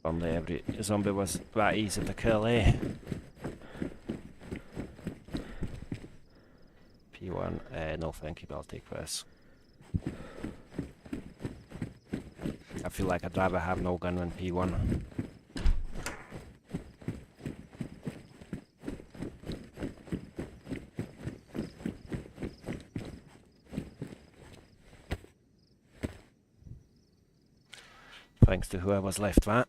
Only every zombie was that easy to kill, eh? P1, no thank you, but I'll take this. I feel like I'd rather have no gun than P1. Thanks to whoever's left that.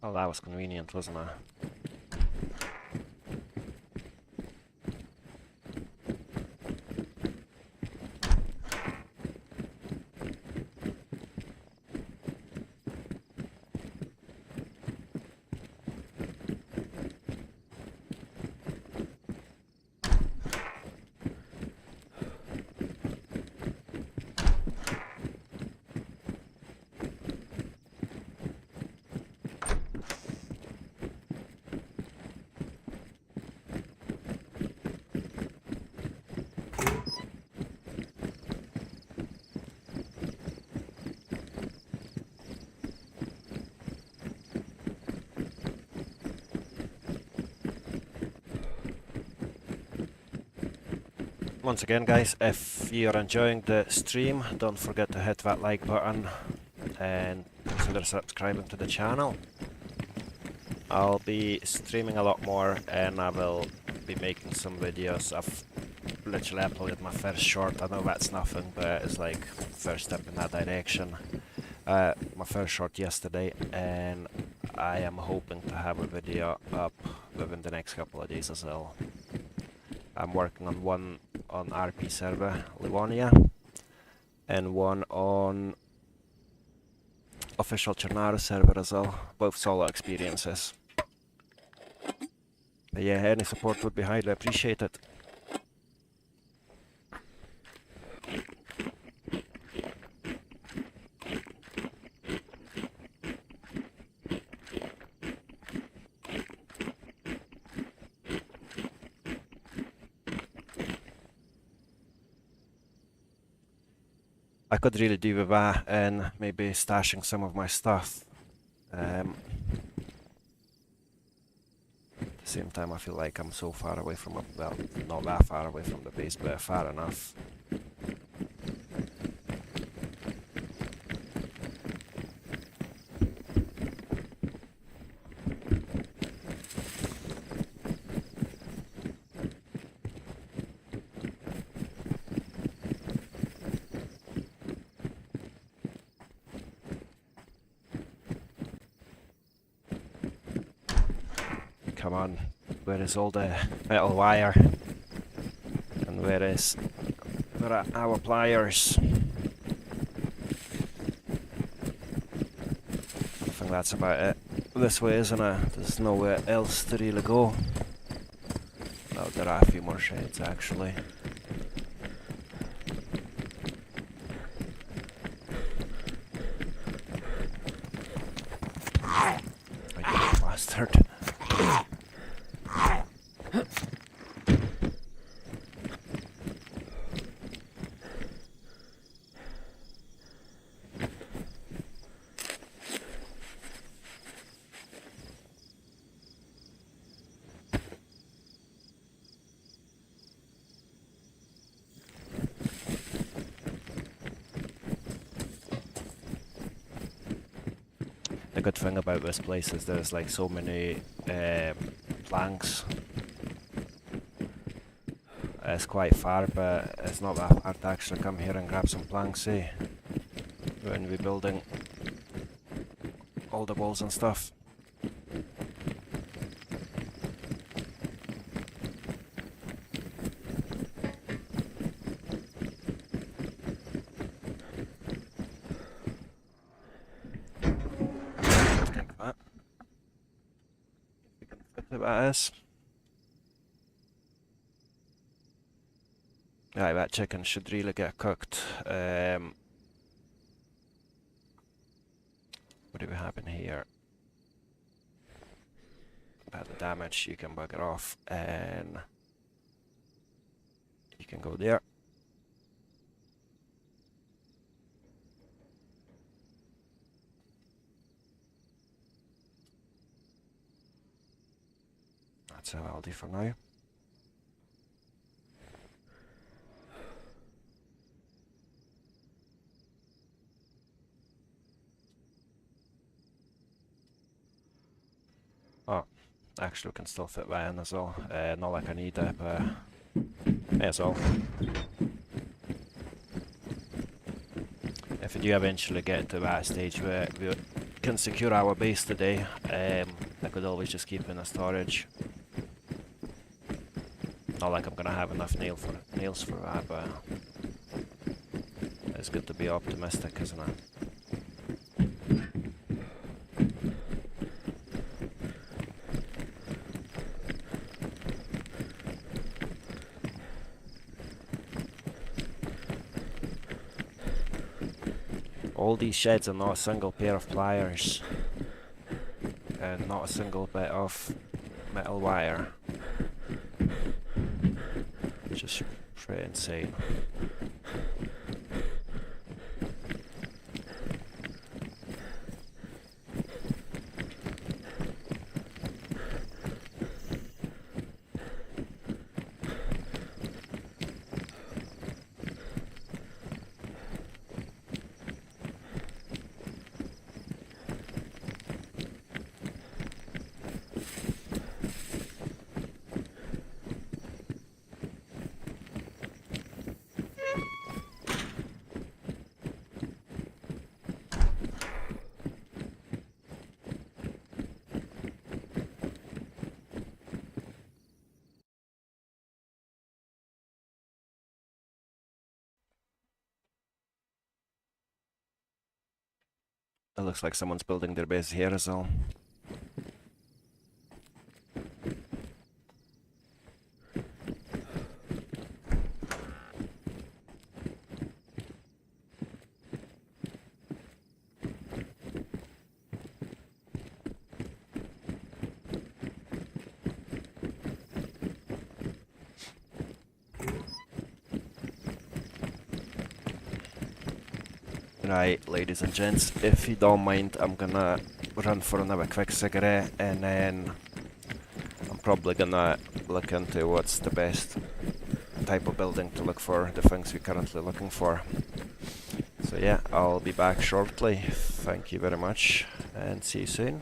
Oh, that was convenient, wasn't it? Once again, guys, if you're enjoying the stream, don't forget to hit that like button and consider subscribing to the channel. I'll be streaming a lot more and I will be making some videos. I've literally uploaded my first short. I know that's nothing, but it's like first step in that direction. My first short yesterday, and I am hoping to have a video up within the next couple of days as well. I'm working on one on RP server, Livonia, and one on official Chernaro server as well, both solo experiences. But yeah, any support would be highly appreciated. I could really do with that and maybe stashing some of my stuff. At the same time, I feel like I'm so far away from, well, not that far away from the base, but far enough. Come on, where is all the metal wire? And where are our pliers? that's about it. This way, isn't it? There's nowhere else to really go. Oh, there are a few more sheds actually. Oh, you bastard. The good thing about this place is there's like so many planks. It's quite far, but it's not that hard to actually come here and grab some planks, eh? When we're building all the walls and stuff. That is. Right, that chicken should really get cooked. What do we have in here? About the damage, you can bugger off, and you can go there. That's how I'll do for now. Oh, actually we can still fit that in as well. Not like I need it, but may as well. If we do eventually get to that stage where we can secure our base today, I could always just keep in a storage. Not like I'm gonna have enough nails for that, but it's good to be optimistic, isn't it? All these sheds are not a single pair of pliers, and not a single bit of metal wire. Just pretty insane. It looks like someone's building their base here as well. Right, ladies and gents, if you don't mind, I'm gonna run for another quick cigarette, and then I'm probably gonna look into what's the best type of building to look for, the things we're currently looking for. So yeah, I'll be back shortly. Thank you very much, and see you soon.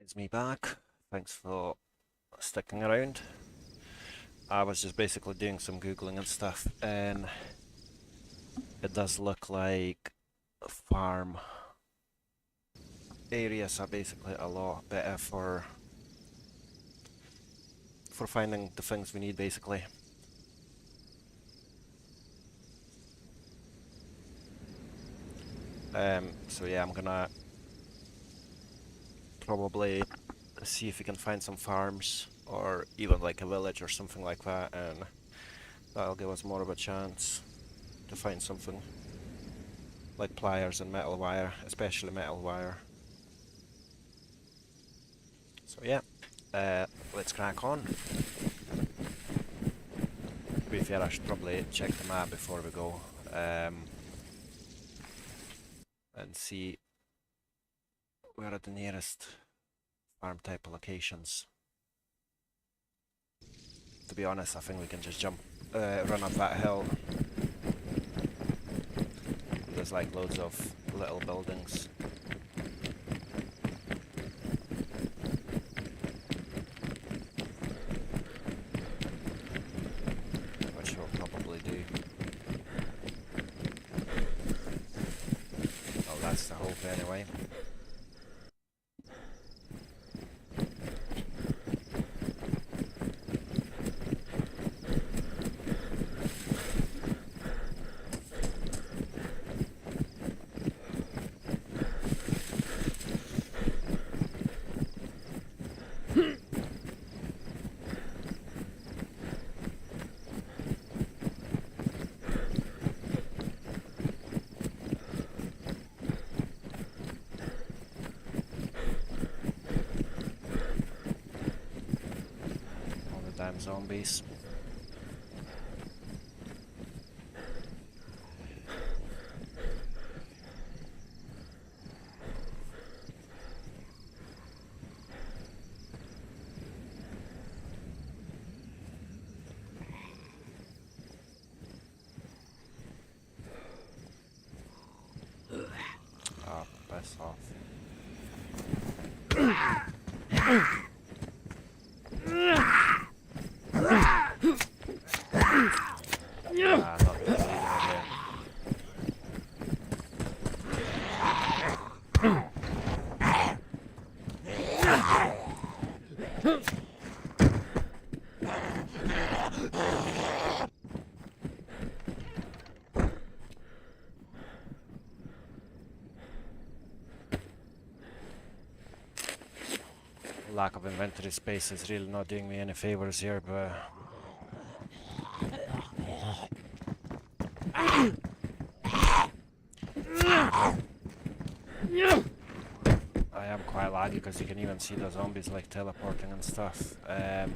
It's me back. Thanks for sticking around. I was just basically doing some googling and stuff, and it does look like farm areas are basically a lot better for finding the things we need, basically. So yeah, I'm gonna probably see if we can find some farms or even like a village or something like that, and that'll give us more of a chance to find something like pliers and metal wire, especially metal wire. So yeah, let's crack on. To be fair, I should probably check the map before we go, and see where are the nearest farm type locations. To be honest, I think we can just run up that hill. There's like loads of little buildings. Which we'll probably do. Well, that's the hope anyway. Damn zombies. Oh, piss off. Not really again. Lack of inventory space is really not doing me any favors here, but I am quite laggy because you can even see the zombies like teleporting and stuff. And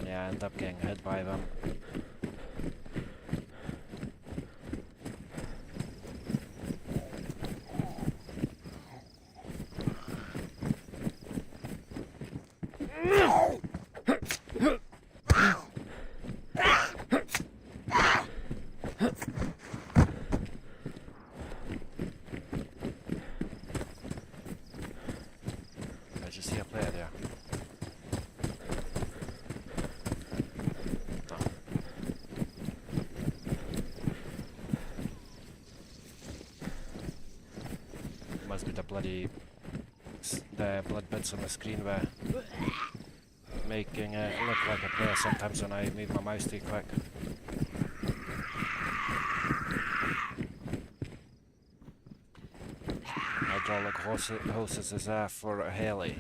yeah, I end up getting hit by them. I just see a player there. No. Must be the blood bits on the screen were making it look like a player sometimes when I move my mouse too quick. Hydraulic hoses is there for a heli.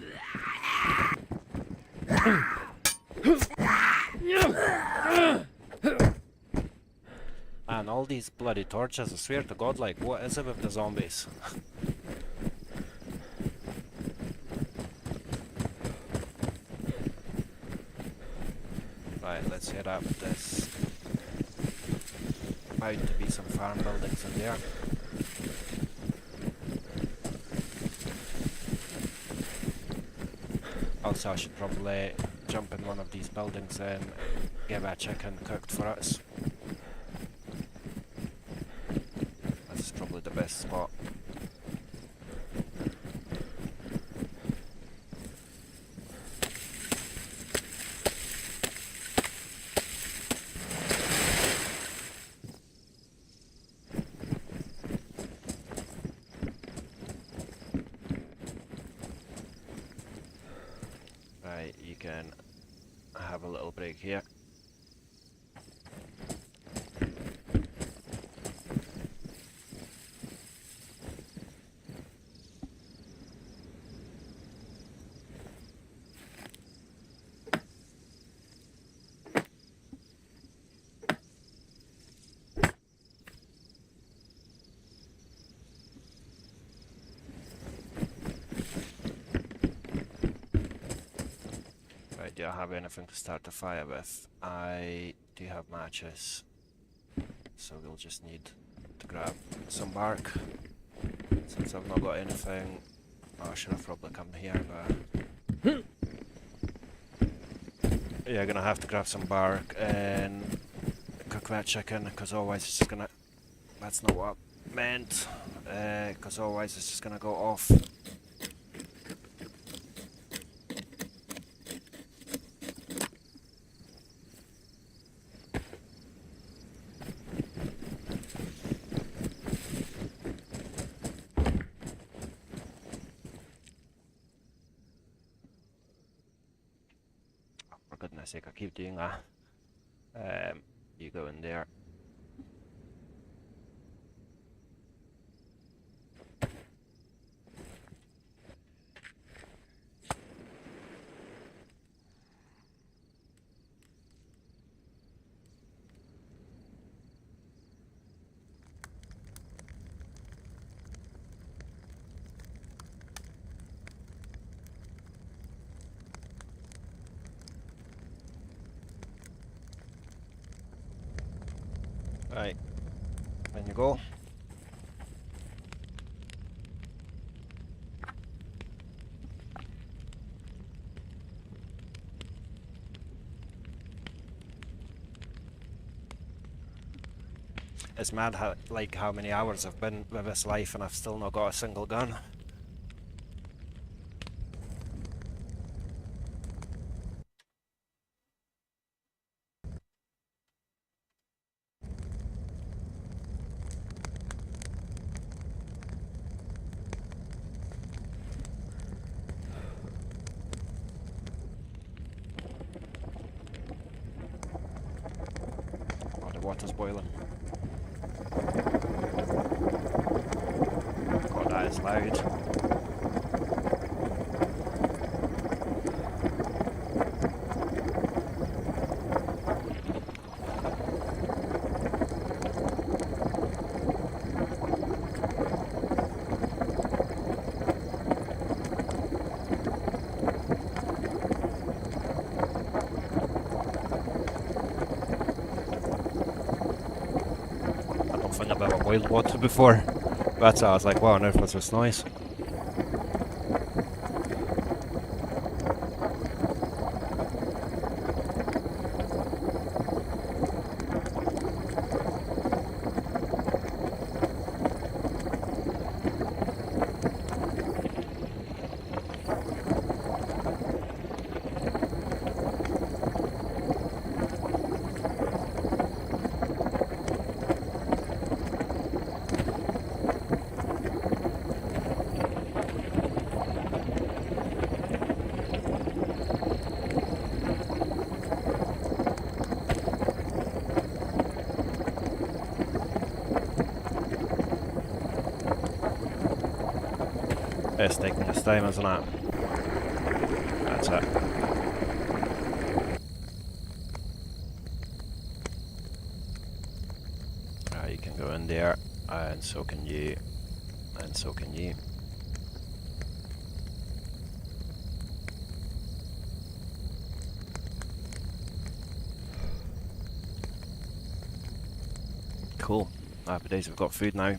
And all these bloody torches, I swear to God, like, what is it with the zombies? Right, let's head up. There's bound to be some farm buildings in there. Also, I should probably jump in one of these buildings and get a chicken cooked for us. That's probably the best spot. a little break here. Right, do I have anything to start the fire with? I do have matches, so we'll just need to grab some bark. Since I've not got anything, I should have probably come here, but yeah, gonna have to grab some bark and cook that chicken, because otherwise it's just gonna, that's not what I meant, because otherwise it's just gonna go off. For goodness sake, I keep doing that. You go in there. Right, in you go. It's mad how, like, how many hours I've been with this life and I've still not got a single gun. Oh, the water's boiling. God, that is loud. I don't think I've ever boiled water before. That's why I was like, wow, on earth was this noise? It's taking its time, isn't it? That's it. Right, you can go in there, and so can you, and so can you. Cool. Happy days, we've got food now.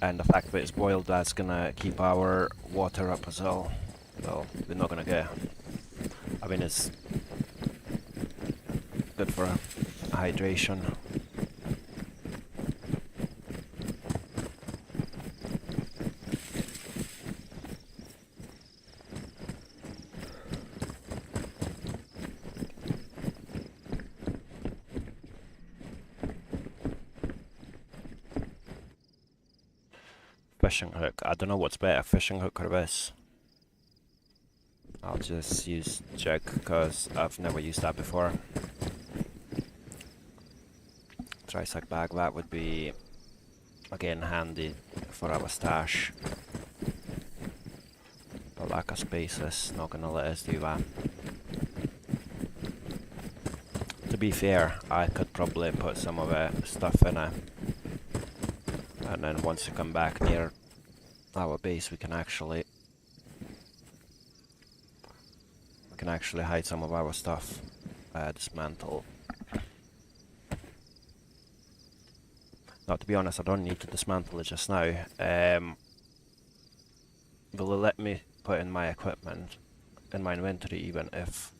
And the fact that it's boiled, that's gonna keep our water up as well. Well, we're not gonna get, I mean, it's good for hydration. Fishing hook. I don't know what's better, fishing hook or this. I'll just use jig because I've never used that before. Dry sack bag, that would be again handy for our stash. But lack of space is not gonna let us do that. To be fair, I could probably put some of the stuff in it, and then once we come back near our base we can actually hide some of our stuff, dismantle. Now, to be honest, I don't need to dismantle it just now. Will it let me put in my equipment in my inventory even if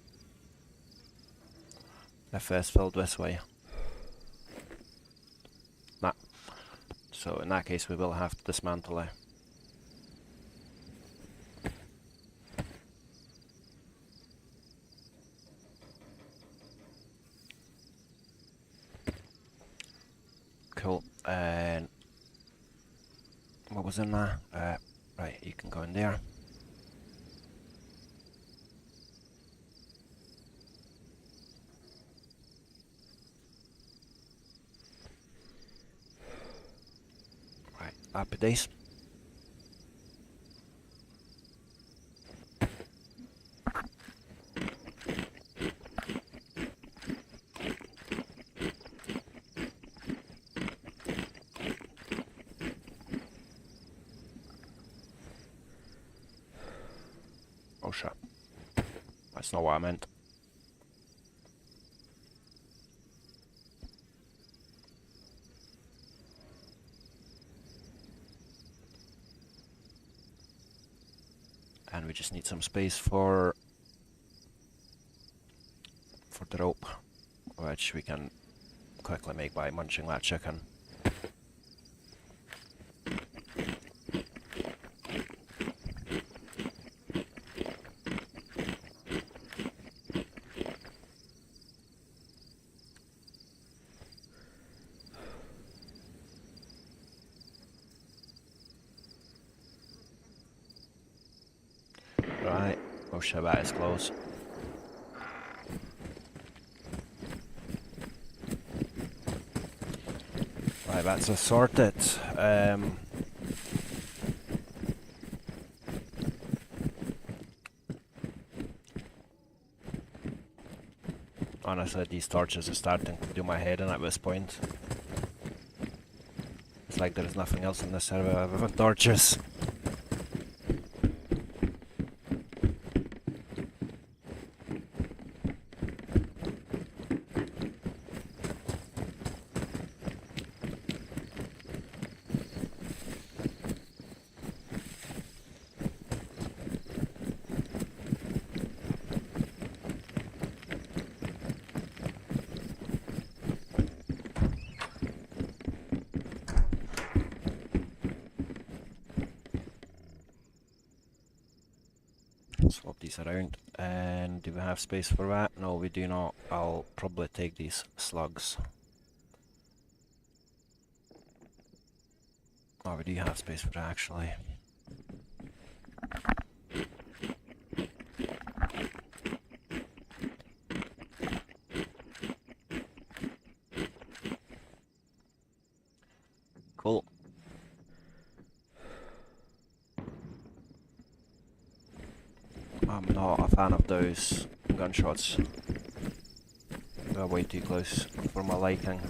it's filled this way? Nah. So in that case we will have to dismantle it. Cool. And what was in there? Right, you can go in there. Right, happy days. Oh shit. That's not what I meant. And we just need some space for the rope, which we can quickly make by munching that chicken. Right, oh shit, that is close. Right, that's us sorted. Honestly, these torches are starting to do my head in at this point. It's like there's nothing else in this server other than torches. Swap these around. And do we have space for that? No, we do not. I'll probably take these slugs. Oh, we do have space for that actually. Cool. I'm not a fan of those gunshots. They're way too close for my liking.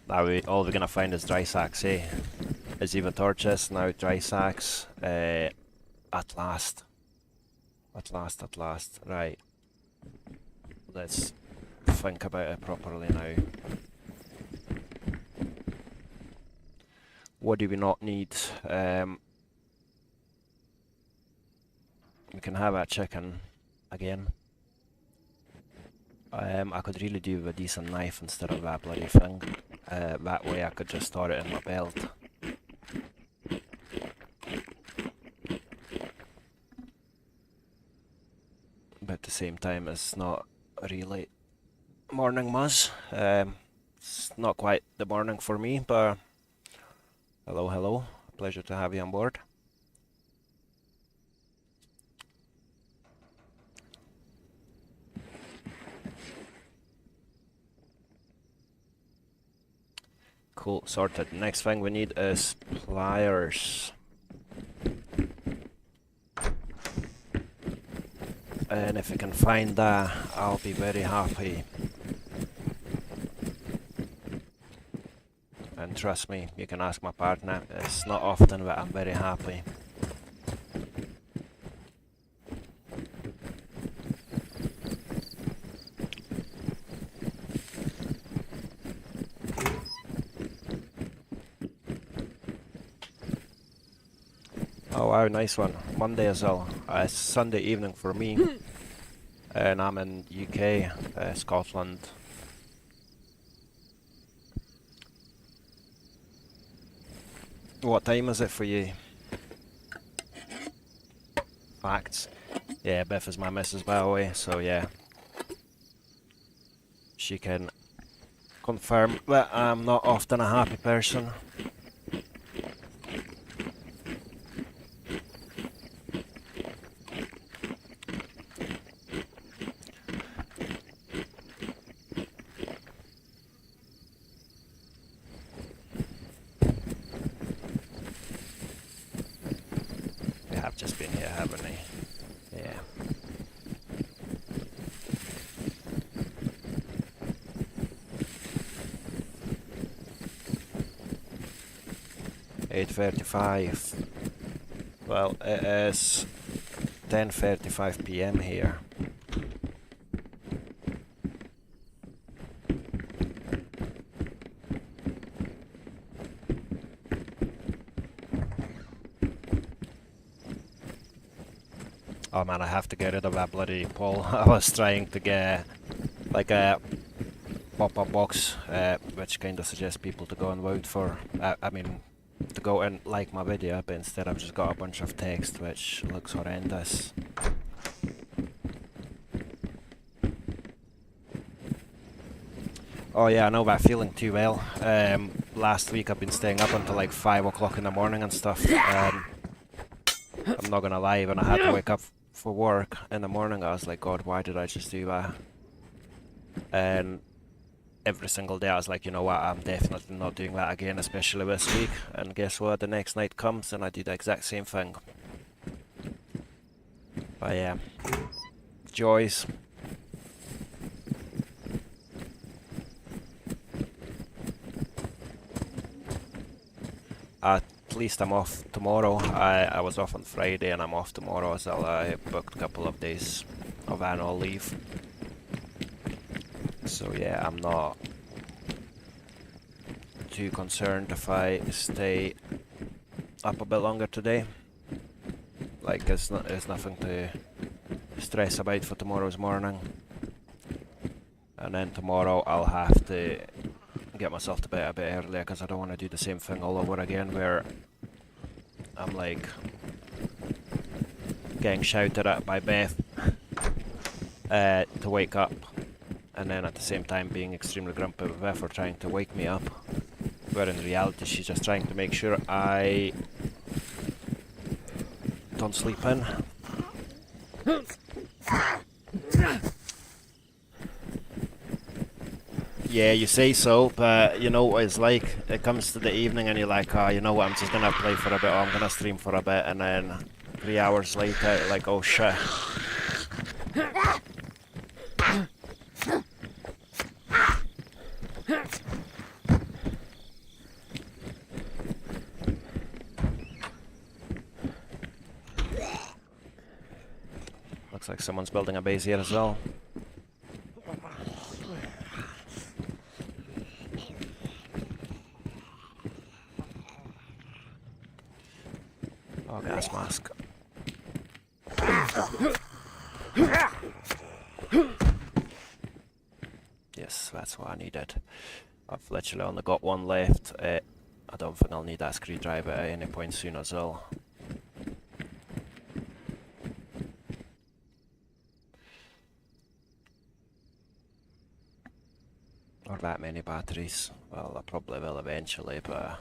Now all we're gonna find is dry sacks, eh? Is either torches, now dry sacks. At last. At last. Right. Let's think about it properly now. What do we not need? We can have a chicken again. I could really do with a decent knife instead of that bloody thing. That way I could just store it in my belt. But at the same time it's not really morning muzz. It's not quite the morning for me, but Hello, hello. Pleasure to have you on board. Cool, sorted. Next thing we need is pliers. And if we can find that, I'll be very happy. And trust me, you can ask my partner, it's not often that I'm very happy. Oh wow, nice one. Monday as well. It's Sunday evening for me. And I'm in UK, Scotland. What time is it for you? Facts. Yeah, Beth is my missus by the way, so yeah. She can confirm that I'm not often a happy person. We have just been here, haven't we? Yeah. $8:35. Well, it is 10:35 PM here. Oh man, I have to get rid of that bloody pole. I was trying to get like a pop-up box, which kind of suggests people to go and vote for. I mean, to go and like my video, but instead I've just got a bunch of text, which looks horrendous. Oh yeah, I know that feeling too well. Last week I've been staying up until like 5 o'clock in the morning and stuff. I'm not gonna lie, when I had to wake up for work in the morning, I was like, God, why did I just do that? And every single day I was like, you know what, I'm definitely not doing that again, especially this week. And guess what, the next night comes and I do the exact same thing. But yeah, joys. At least I'm off tomorrow. I was off on Friday and I'm off tomorrow as well. I booked a couple of days of annual leave. So yeah, I'm not too concerned if I stay up a bit longer today. Like, it's nothing to stress about for tomorrow's morning. And then tomorrow I'll have to get myself to bed a bit earlier because I don't want to do the same thing all over again where I'm like getting shouted at by Beth to wake up, and then at the same time being extremely grumpy with Beth for trying to wake me up, where in reality she's just trying to make sure I don't sleep in. Yeah, you say so, but you know what it's like. It comes to the evening and you're like, oh, you know what, I'm just gonna play for a bit, or I'm gonna stream for a bit, and then 3 hours later, you're like, oh shit. Looks like someone's building a base here as well. Oh, gas mask. Yes, that's what I needed. I've literally only got one left. I don't think I'll need that screwdriver at any point soon as well. Or that many batteries. Well, I probably will eventually, but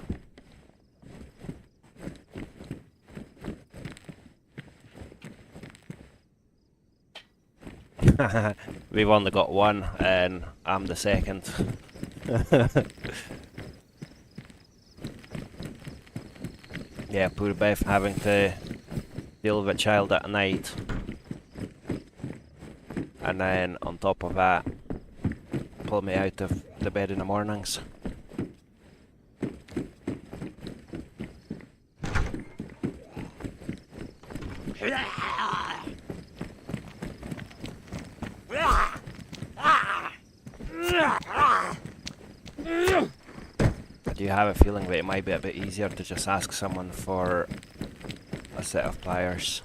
We've only got one, and I'm the second. Yeah, poor Beth having to deal with a child at night. And then, on top of that, pull me out of the bed in the mornings. I do have a feeling that it might be a bit easier to just ask someone for a set of pliers.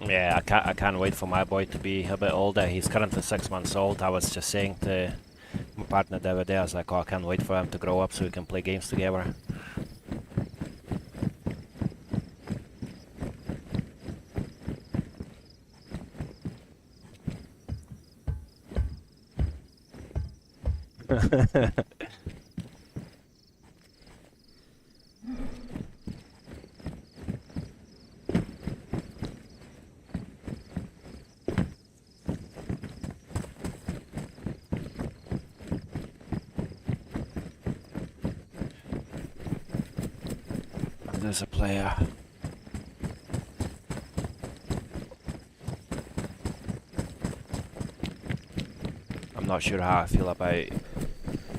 Yeah, I can't wait for my boy to be a bit older. He's currently 6 months old. I was just saying to my partner the other day, I was like, oh, I can't wait for him to grow up so we can play games together. There's a player. I'm not sure how I feel about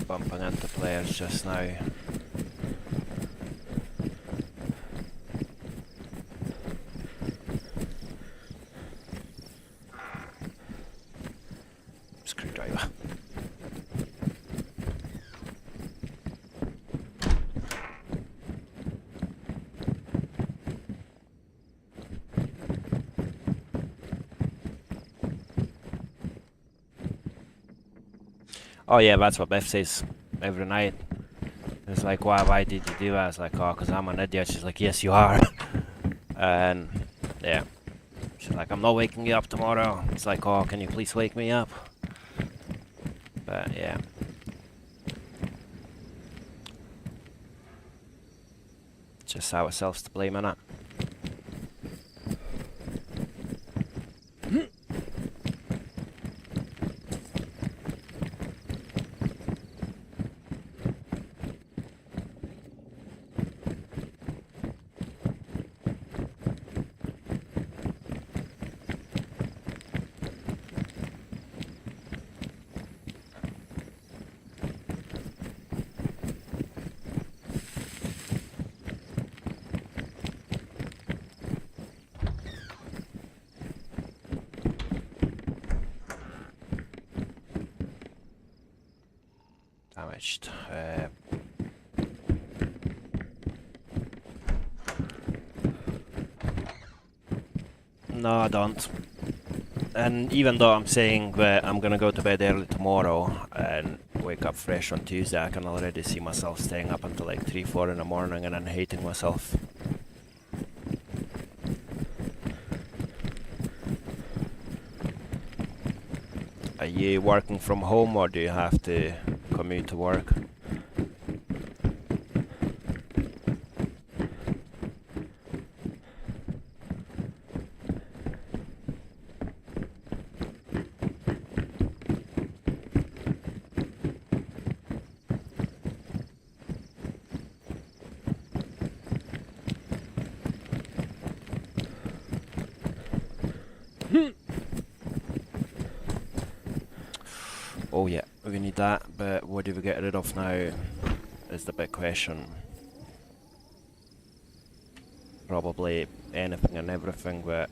bumping into players just now. Screwdriver. Oh yeah, that's what Beth says every night. It's like, why did you do that? It's like, oh, because I'm an idiot. She's like, yes, you are. And yeah, she's like, I'm not waking you up tomorrow. It's like, oh, can you please wake me up? But yeah. Just ourselves to blame, innit? Damaged. No, I don't. And even though I'm saying that I'm gonna go to bed early tomorrow and wake up fresh on Tuesday, I can already see myself staying up until like 3, 4 in the morning and then hating myself. Are you working from home or do you have to commute to work? Oh yeah, we need that, but what do we get rid of now is the big question. Probably anything and everything that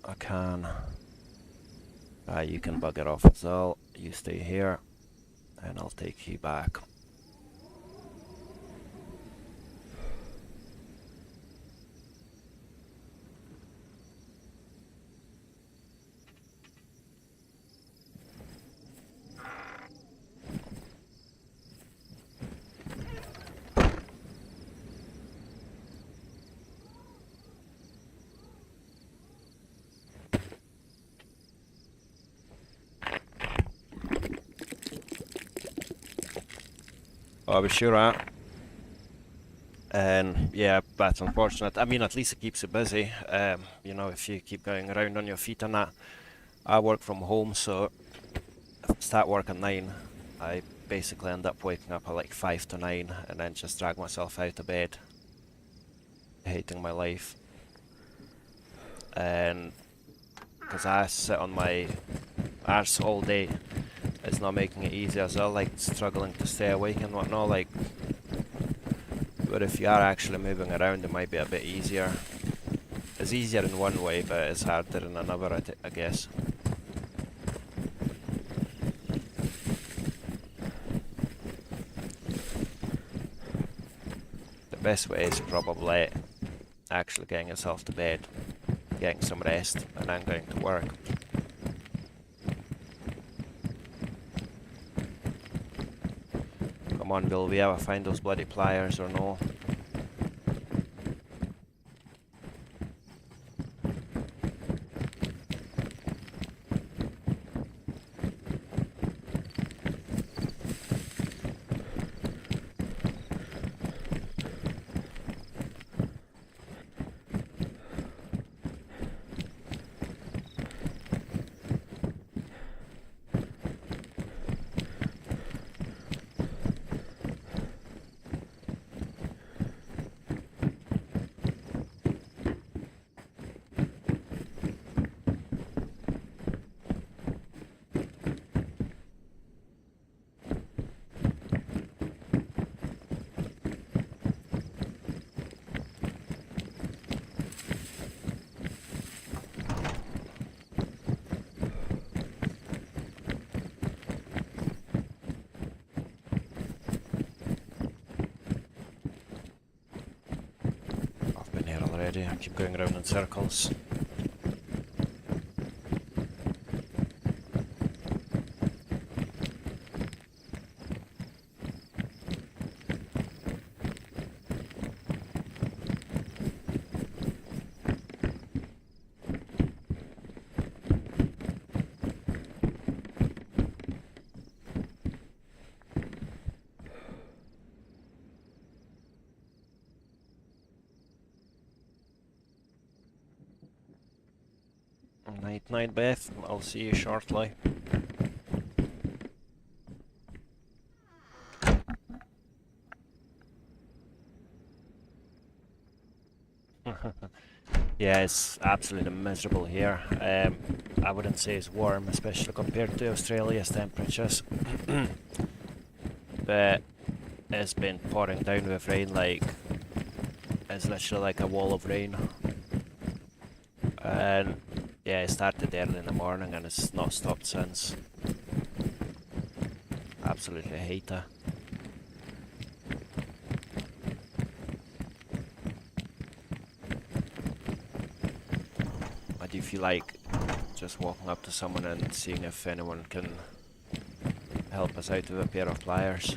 I can. You can bugger off as well. You stay here, and I'll take you back. I was sure at. And yeah, that's unfortunate. I mean, at least it keeps you busy. You know, if you keep going around on your feet and that. I work from home, so if I start work at 9, I basically end up waking up at like 5 to 9 and then just drag myself out of bed, hating my life. And because I sit on my arse all day, it's not making it easy as well, like struggling to stay awake and whatnot, like. But if you are actually moving around, it might be a bit easier. It's easier in one way, but it's harder in another, I guess. The best way is probably actually getting yourself to bed, getting some rest, and then going to work. Come on, will we ever find those bloody pliers or no? I keep going around in circles. Night, Beth. I'll see you shortly. Yeah, it's absolutely miserable here. I wouldn't say it's warm, especially compared to Australia's temperatures. But it's been pouring down with rain, like it's literally like a wall of rain. And yeah, it started early in the morning and it's not stopped since. Absolutely hate it. I do feel like just walking up to someone and seeing if anyone can help us out with a pair of pliers.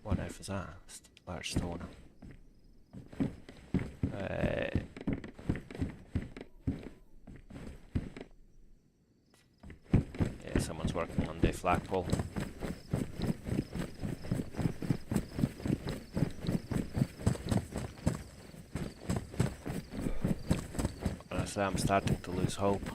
What knife is that? Large stone. Yeah, someone's working on the flagpole. Honestly, I'm starting to lose hope.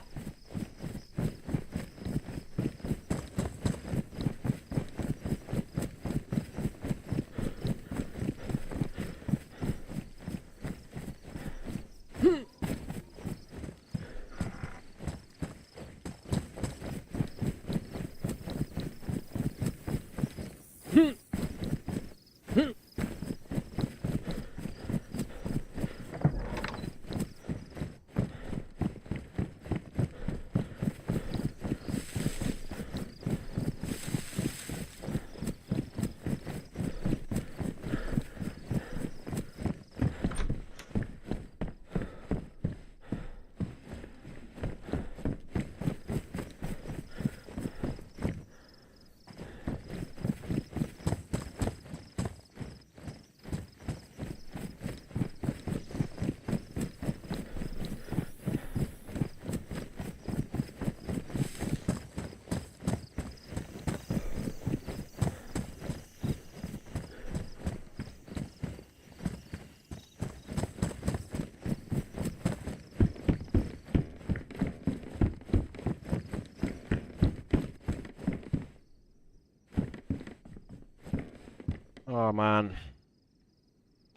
Oh man.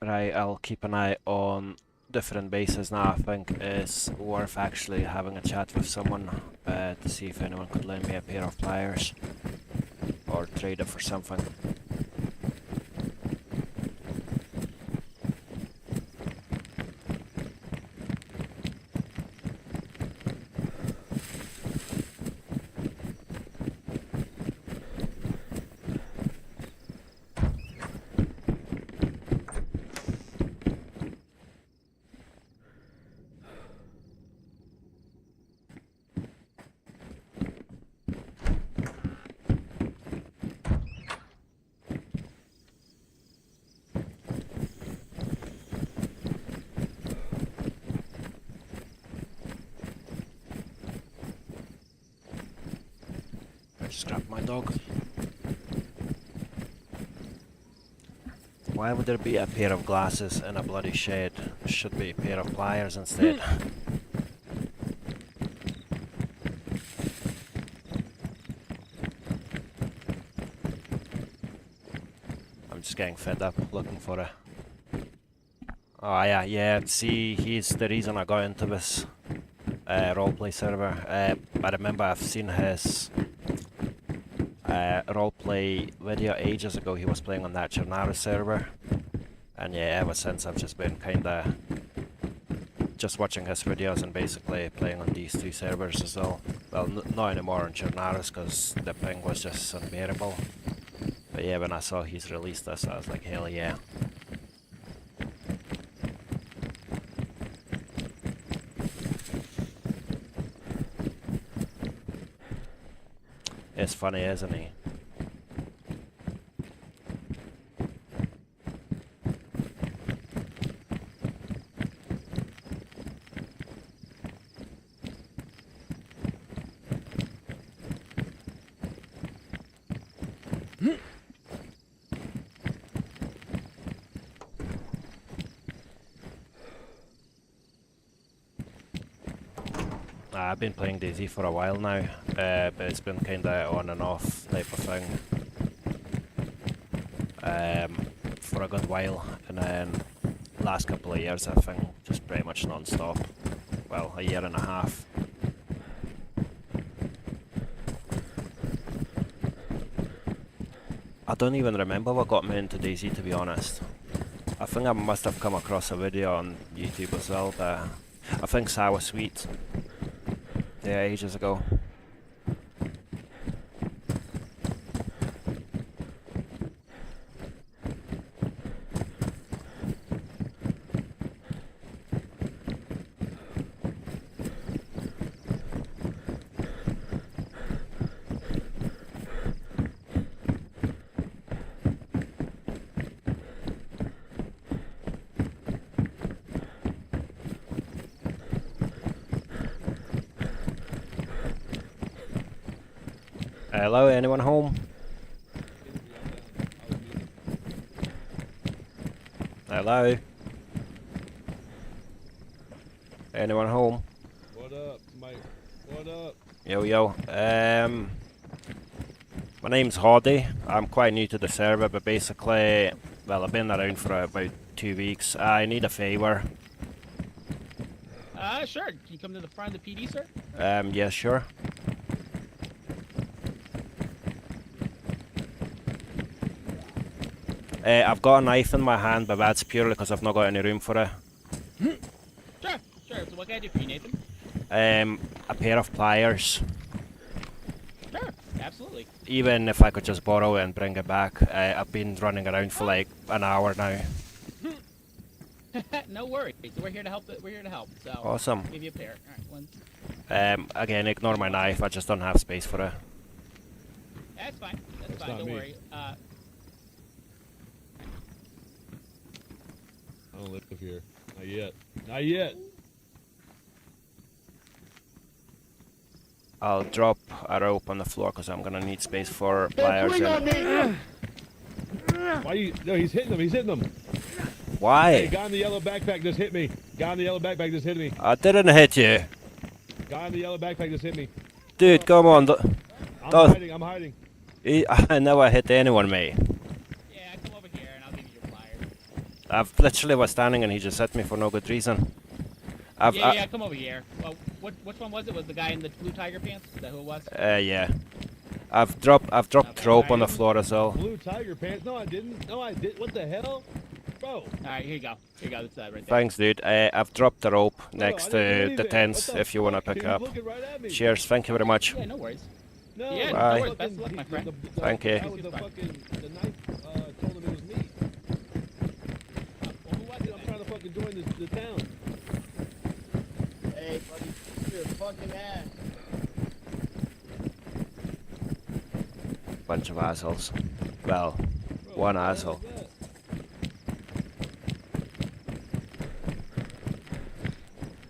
Right, I'll keep an eye on different bases now. I think it's worth actually having a chat with someone to see if anyone could lend me a pair of pliers or trade it for something. I just grabbed my dog. Why would there be a pair of glasses in a bloody shed? There should be a pair of pliers instead. I'm just getting fed up looking for it. Oh yeah, see, he's the reason I got into this roleplay server. I remember I've seen his roleplay video ages ago. He was playing on that Chernara server, and yeah, ever since I've just been kinda just watching his videos and basically playing on these two servers as well. Well, not anymore on Chernara's because the ping was just unbearable. But yeah, when I saw he's released this, I was like, hell yeah. It's funny, isn't he? I've been playing DayZ for a while now, but it's been kinda on and off type of thing for a good while, and then last couple of years I think just pretty much non-stop. Well, a year and a half. I don't even remember what got me into DayZ, to be honest. I think I must have come across a video on YouTube as well, but I think Sour Sweet. Yeah, ages ago. Hello, anyone home? Hello? Anyone home? What up, mate? What up? Yo. My name's Hardy. I'm quite new to the server, but basically, well, I've been around for about 2 weeks. I need a favour. Sure. Can you come to the front of the PD, sir? Yeah, sure. I've got a knife in my hand, but that's purely because I've not got any room for it. Sure. So what can I do for you, Nathan? A pair of pliers. Sure, absolutely. Even if I could just borrow it and bring it back. I've been running around for like an hour now. No worries. We're here to help. We're here to help. So Awesome. I'll give you a pair. All right, one. Again, ignore my knife. I just don't have space for it. That's fine. That's fine. not Don't me. worry. I don't live here. Not yet. Not yet. I'll drop a rope on the floor because I'm gonna need space for pliers. Why you? No, he's hitting them. He's hitting them. Hey, Why? guy in the yellow backpack just hit me. Guy in the yellow backpack just hit me. I didn't hit you. Guy in the yellow backpack just hit me. Dude, come on. I'm hiding. I'm hiding. I never hit anyone, mate. Yeah, come over here. I've literally was standing and he just hit me for no good reason. Yeah, come over here. Well, which one was it? Was the guy in the blue tiger pants? Is that who it was? Yeah. I've dropped rope on the floor as well. Blue tiger pants? No, I didn't. No, I did. What the hell? Bro. Alright, here you go. Here you go. That's right there. Thanks, dude. I've dropped the rope next to the tents if you want to pick up. Cheers. Thank you very much. Yeah, no worries. No, Yeah, Bye. no worries. Best of luck, my friend. Thank you. That was the knife told him it was me. Well, who was it? I'm trying to fucking join the town. Hey, buddy, you're a fucking ass. Bunch of assholes. Well, one asshole.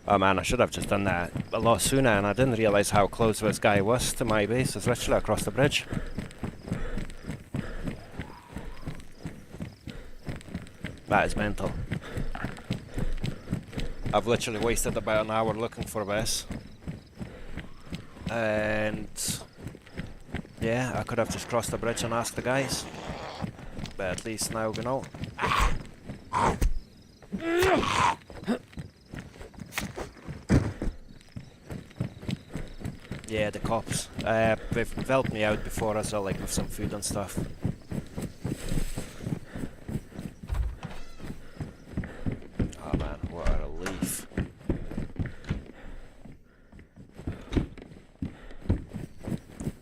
Oh man, I should have just done that a lot sooner, and I didn't realise how close this guy was to my base. It's literally across the bridge. That is mental. I've literally wasted about an hour looking for this. And yeah, I could have just crossed the bridge and asked the guys. But at least now we know. Yeah, the cops. They've helped me out before as well, like with some food and stuff. Oh man, what a relief.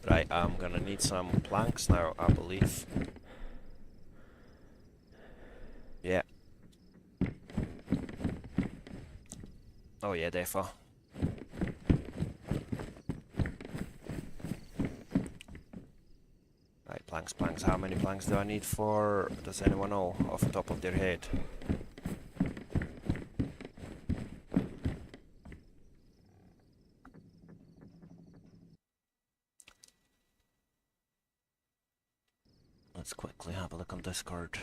Right, I'm gonna need some planks now, I believe. Yeah. Oh yeah, defo. Right, planks. How many planks do I need for? Does anyone know off the top of their head? Let's quickly have a look on Discord.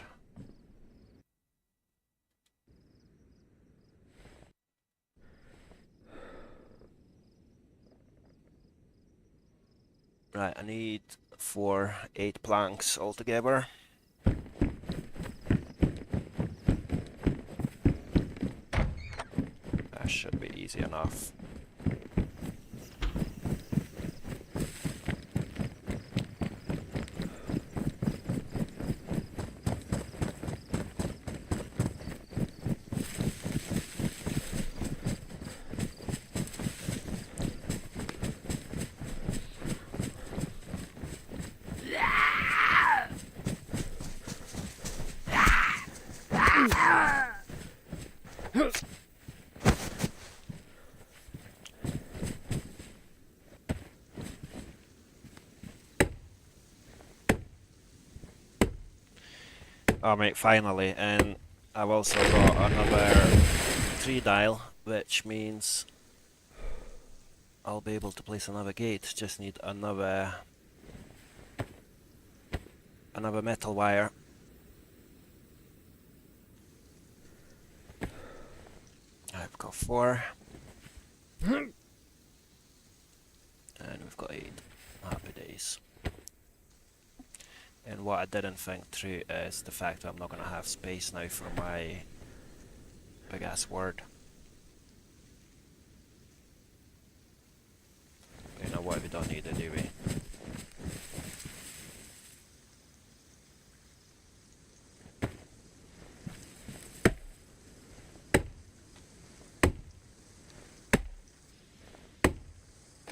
Right, I need 8 planks altogether. That should be easy enough. Oh mate, finally, and I've also got another 3 dial, which means I'll be able to place another gate. Just need another metal wire. I've got 4. And we've got 8. Happy days. And what I didn't think through is the fact that I'm not going to have space now for my big ass word. But you know what, we don't need it, do we?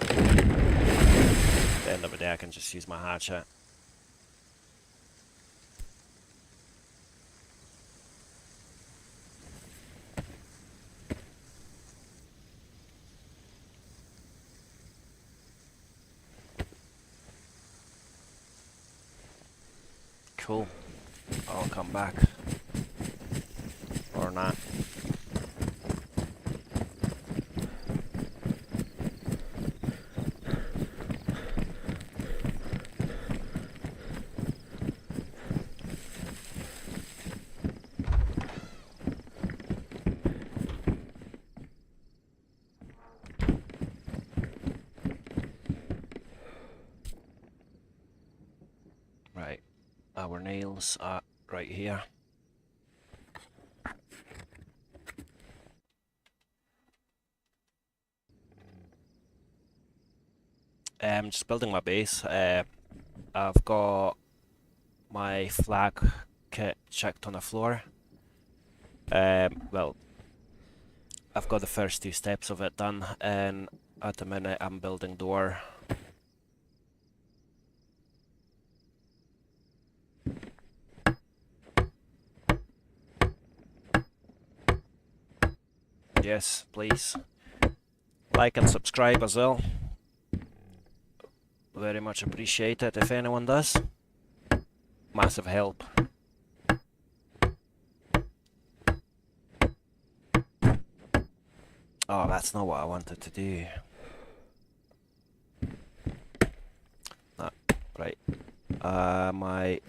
At the end of the day I can just use my hatchet. Cool. I'll come back. Or not. Right. Our nails are right here. Just building my base. I've got my flag kit checked on the floor. Well, I've got the first 2 steps of it done, and at the minute I'm building door. Yes, please. Like and subscribe as well. Very much appreciate it if anyone does. Massive help. Oh, that's not what I wanted to do. No, right. Am I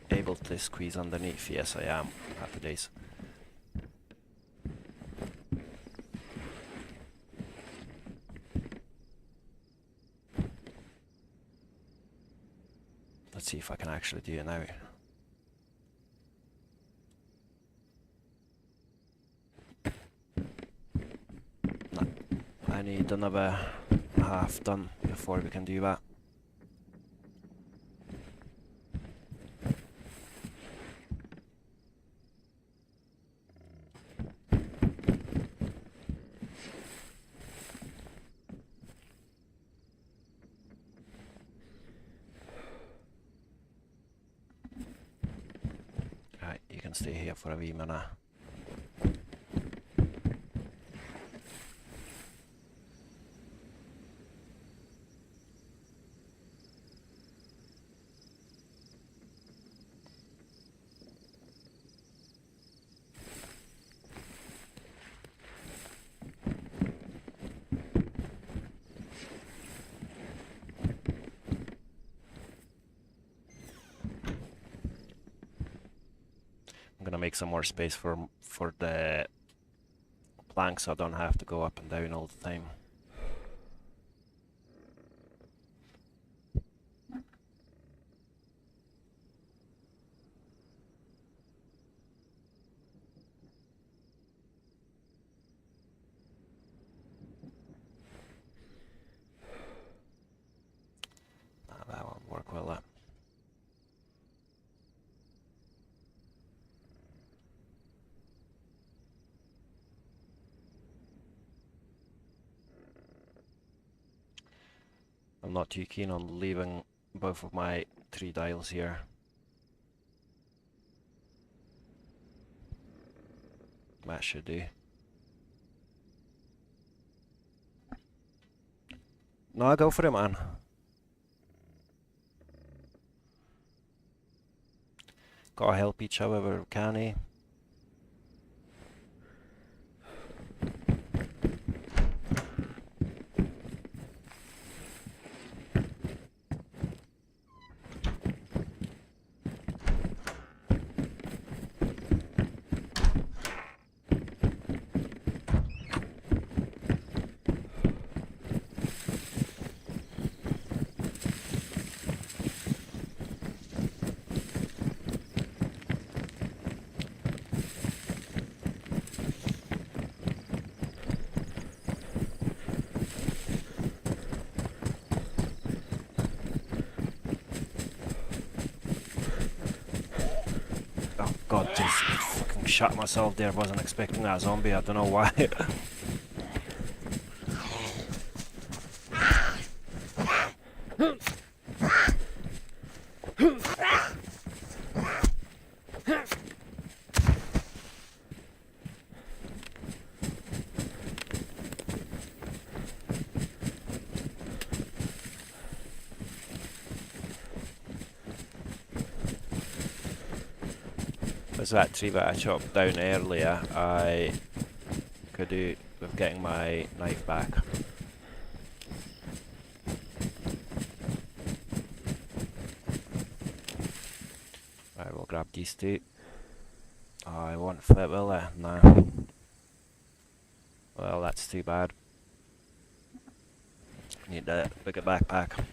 able to squeeze underneath? Yes, I am. Happy days. Let's see if I can actually do it now. No, I need another half done before we can do that. Right, you can stay here for a wee minute. I'm gonna make some more space for the planks so I don't have to go up and down all the time. Nah, that won't work well, that. I'm not too keen on leaving both of my 3 dials here. That should do. No, go for it, man. Gotta help each other where we can, eh? Oh god, just fucking shot myself there. Wasn't expecting that zombie. I don't know why. Was that tree that I chopped down earlier? I could do with getting my knife back. Right, we'll grab these 2. Oh, I won't fit, will I? Nah. Well, that's too bad. Need a bigger backpack.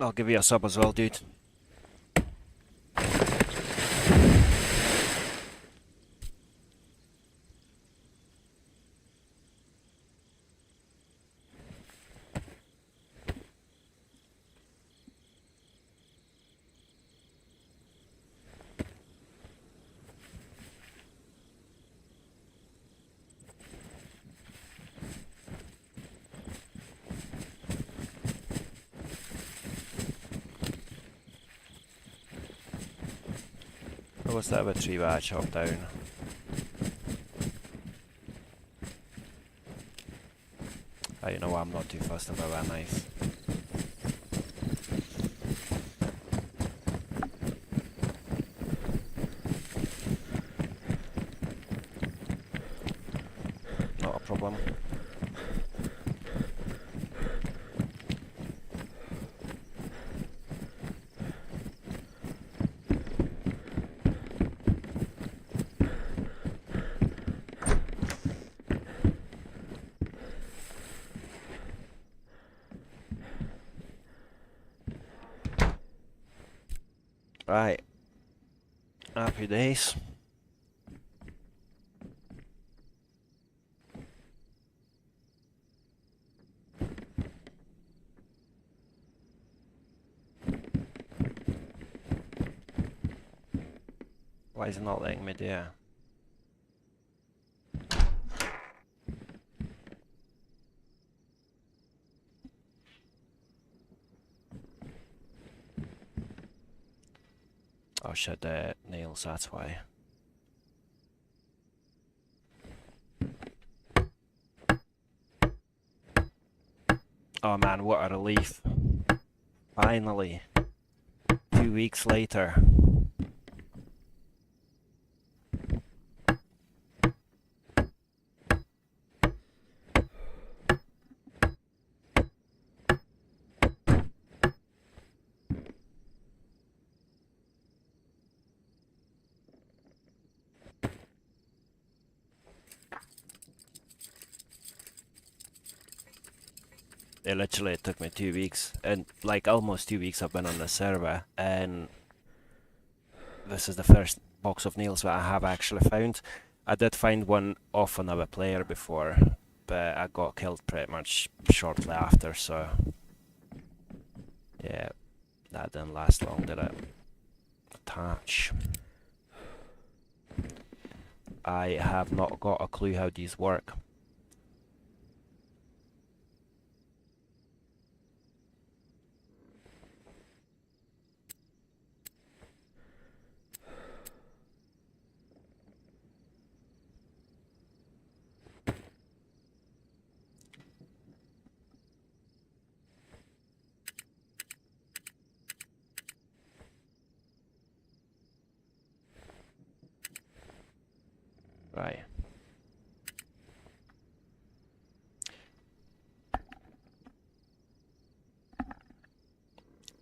I'll give you a sub as well, dude. What's that other tree that I chopped down? Oh, you know what, I'm not too fussed about that knife. Not a problem. Right. Happy days. Why is it not letting me do it? Oh shit, nails, that's why. Oh man, what a relief. Finally. 2 weeks later. It literally took me 2 weeks, and like almost 2 weeks I've been on the server, and this is the first box of nails that I have actually found. I did find one off another player before, but I got killed pretty much shortly after, so yeah, that didn't last long, did it? Attach. I have not got a clue how these work. Right.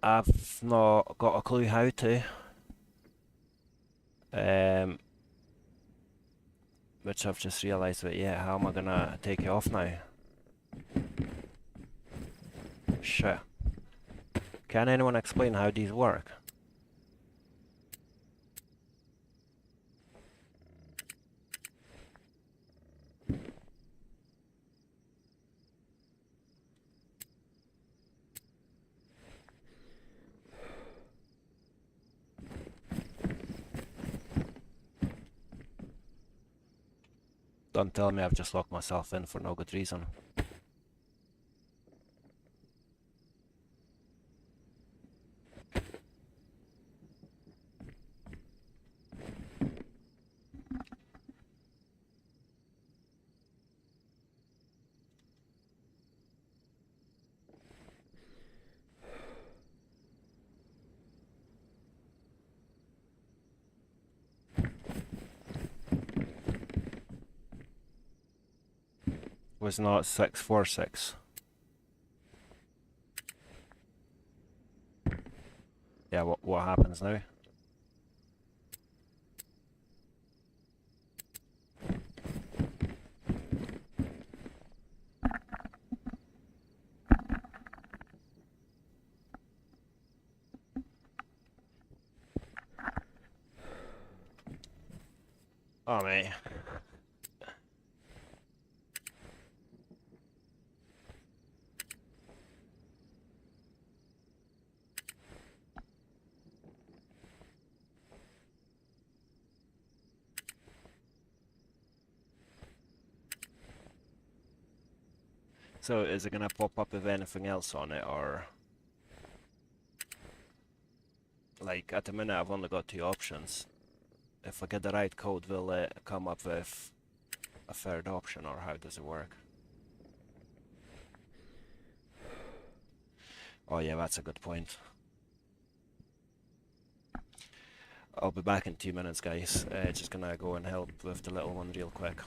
I've not got a clue how to. Which I've just realised that, yeah, how am I gonna take it off now? Shit. Can anyone explain how these work? Don't tell me I've just locked myself in for no good reason. Was not 646. Yeah, what happens now? Oh, mate. So is it gonna pop up with anything else on it, or like at the minute I've only got two options. If I get the right code, will it come up with a third option, or how does it work? Oh yeah, that's a good point. I'll be back in 2 minutes, guys. Just gonna go and help with the little one real quick.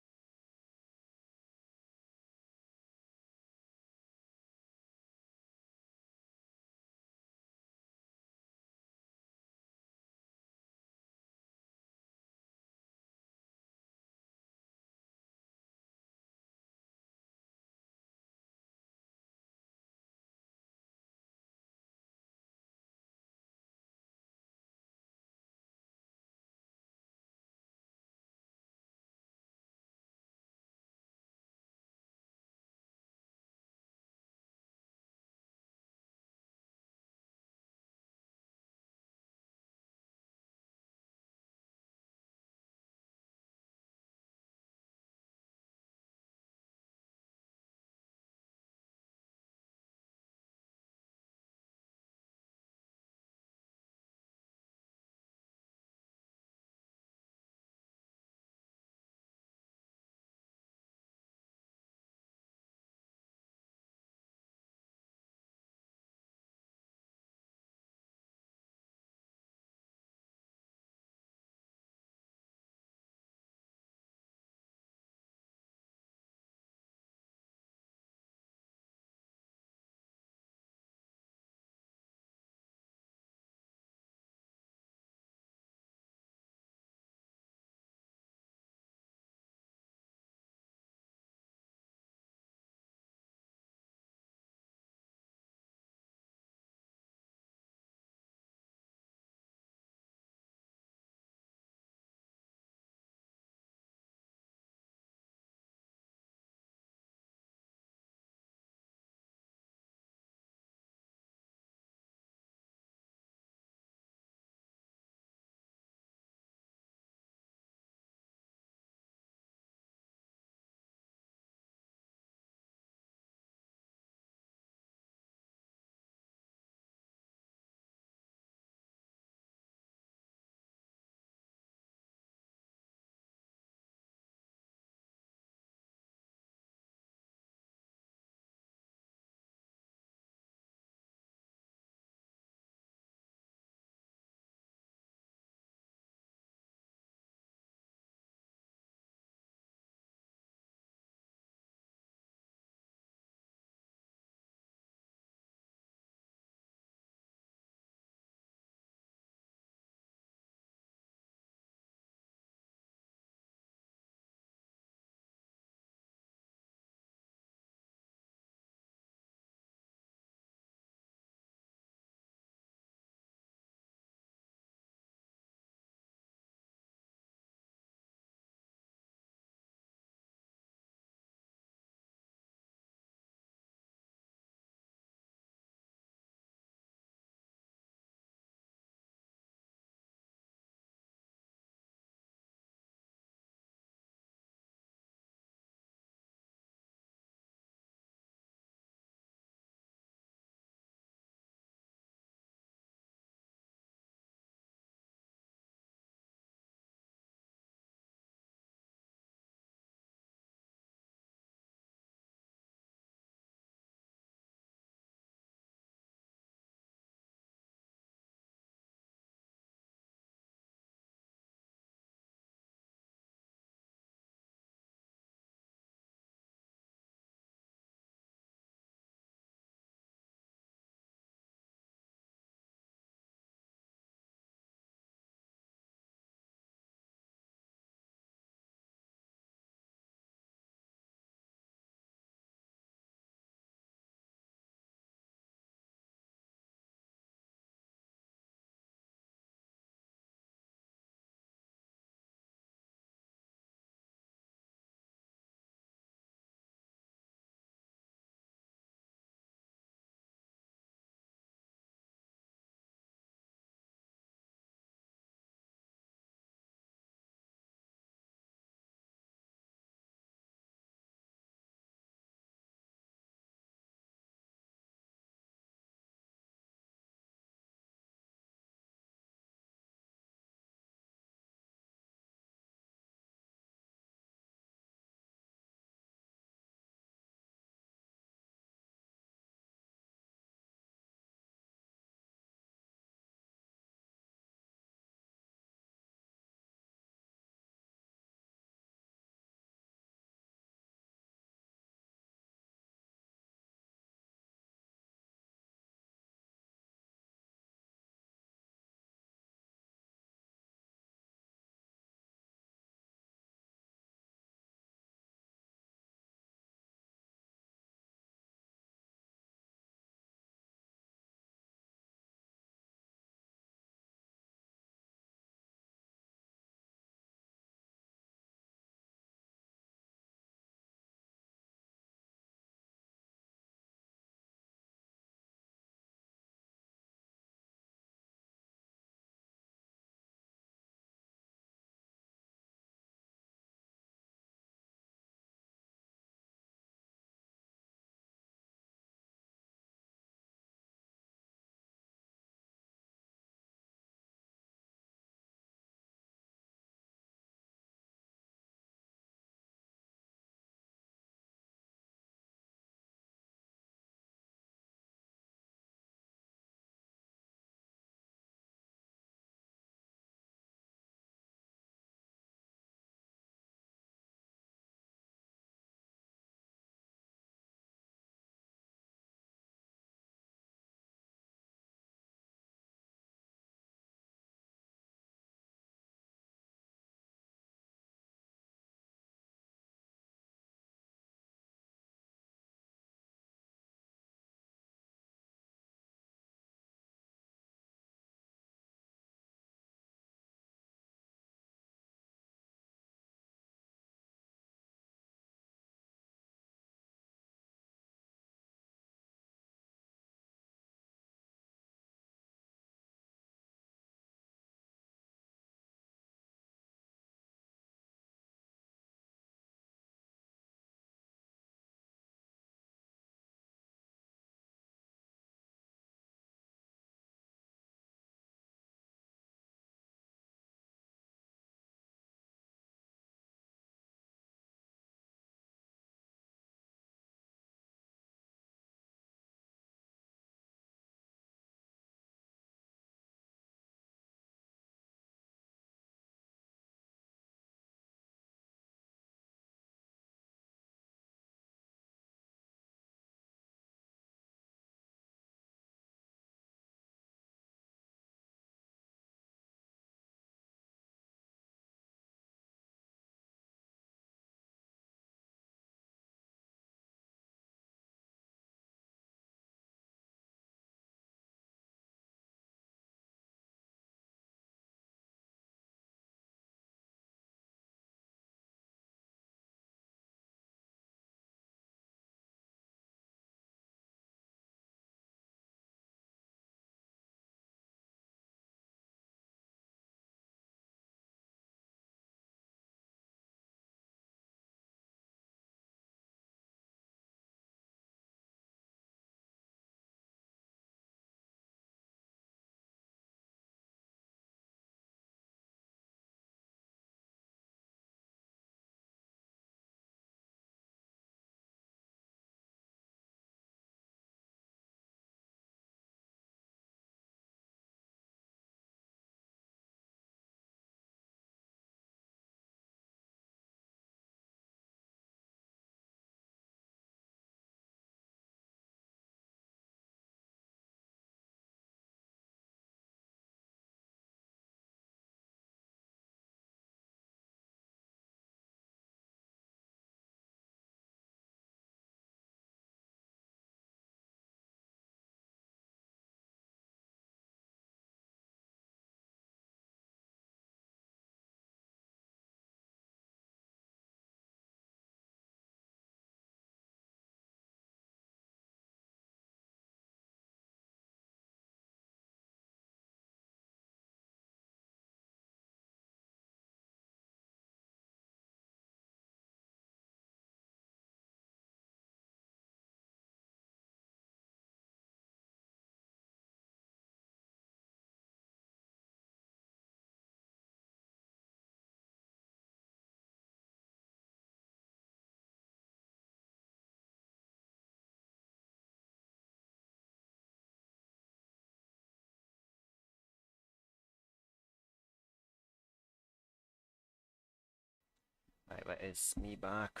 that is me back.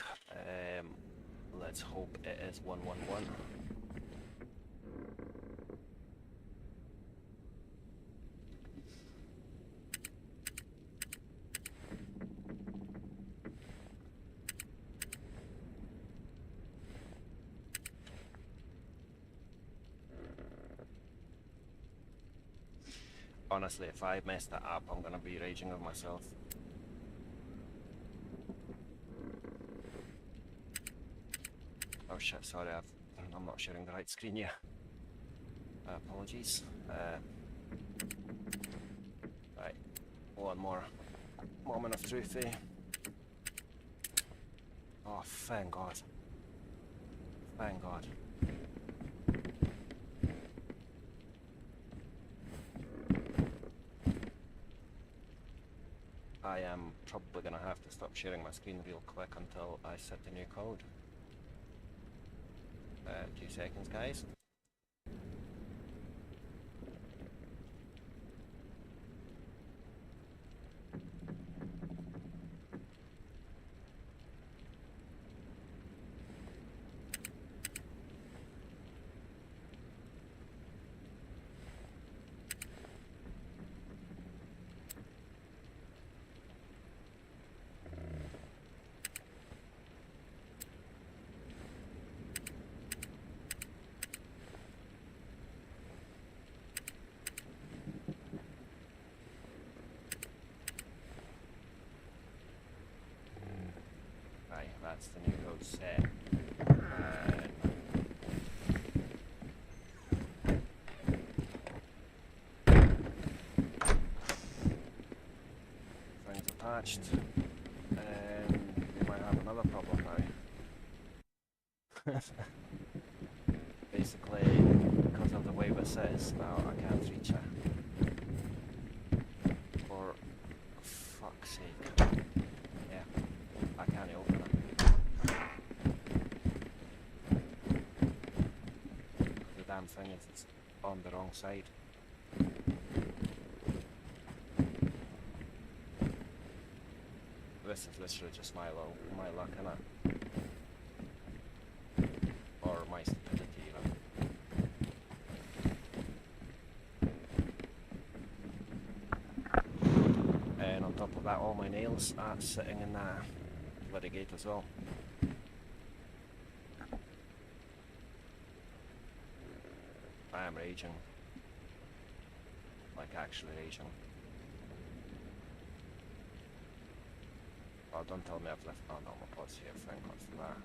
Let's hope it is 111. Honestly, if I mess that up, I'm gonna be raging with myself. Oh shit, sorry, I'm not sharing the right screen yet. Apologies. Right, one more moment of truth, eh? Oh, thank God. Thank God. I am probably gonna have to stop sharing my screen real quick until I set the new code. 2 seconds, guys. Right, that's the new code set. Things attached. We might have another problem now. Basically, because of the way this is, now I can't reach it. For fuck's sake. Yeah, I can't open it. The damn thing is it's on the wrong side. This is literally just my luck, innit? Or my stupidity, even. And on top of that, all my nails are sitting in that bloody gate as well. I am raging. Like, actually raging. Oh, don't tell me I've left. Oh no, my pod's here, thank God for that.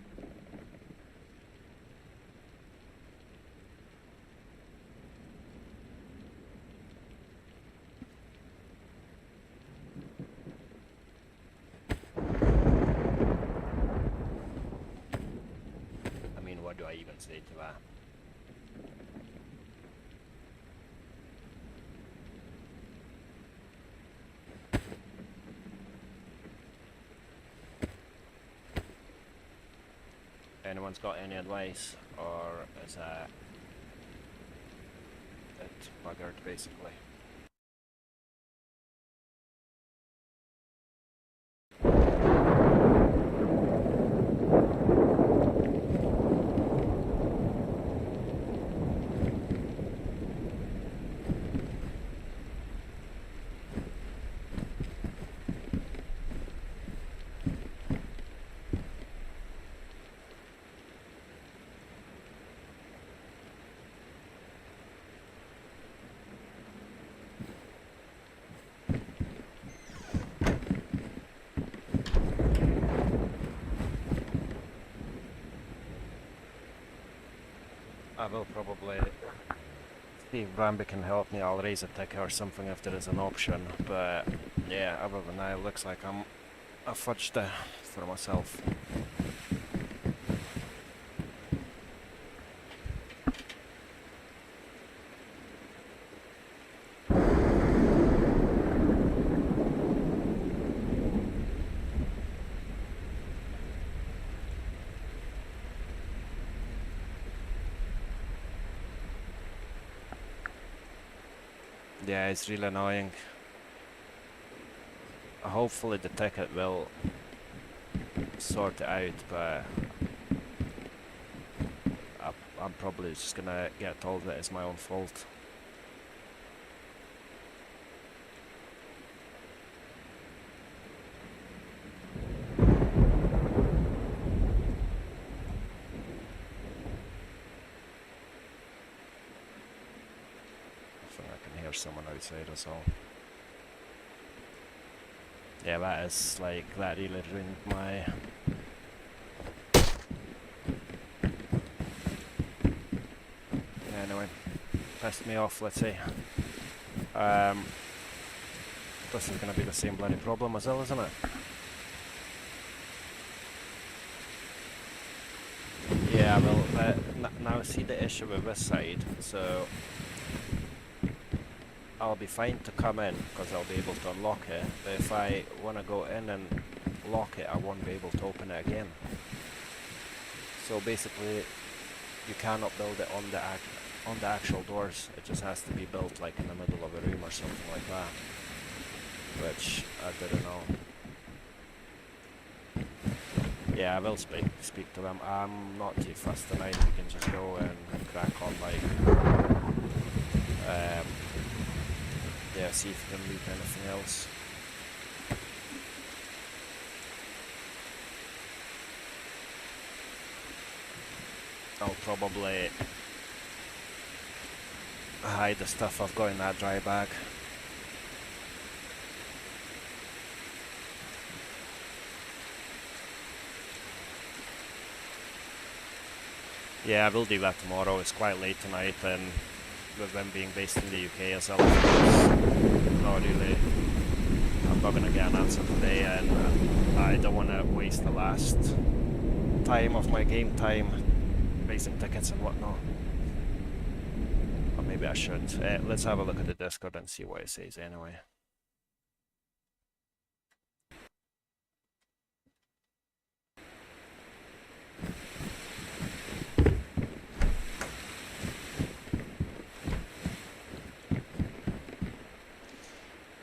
I mean, what do I even say to that? Anyone's got any advice, or is that it buggered basically? I will probably see if Bambi can help me. I'll raise a ticket or something if there is an option, but yeah, other than that, it looks like I fudged for myself. Yeah, it's really annoying. Hopefully the ticket will sort it out, but I'm probably just gonna get told that it's my own fault. I think I can hear someone outside as well. Yeah, that is like, that really ruined my... Anyway, pissed me off, let's see. This is going to be the same bloody problem as well, isn't it? Yeah, well, now see the issue with this side, so I'll be fine to come in because I'll be able to unlock it, but if I want to go in and lock it, I won't be able to open it again. So basically, you cannot build it on the actual doors. It just has to be built like in the middle of a room or something like that, which I didn't know. Yeah, I will speak to them. I'm not too fussed tonight. We can just go and crack on, like, yeah, see if we can loot anything else. I'll probably hide the stuff I've got in that dry bag. Yeah, I will do that tomorrow. It's quite late tonight, and with them being based in the UK as well, not really, I'm not going to get an answer today, and I don't want to waste the last time of my game time raising tickets and whatnot. Or maybe I should. Let's have a look at the Discord and see what it says anyway.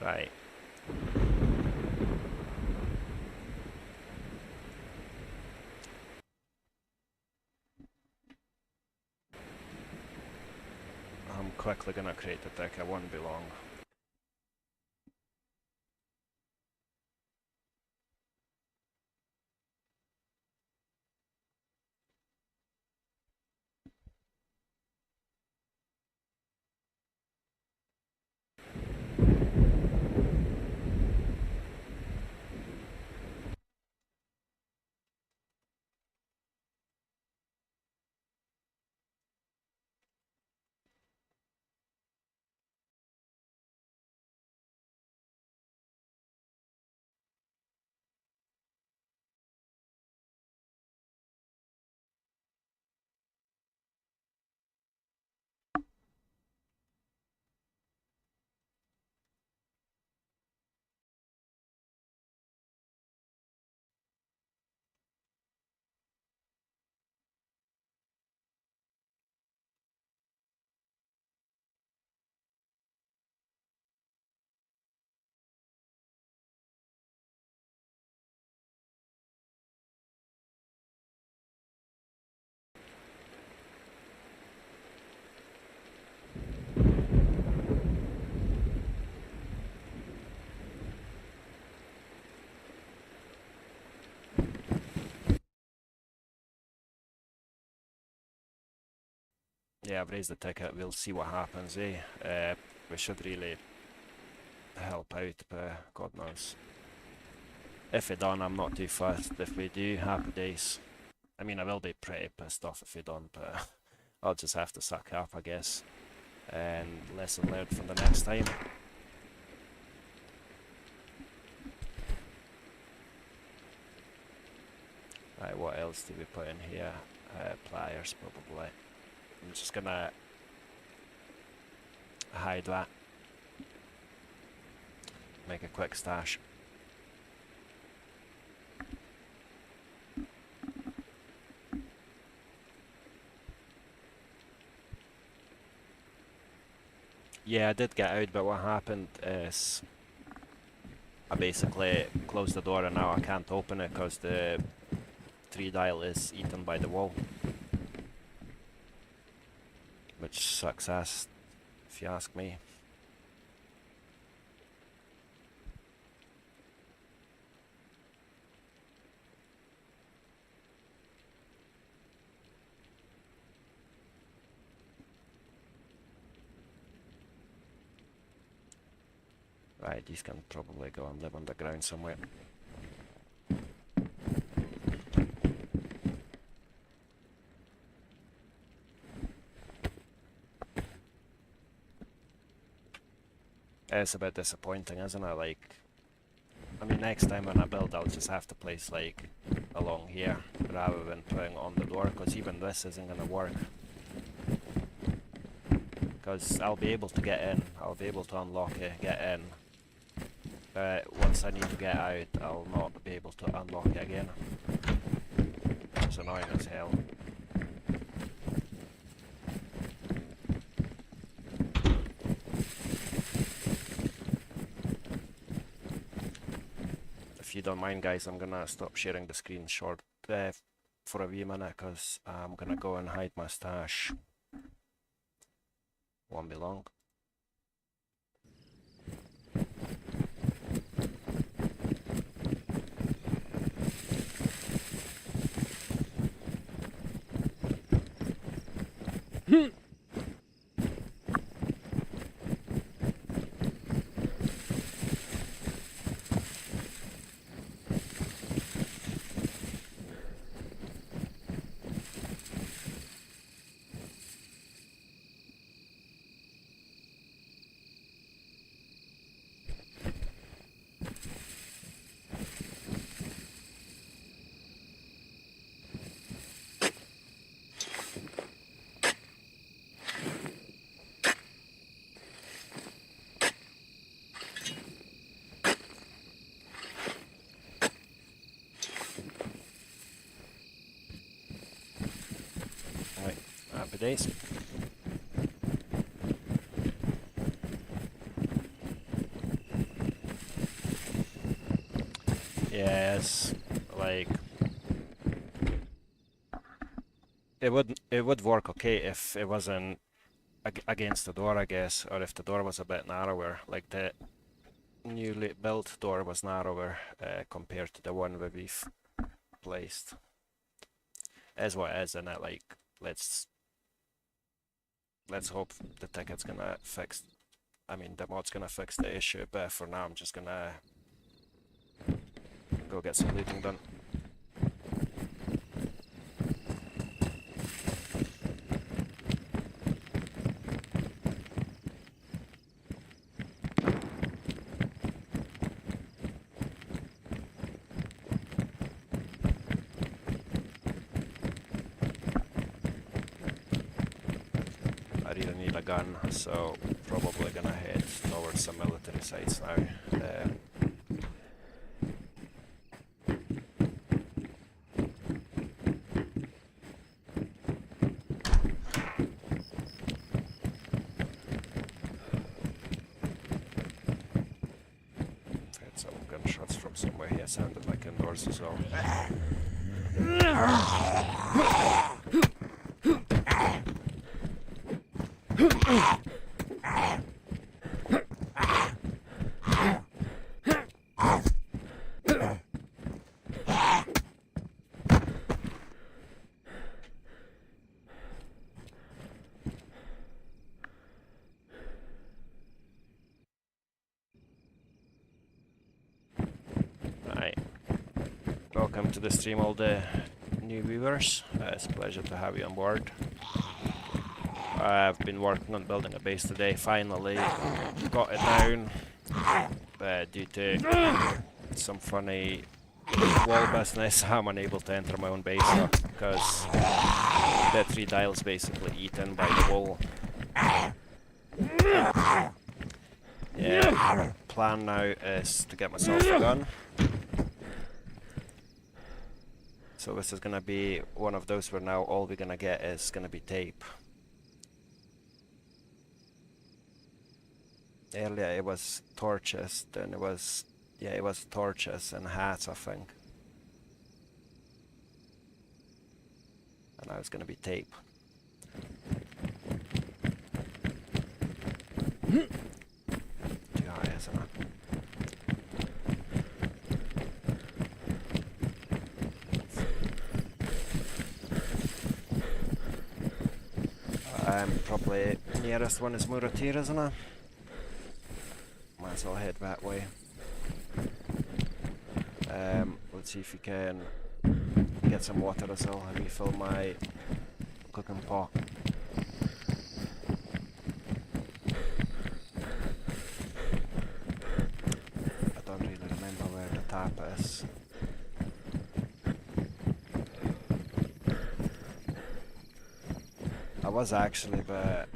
Right. I'm quickly gonna create the deck, it won't be long. Yeah, I've raised the ticket, we'll see what happens, eh? We should really help out, but God knows. If we don't, I'm not too fussed. If we do, happy days. I mean, I will be pretty pissed off if we don't, but I'll just have to suck up, I guess. And lesson learned for the next time. Right, what else do we put in here? Pliers, probably. I'm just gonna hide that. Make a quick stash. Yeah, I did get out, but what happened is I basically closed the door and now I can't open it because the 3 dial is eaten by the wall. Which sucks ass, if you ask me. Right, these can probably go and live on the ground somewhere. It's a bit disappointing, isn't it? Like, I mean, next time when I build, I'll just have to place like along here rather than putting on the door, because even this isn't gonna work. Because I'll be able to get in, I'll be able to unlock it, get in. But once I need to get out, I'll not be able to unlock it again. It's annoying as hell. If you don't mind, guys, I'm gonna stop sharing the screen short for a wee minute, because I'm gonna go and hide my stash. Won't be long. Happy days. Yes, like it would work okay if it wasn't against the door, I guess, or if the door was a bit narrower. Like the newly built door was narrower compared to the one that we've placed. As what it is, and it, like, let's hope the ticket's gonna fix. I mean, the mod's gonna fix the issue, but for now, I'm just gonna go get some looting done. I really need a gun, so probably gonna head towards some military sites now. Had some gunshots from somewhere here, sounded like indoors as well. Welcome to the stream, all the new viewers. It's a pleasure to have you on board. I've been working on building a base today. Finally got it down, but due to some funny wall business, I'm unable to enter my own base because the 3 dials basically eaten by the wall. Yeah, plan now is to get myself a gun. So this is gonna be one of those where now all we're gonna get is gonna be tape. Earlier it was torches, then it was Yeah, it was torches and hats, I think. And now it's gonna be tape. Too high, isn't it? Probably nearest one is Muratir, isn't it? Might as well head that way. Let's see if we can get some water as well and refill my cooking pot. I don't really remember where the tap is. I was actually, but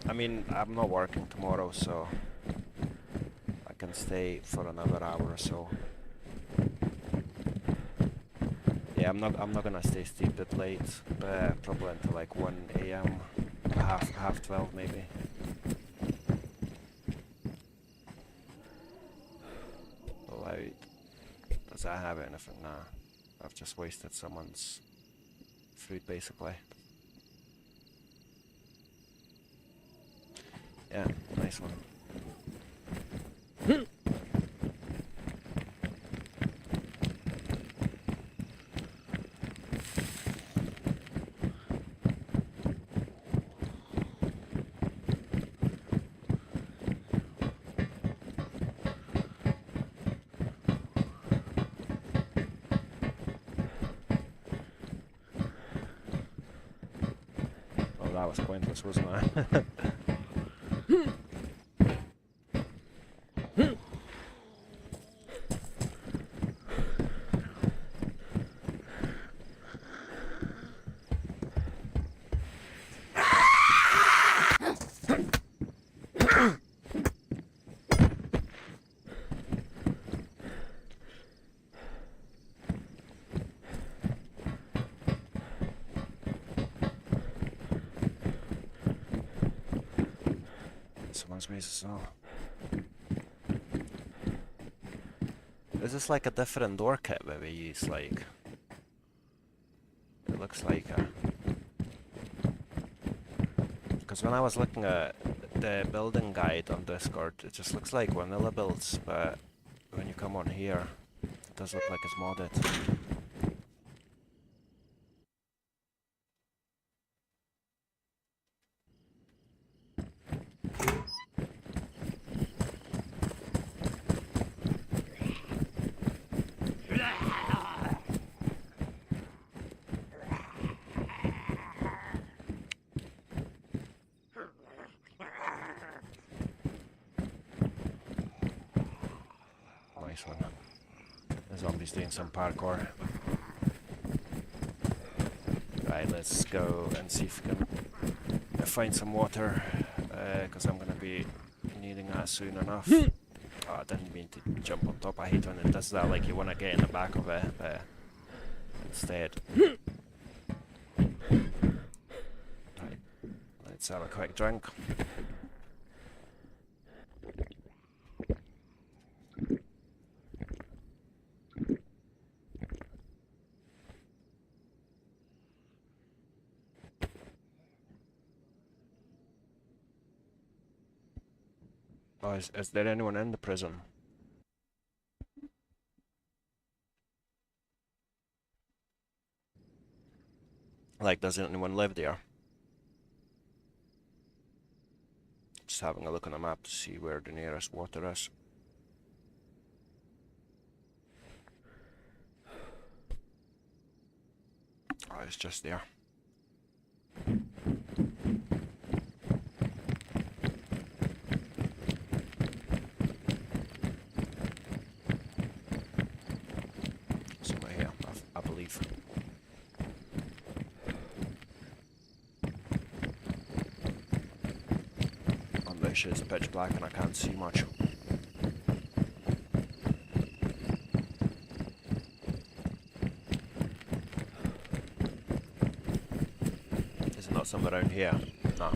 I mean, I'm not working tomorrow, so I can stay for another hour or so. Yeah, I'm not gonna stay stupid late, but probably until like 1 AM, half 12 maybe. Alright. Does that have anything? Nah. I've just wasted someone's food basically. Yeah, nice one. Oh, that was pointless, wasn't it? Someone's made as well. Is this like a different door kit that we use? Like, it looks like a... Because when I was looking at the building guide on Discord, it just looks like vanilla builds, but when you come on here, it does look like it's modded. Nice one. The zombie's doing some parkour. Right, let's go and see if we can find some water, because I'm gonna be needing that soon enough. Oh, I didn't mean to jump on top. I hate when it does that, like you want to get in the back of it, instead. Right, let's have a quick drink. Oh, is there anyone in the prison? Like, does anyone live there? Just having a look on the map to see where the nearest water is. Oh, it's just there. Somewhere here, I believe. On this it's pitch black and I can't see much. Is it not somewhere around here? No.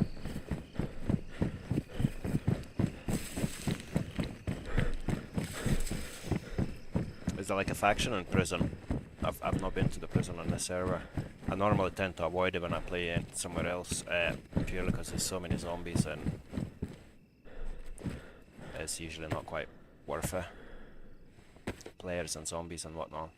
there like a faction in prison? I've not been to the prison on this server. I normally tend to avoid it when I play in somewhere else, purely because there's so many zombies and it's usually not quite worth it. Players and zombies and whatnot.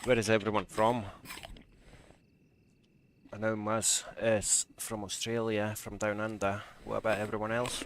Where is everyone from? I know Maz is from Australia, from down under. What about everyone else?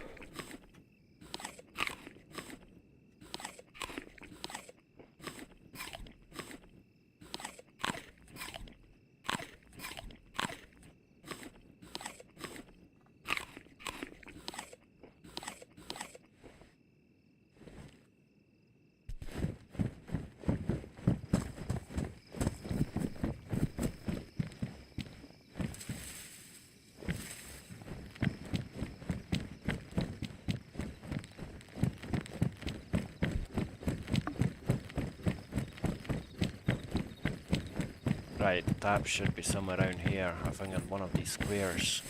Right, the tab should be somewhere around here, I think in one of these squares.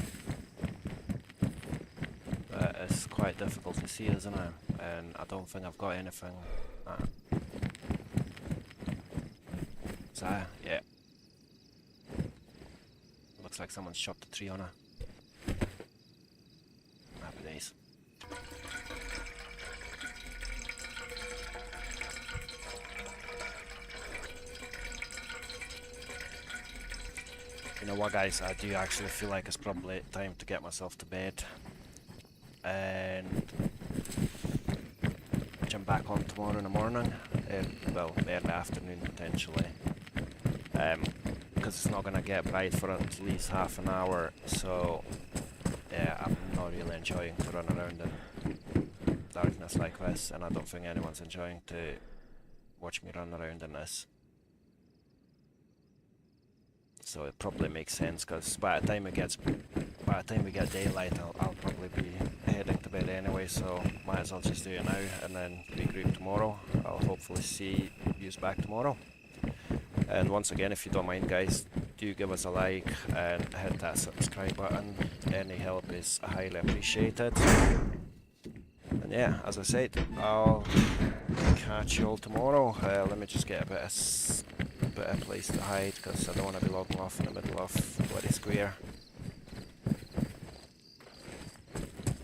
But it's quite difficult to see, isn't it? And I don't think I've got anything. Is that? Yeah. Looks like someone's chopped a tree on her. Happy days. You know what, guys, I do actually feel like it's probably time to get myself to bed and jump back on tomorrow in the morning, well, early afternoon potentially, because it's not going to get bright for at least half an hour, so yeah, I'm not really enjoying to run around in darkness like this, and I don't think anyone's enjoying to watch me run around in this. So it probably makes sense, because by the time we get daylight, I'll probably be heading to bed anyway. So might as well just do it now and then regroup tomorrow. I'll hopefully see you back tomorrow. And once again, if you don't mind, guys, do give us a like and hit that subscribe button. Any help is highly appreciated. And yeah, as I said, I'll catch you all tomorrow. Let me just get a bit of place to hide, because I don't want to be logging off in the middle of bloody square.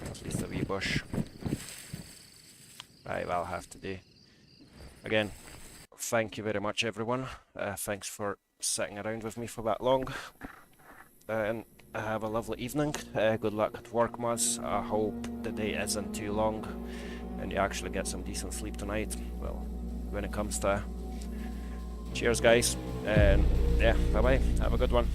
At least a wee bush. Right, that'll have to do. Again, thank you very much, everyone. Thanks for sitting around with me for that long. And have a lovely evening. Good luck at work, Muzz. I hope the day isn't too long and you actually get some decent sleep tonight. Well, when it comes to. Cheers, guys, and yeah, bye bye. Have a good one.